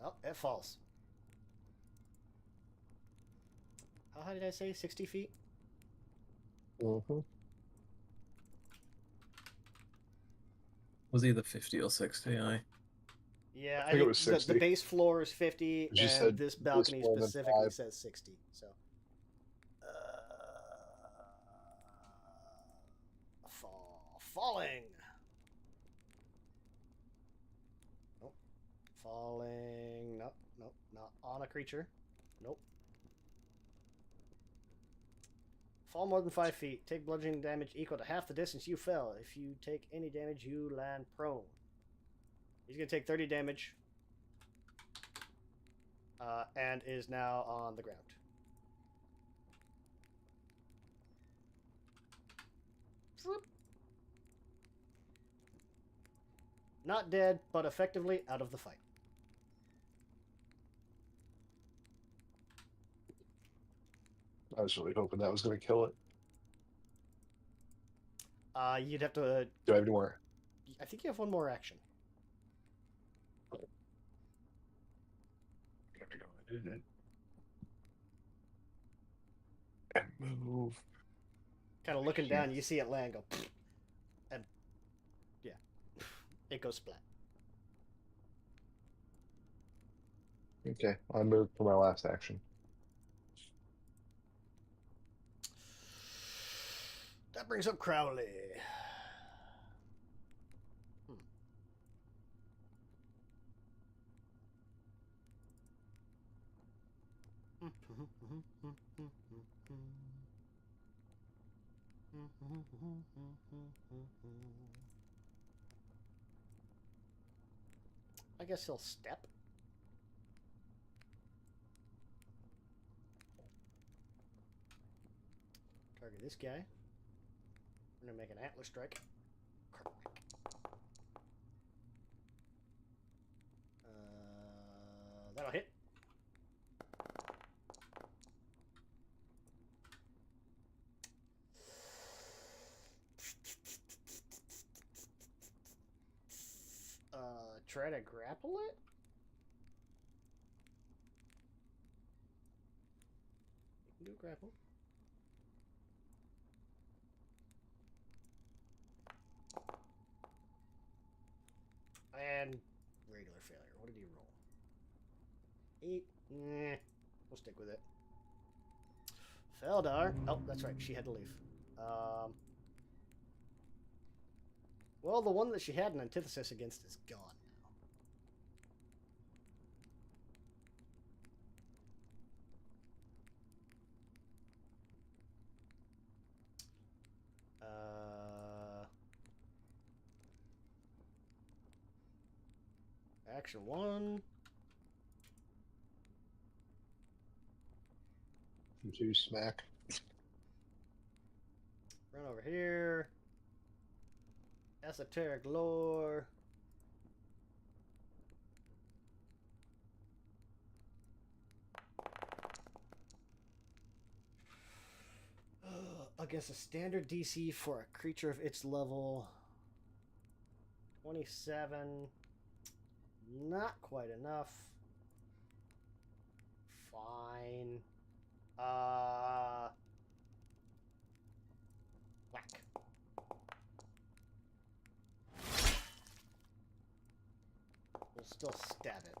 Oh, it falls. How high did I say? 60 feet? Mm-hmm. Was either 50 or 60, I. Yeah, I think it think was the 60. base floor is 50, You and said this this balcony floor and then specifically 5. says 60. So, falling. Nope. Falling. Nope. Nope. Not on a creature. Nope. Fall more than 5 feet. Take bludgeoning damage equal to half the distance you fell. If you take any damage, you land prone. He's going to take 30 damage. And is now on the ground. Not dead, but effectively out of the fight. I was really hoping that was going to kill it. You'd have to. Do I have any more? I think you have one more action. There we go. I did it. And move. Kind of looking down, you see it land, go, and yeah, it goes splat. Okay, I moved for my last action. That brings up Crowley. I guess he'll step. Target this guy. We're gonna make an antler strike. That'll hit. Try to grapple it? You can do grapple. And regular failure. What did he roll? 8. We'll stick with it. Feldar. Oh, that's right. She had to leave. Well, the one that she had an antithesis against is gone now. Action 1. 2 smack. Run over here. Esoteric lore. Against a standard DC for a creature of its level. 27. Not quite enough. Fine. Whack. We'll still stab it.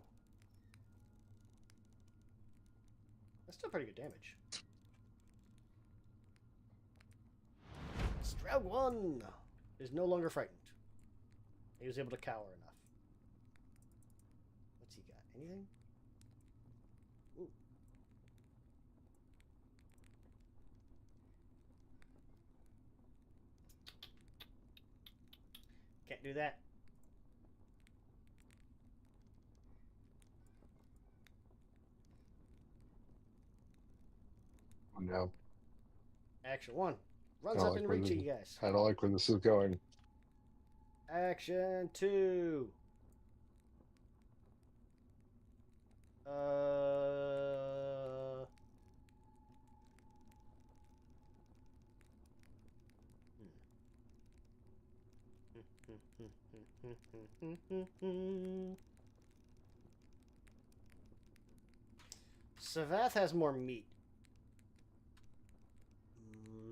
That's still pretty good damage. Stroud 1 is no longer frightened. He was able to cower enough. What's he got? Anything? Ooh. Can't do that. Oh, no. Action 1. Runs I don't up like and where reach this- you guys. I don't like where this is going. Action 2. Savath has more meat.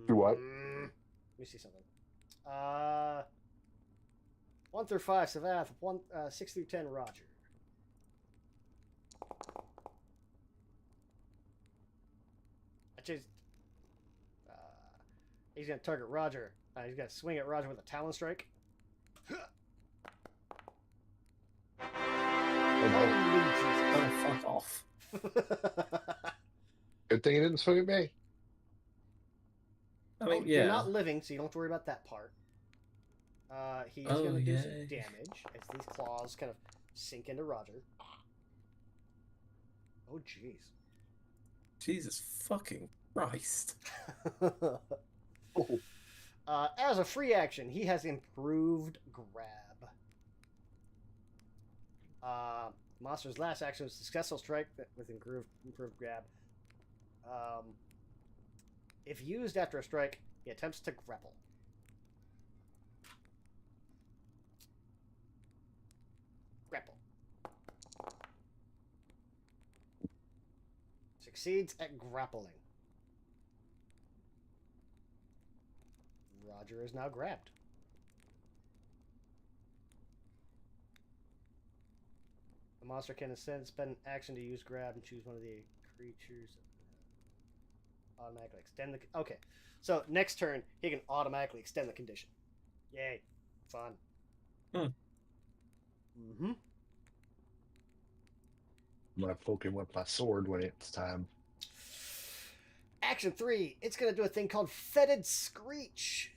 Do what? Let me see something. 1 through 5, Savath. 6 through 10, Roger. He's gonna target Roger. He's gonna swing at Roger with a Talon Strike. Oh, fuck off. Good thing he didn't swing at me. I mean, You're yeah. not living, so you don't have to worry about that part. He's gonna do some yay. damage as these claws kind of sink into Roger. Oh, jeez. Jesus fucking Christ. Oh, As a free action, he has improved grab. Monster's last action was successful strike with improved grab. If used after a strike, he attempts to grapple. Grapple. Succeeds at grappling. Roger is now grabbed. The monster can instead spend an action to use grab and choose one of the creatures. Automatically extend the. Okay, so next turn he can automatically extend the condition. Yay, fun. Mm-hmm. I'm gonna poke him with my sword when it's time. Action 3. It's gonna do a thing called Fetid Screech.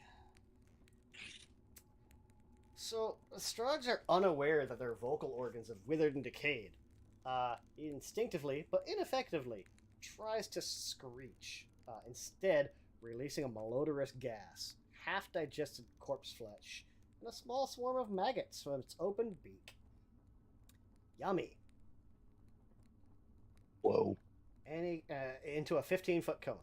So the Strogs are unaware that their vocal organs have withered and decayed. He instinctively, but ineffectively, tries to screech, instead releasing a malodorous gas, half-digested corpse flesh, and a small swarm of maggots from its open beak. Yummy. Whoa. And into a 15-foot cone.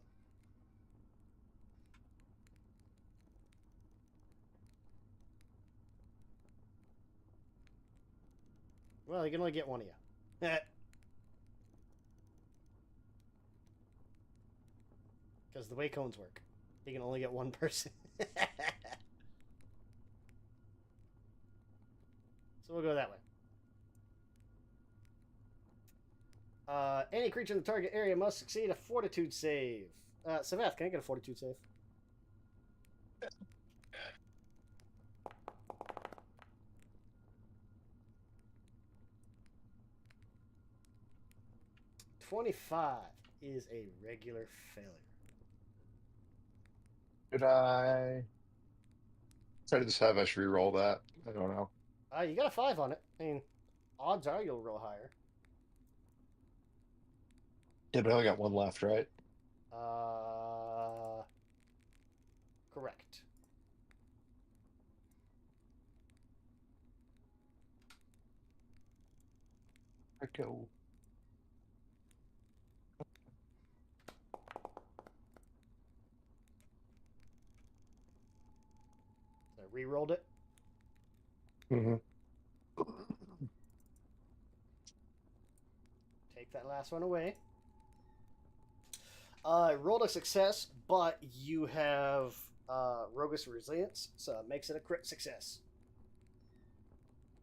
Well, you can only get one of you. Because the way cones work, you can only get one person. So we'll go that way. Any creature in the target area must succeed a fortitude save. Savath, can I get a fortitude save? $25 is a regular failure. Did I? I just have us re-roll that. I don't know. You got a 5 on it. I mean, odds are you'll roll higher. Yeah, but I only got one left, right? Correct. I go. So I re-rolled it. Mm-hmm. Take that last one away. I rolled a success, but you have Rogus Resilience, so it makes it a crit success.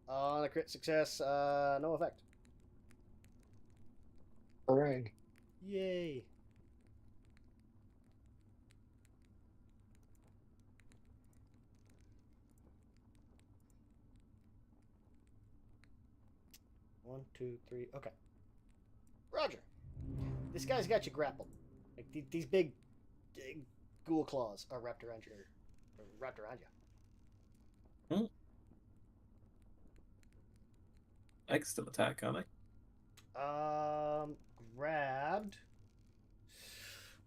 On a crit success, no effect. Hooray. Yay. One, two, three. Okay. Roger. This guy's got you grappled. Like these big ghoul claws are wrapped around you. I can still attack, can't I? Grabbed.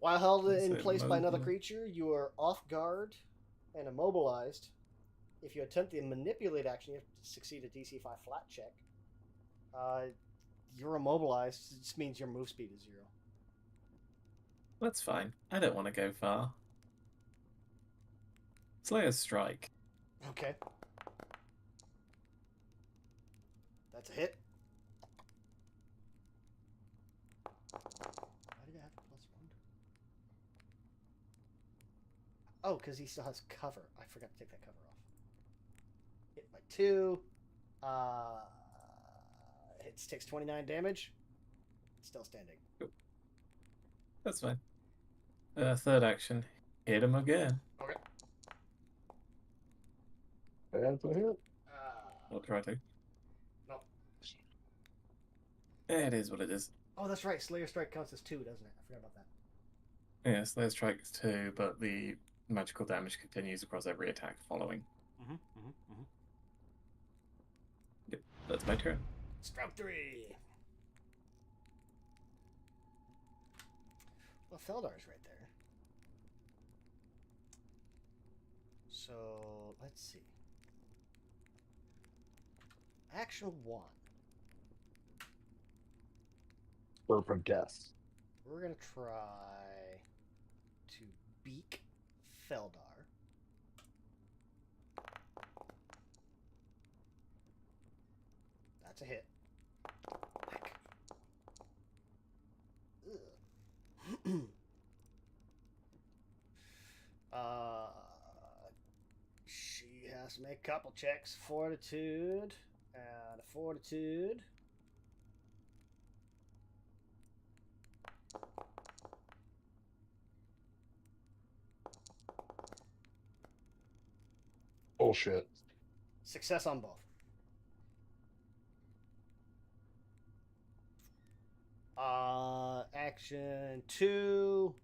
While held Is in it place by another mobile? creature, you are off guard and immobilized. If you attempt the manipulate action, you have to succeed a DC 5 flat check. You're immobilized. It just means your move speed is 0. That's fine. I don't want to go far. Slayer's Strike. Okay. That's a hit. Why did I have a +1? Oh, because he still has cover. I forgot to take that cover off. Hit by 2. It takes 29 damage. Still standing. That's fine. Third action. Hit him again. Okay. That's a hit. I'll try to. No. It is what it is. Oh, that's right. Slayer Strike counts as 2, doesn't it? I forgot about that. Yeah, Slayer's Strike is 2, but the magical damage continues across every attack following. Yep, that's my turn. Stroke 3. Well, Feldar's right there. So, let's see. Action 1. Birth of death. We're going to try to beak Feldar. That's a hit. Whack. Ugh. Let's make a couple checks. Fortitude and a fortitude. Bullshit. Success on both. Action 2.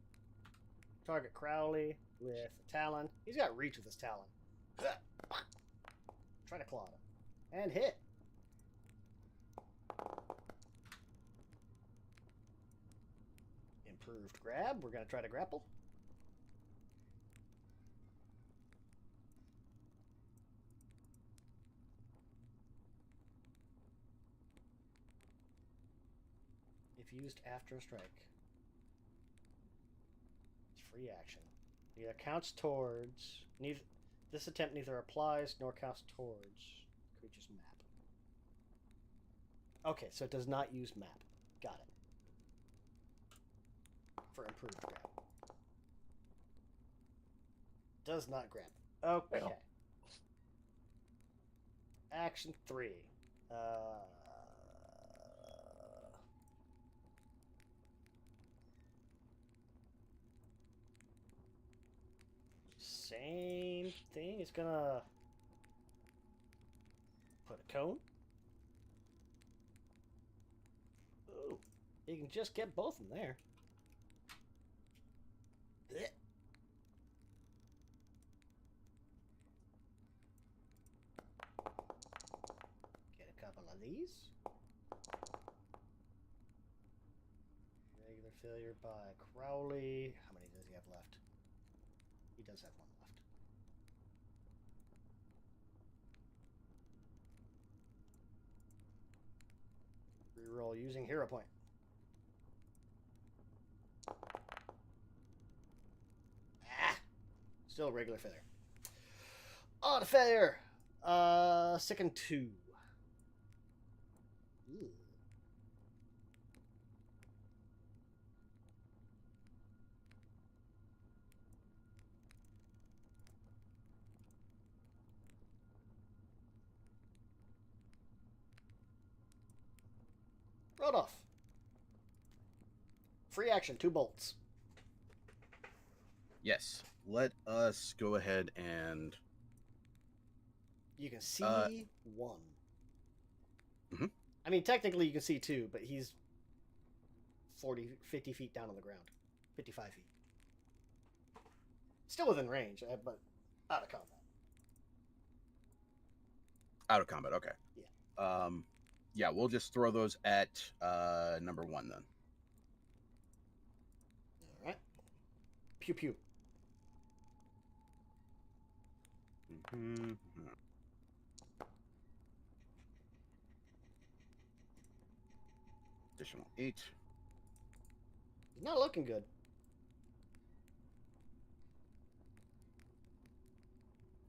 Target Crowley with a Talon. He's got reach with his Talon. Try to claw him. And hit. Improved grab. We're going to try to grapple. If used after a strike. It's free action. Neither counts towards... This attempt neither applies nor counts towards the creature's map. Okay, so it does not use map. Got it. For improved grab. Does not grab. Okay. Well. Action 3. Same thing. It's gonna put a cone. Ooh, you can just get both in there. Blech. Get a couple of these. Regular failure by Crowley. How many does he have left? He does have one left. Reroll using hero point. Ah! Still regular failure. On failure! Second 2. Ooh. Rodolph. Free action, 2 bolts. Yes. Let us go ahead and... You can see 1. Mhm. I mean, technically you can see 2, but he's 50 feet down on the ground. 55 feet. Still within range, but out of combat. Out of combat, okay. Yeah. Yeah, we'll just throw those at number 1 then. Alright. Pew pew. Mm-hmm. Additional 8. He's not looking good.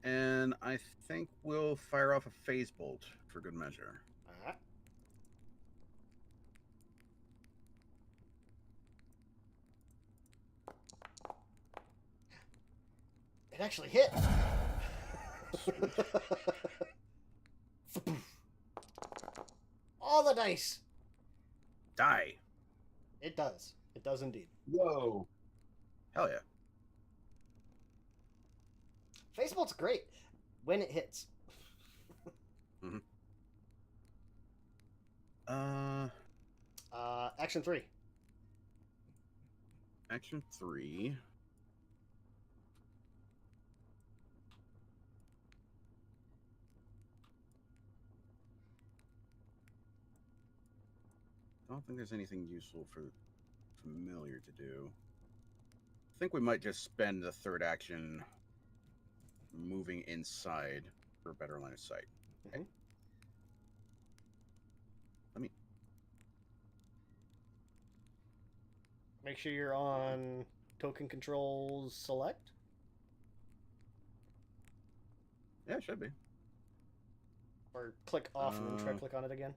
And I think we'll fire off a phase bolt for good measure. Alright. It actually hit. All the dice. Die. It does. It does indeed. Whoa. Hell yeah. Facebolt's great when it hits. Mm-hmm. Action 3. Action 3. I don't think there's anything useful for familiar to do. I think we might just spend the third action moving inside for a better line of sight. Mhm. Let me... Make sure you're on token controls select. Yeah, it should be. Or click off and then try to click on it again.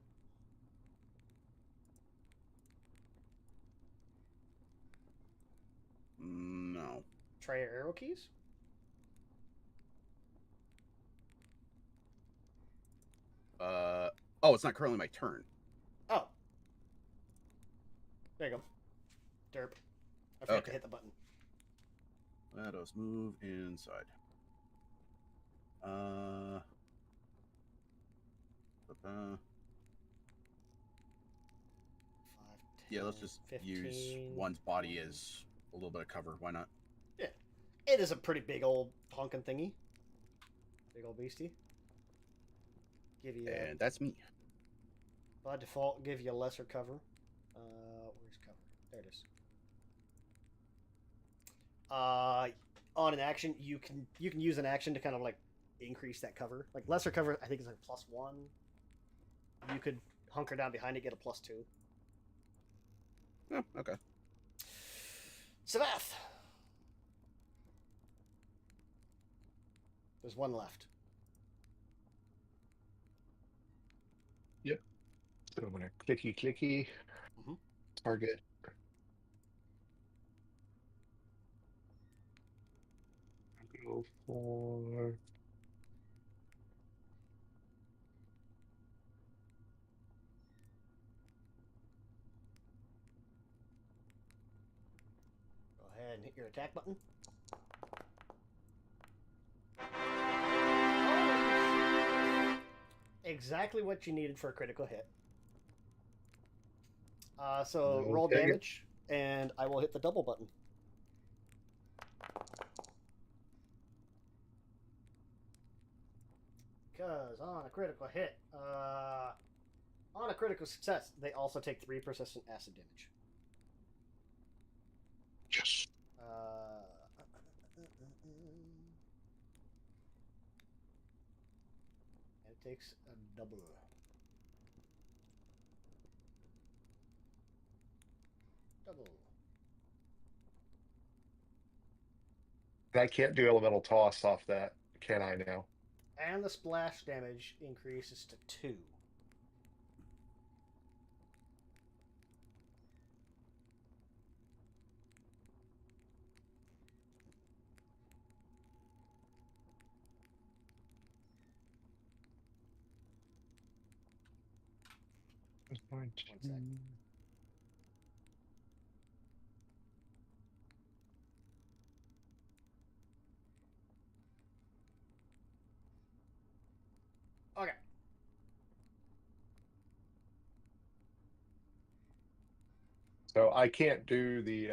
No. Try your arrow keys. Oh, it's not currently my turn. Oh. There you go. Derp. I forgot to Okay. hit the button. Let us move inside. Uh. 5, Yeah, 10, let's just 15, use one's body 20. as a little bit of cover. Why not? Yeah. It is a pretty big old honking thingy. Big old beastie. Give you And that's me. by default give you lesser cover. Where's cover? There it is. On an action, you can use an action to kind of like increase that cover. Like lesser cover, I think is like +1. You could hunker down behind it, get a +2. Oh, okay. Savath. There's one left. Yep. So I'm gonna clicky. Mhm. Target. Go for. Go ahead and hit your attack button. Exactly what you needed for a critical hit. So roll Okay. damage, and I will hit the double button. Because on a critical hit, on a critical success, they also take 3 persistent acid damage. Yes. And it takes a double. Double. I can't do elemental toss off that, can I now? And the splash damage increases to 2. One sec. Okay. So I can't do the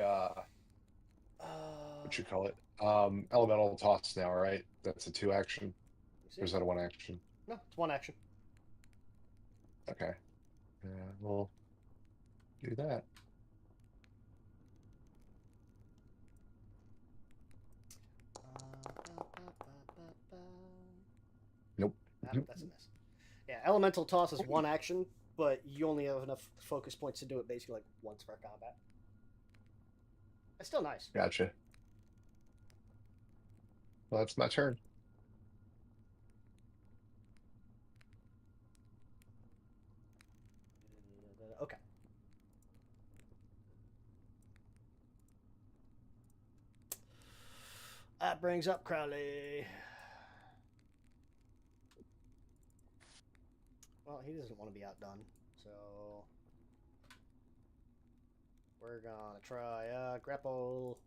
what you call it? Elemental toss now, right? That's a 2 action. Or is that a 1 action? No, it's 1 action. Okay. We'll do that. Nope. Nope, that's a miss. Yeah, elemental toss is 1 action, but you only have enough focus points to do it basically like once per combat. It's still nice. Gotcha. Well, that's my turn. Okay. That brings up Crowley. Well, he doesn't want to be outdone, so we're gonna try grapple.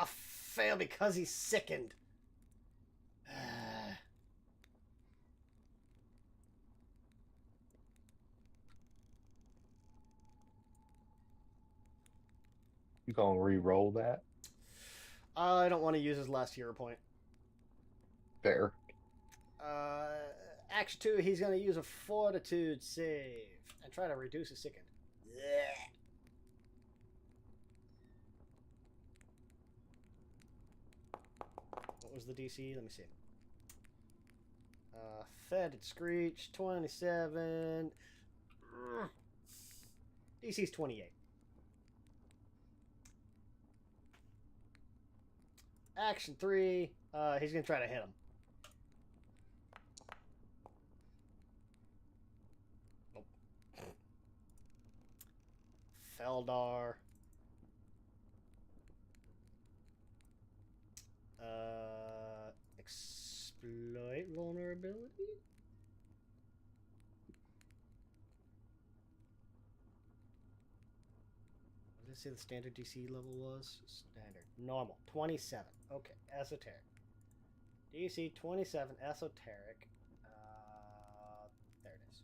Fail because he's sickened. You gonna re-roll that? I don't want to use his last hero point. Fair. Action 2, he's going to use a fortitude save and try to reduce his sickened. What was the DC? Let me see. Fetid Screech, 27. DC's 28. Action 3, he's going to try to hit him. Nope. Feldar. did I say the standard DC level was? Standard. Normal. 27. Okay. Esoteric. DC 27. Esoteric. There it is.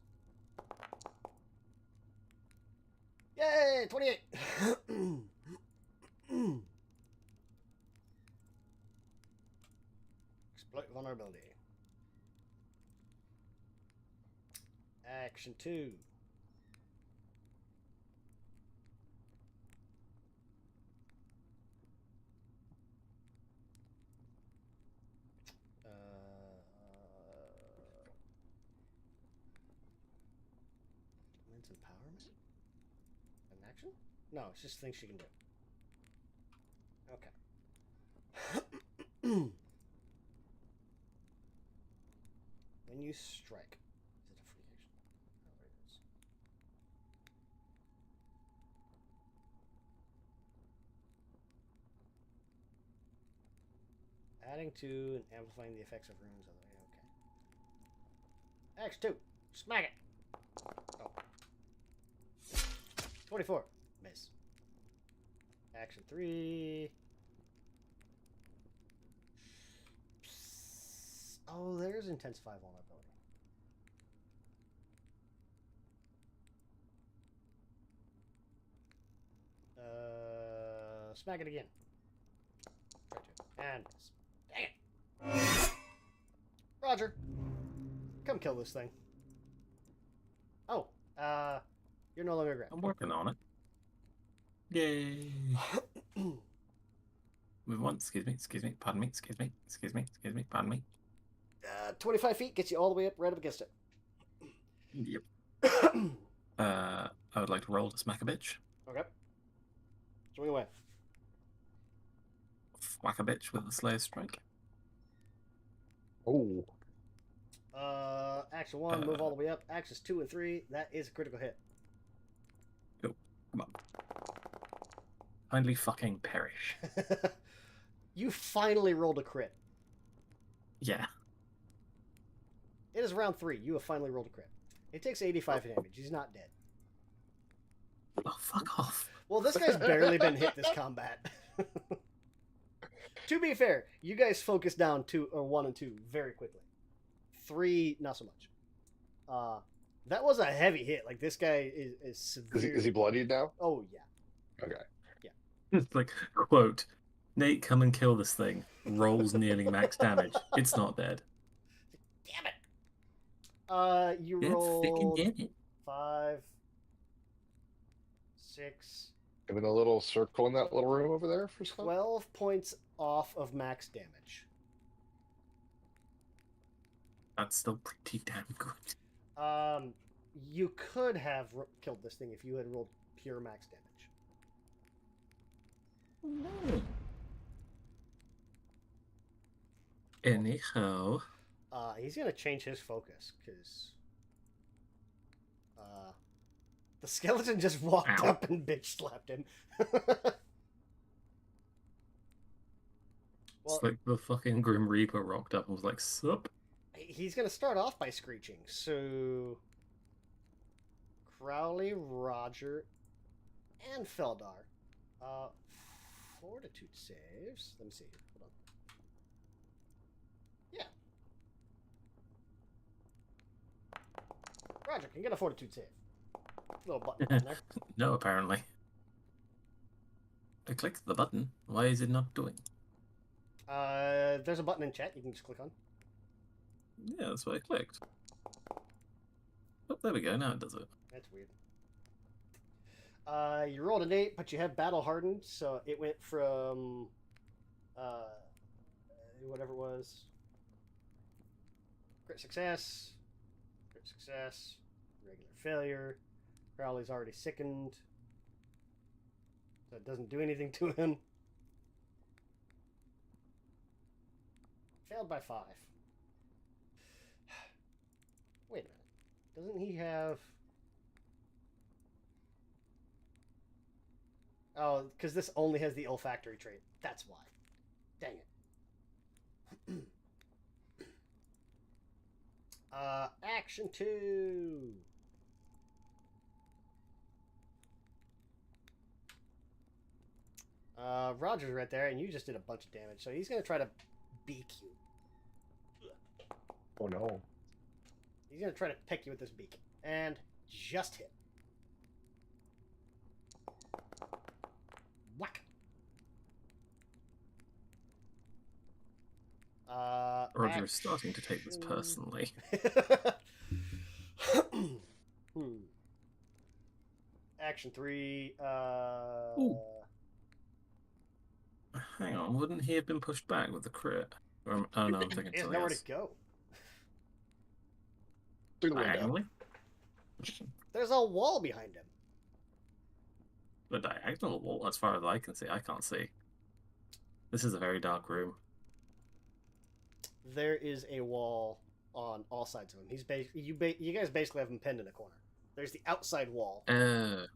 Yay! 28! Exploit vulnerability. Action 2. Immense empowerment? An action? No, it's just things she can do. Okay. When you strike, is it a free action? Oh, there it is. Adding to and amplifying the effects of runes. Okay. Action 2. Smack it. Oh. 24. Miss. Action 3. Oh, there's intensify vulnerability. Smack it again. Try to. And miss. Dang it. Roger. Come kill this thing. Oh, you're no longer grabbed. I'm working on it. Yay. Move on. Excuse me, pardon me, excuse me, pardon me. 25 feet gets you all the way up, right up against it. Yep. I would like to roll to smack a bitch. Okay. Swing away. Whack a bitch with the Slayer Strike. Oh, Action 1, move all the way up. Actions 2 and 3, that is a critical hit. Go. Come on. Kindly fucking perish. You finally rolled a crit. Yeah. It is round 3. You have finally rolled a crit. It takes 85 damage. He's not dead. Oh, fuck off. Well, this guy's barely been hit this combat. To be fair, you guys focus down 1 and 2 very quickly. 3, not so much. That was a heavy hit. Like, this guy is severe. is he bloodied now? Oh, yeah. Okay. It's like, quote, Nate, come and kill this thing. Rolls nearly max damage. It's not dead. Damn it! You It's rolled freaking dead. 5, 6, Having a little circle in that little room over there for stuff? 12 points off of max damage. That's still pretty damn good. You could have killed this thing if you had rolled pure max damage. Anyhow. He's gonna change his focus because the skeleton just walked Ow. up and bitch slapped him. Well, It's like the fucking Grim Reaper rocked up and was like, sup? he's gonna start off by screeching. So Crowley, Roger, and Feldar. Fortitude saves. Let me see here. Hold on. Yeah. Roger can get a fortitude save. Little button on there. No, apparently. I clicked the button. Why is it not doing? There's a button in chat you can just click on. Yeah, that's what I clicked. Oh, there we go. Now it does it. That's weird. You rolled an 8, but you have battle hardened, so it went from whatever it was. Crit success, regular failure. Crowley's already sickened, so it doesn't do anything to him. Failed by 5. Wait a minute. Doesn't he have... Oh, because this only has the olfactory trait. That's why. Dang it. Action 2. Roger's right there, and you just did a bunch of damage, so he's gonna try to beak you. Oh no. He's gonna try to pick you with this beak, and just hit. Whack. Roger is starting to take this personally. Action 3. Ooh. Hang on, wouldn't he have been pushed back with the crit? Or, oh no, I'm thinking He has something nowhere else. to go. Through the window. Diagonally? There's a wall behind him. The diagonal wall, as far as I can see, I can't see. This is a very dark room. There is a wall on all sides of him. He's you guys basically have him pinned in a corner. There's the outside wall that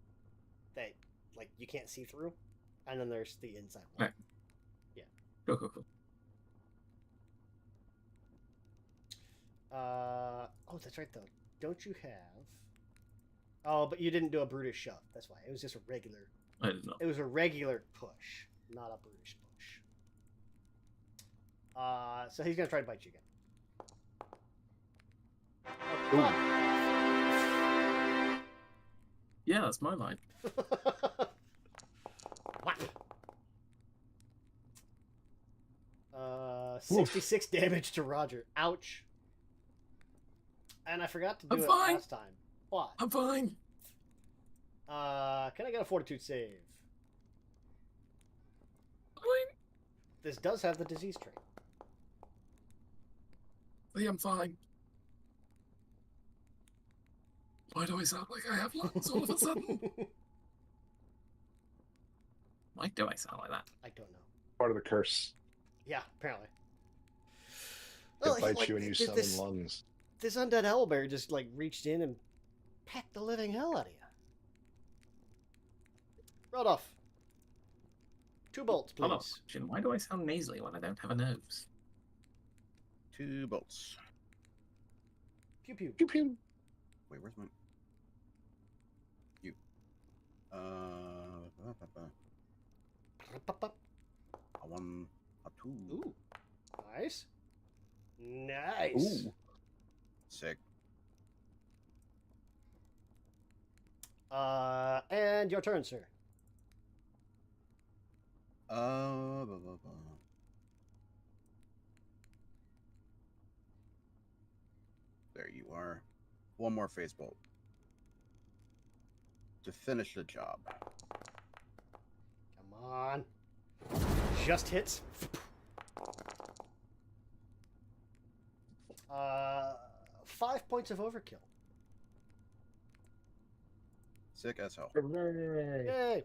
like you can't see through, and then there's the inside wall. Right. Yeah. Cool. Oh, that's right though. Don't you have? Oh, but you didn't do a brutish shove. That's why it was just a regular. I didn't know. It was a regular push, not a brutish push. So he's gonna try to bite you again. Oh, Yeah, that's my line. Whack. 66 damage to Roger. Ouch. And I forgot to do I'm it fine. last time. What? I'm fine. Can I get a fortitude save? Fine. This does have the disease trait. See, I'm fine. Why do I sound like I have lungs all of a sudden? Why do I sound like that? I don't know. Part of the curse. Yeah, apparently. It Well, bites like, you and you summon lungs. This undead owlbear just like reached in and pecked the living hell out of you. Rodolph. 2 bolts, please. Hold on. Question, why do I sound nasally when I don't have a nose? 2 bolts. Pew pew. Pew pew. Wait, where's my... You. A 1, a 2. Ooh. Nice. Nice. Ooh. Sick. And your turn, sir. There you are. 1 more phase bolt. To finish the job. Come on. Just hits. 5 points of overkill. Sick as hell. Hooray. Yay.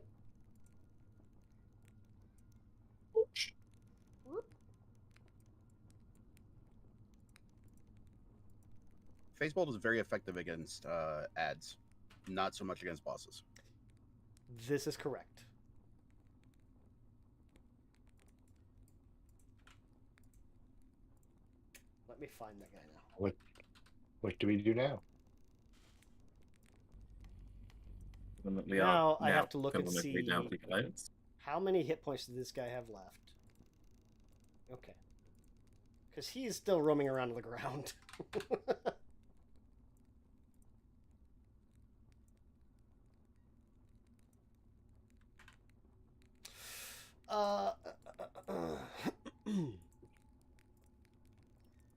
Phase bolt is very effective against ads, not so much against bosses. This is correct. Let me find that guy now. What do we do now? Now I have to look and see Down the guidance. how many hit points does this guy have left. Okay. Because he is still roaming around on the ground.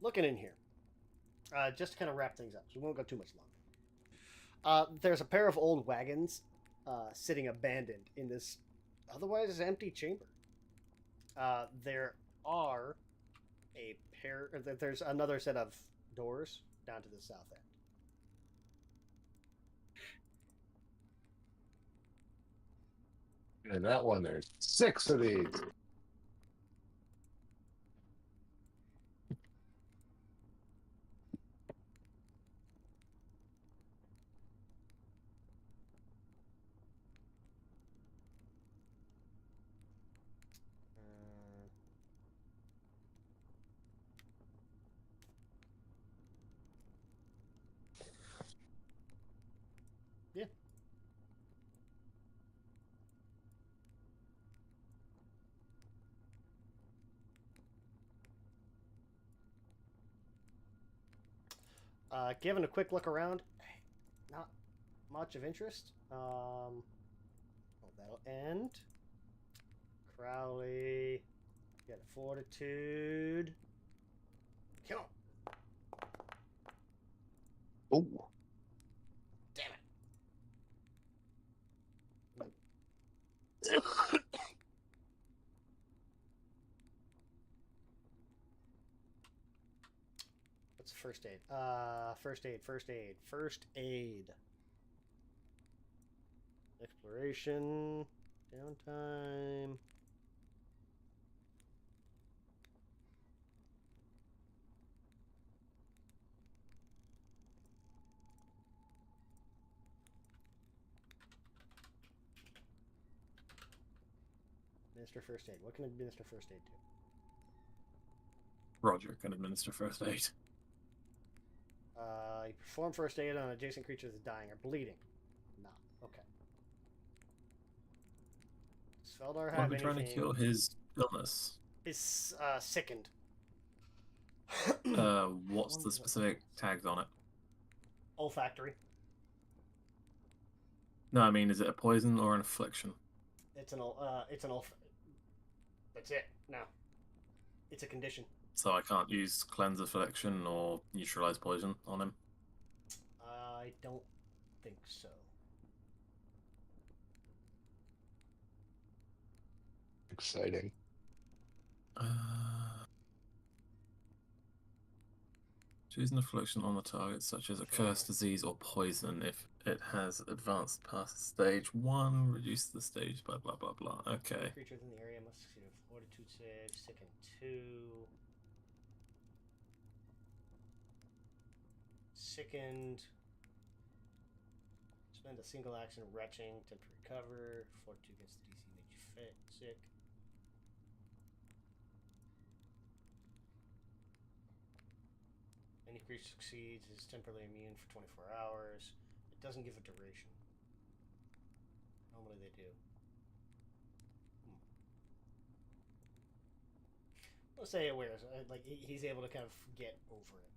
Looking in here. Just to kind of wrap things up, so we won't go too much longer. There's a pair of old wagons sitting abandoned in this otherwise empty chamber. There are a pair. There's another set of doors down to the south end. And that one, there's 6 of these. Yeah. Giving a quick look around, not much of interest. Well, that'll end. Crowley, got a fortitude. Come on. Oh, Damn it. What's first aid? First aid. Exploration. Downtime. Minister first aid. What can administer first aid do? Roger can administer first aid. You perform first aid on adjacent creatures that are dying or bleeding. Not. Okay. Does Feldar Why are have we trying to anything? cure his illness? Is sickened. What's the specific tags on it? Olfactory. No, I mean, is it a poison or an affliction? It's an That's it. No. It's a condition. So I can't use cleanse affliction or neutralize poison on him. I don't think so. exciting. Choose an affliction on the target, such as a curse, disease, or poison. If it has advanced past stage 1, reduce the stage by blah blah blah. Okay. Creatures in the area must succeed a fortitude save, sicken 2. Sickened. Spend a single action retching to recover. Fortitude against the DC makes you sick. Any creature succeeds is temporarily immune for 24 hours. It doesn't give a duration. Normally they do. Let's say it wears. Like he's able to kind of get over it.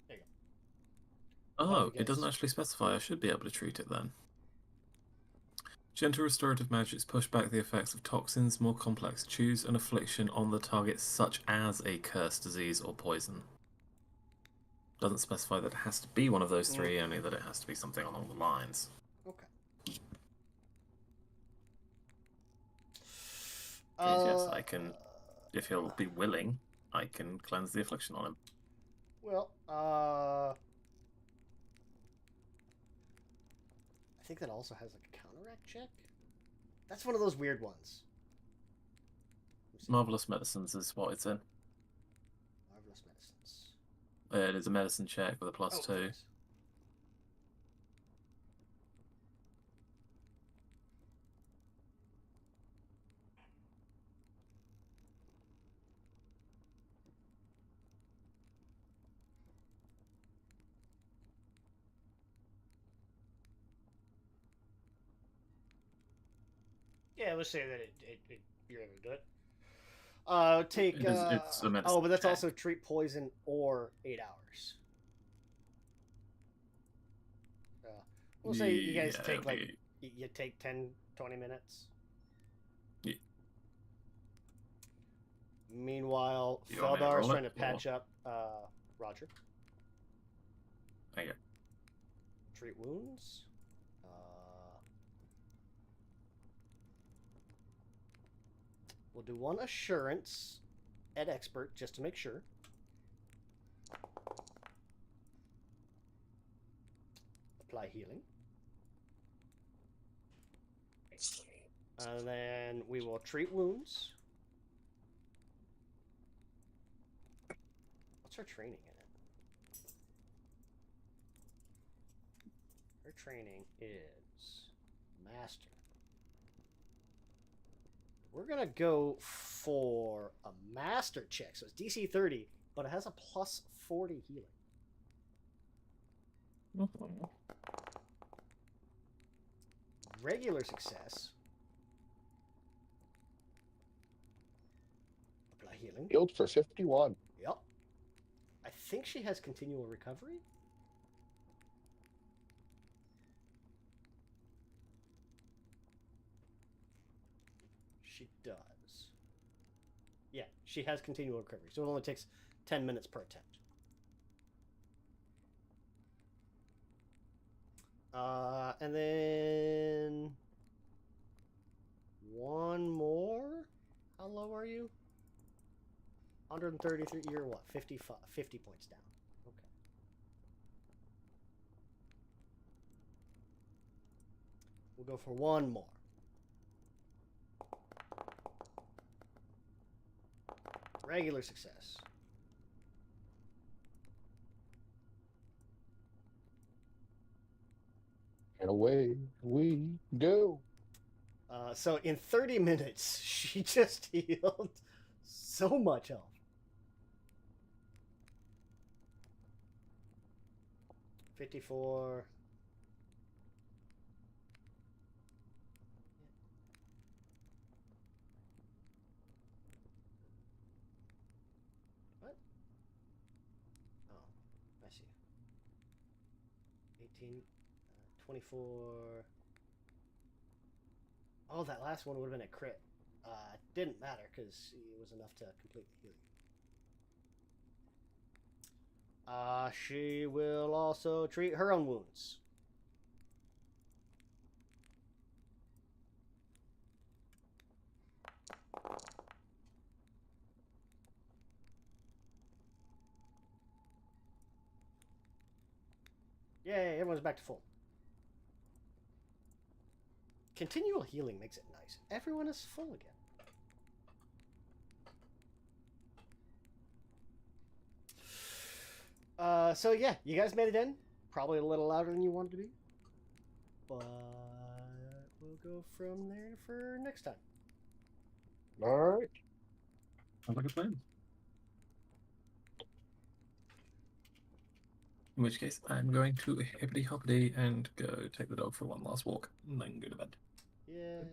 There you go. Oh, it doesn't actually specify. I should be able to treat it then. Gentle restorative magics push back the effects of toxins, more complex. Choose an affliction on the target, such as a curse, disease, or poison. Doesn't specify that it has to be one of those three, only that it has to be something along the lines. Okay. Yes, I can. If he'll be willing, I can cleanse the affliction on him. Well, I think that also has like a counteract check. That's one of those weird ones. Marvelous medicines is what it's in. Marvelous medicines. It is a medicine check with a +2. Thanks. Yeah, let's say that you're able to do it. Take. It's a medicine but that's check. also treat poison or 8 hours. We'll say you guys Yeah, take it'll like you take 10, 20 minutes. Yeah. Meanwhile, You want me to Feldar is roll trying to it, or- patch up Roger. Okay. Treat wounds. We'll do one assurance at expert just to make sure. Apply healing. And then we will treat wounds. What's her training in it? Her training is master. We're going to go for a master check. So it's DC 30, but it has a +40 healing. Regular success. Apply healing. Healed for 51. Yep. I think she has continual recovery. She does. Yeah, she has continual recovery, so it only takes 10 minutes per attempt. And then one more. How low are you? 133. You're what? 50 points down. Okay. We'll go for one more. Regular success. And away we go. So in 30 minutes, she just healed so much health. $54. What? Oh, I see. 18, 24. Oh, that last one would have been a crit. Didn't matter because it was enough to completely heal you. She will also treat her own wounds. Yay, everyone's back to full. Continual healing makes it nice. Everyone is full again. So yeah, you guys made it in. Probably a little louder than you wanted to be. But we'll go from there for next time. All right. Sounds like a plan. In which case, I'm going to hippity hoppity and go take the dog for one last walk and then go to bed. Yay.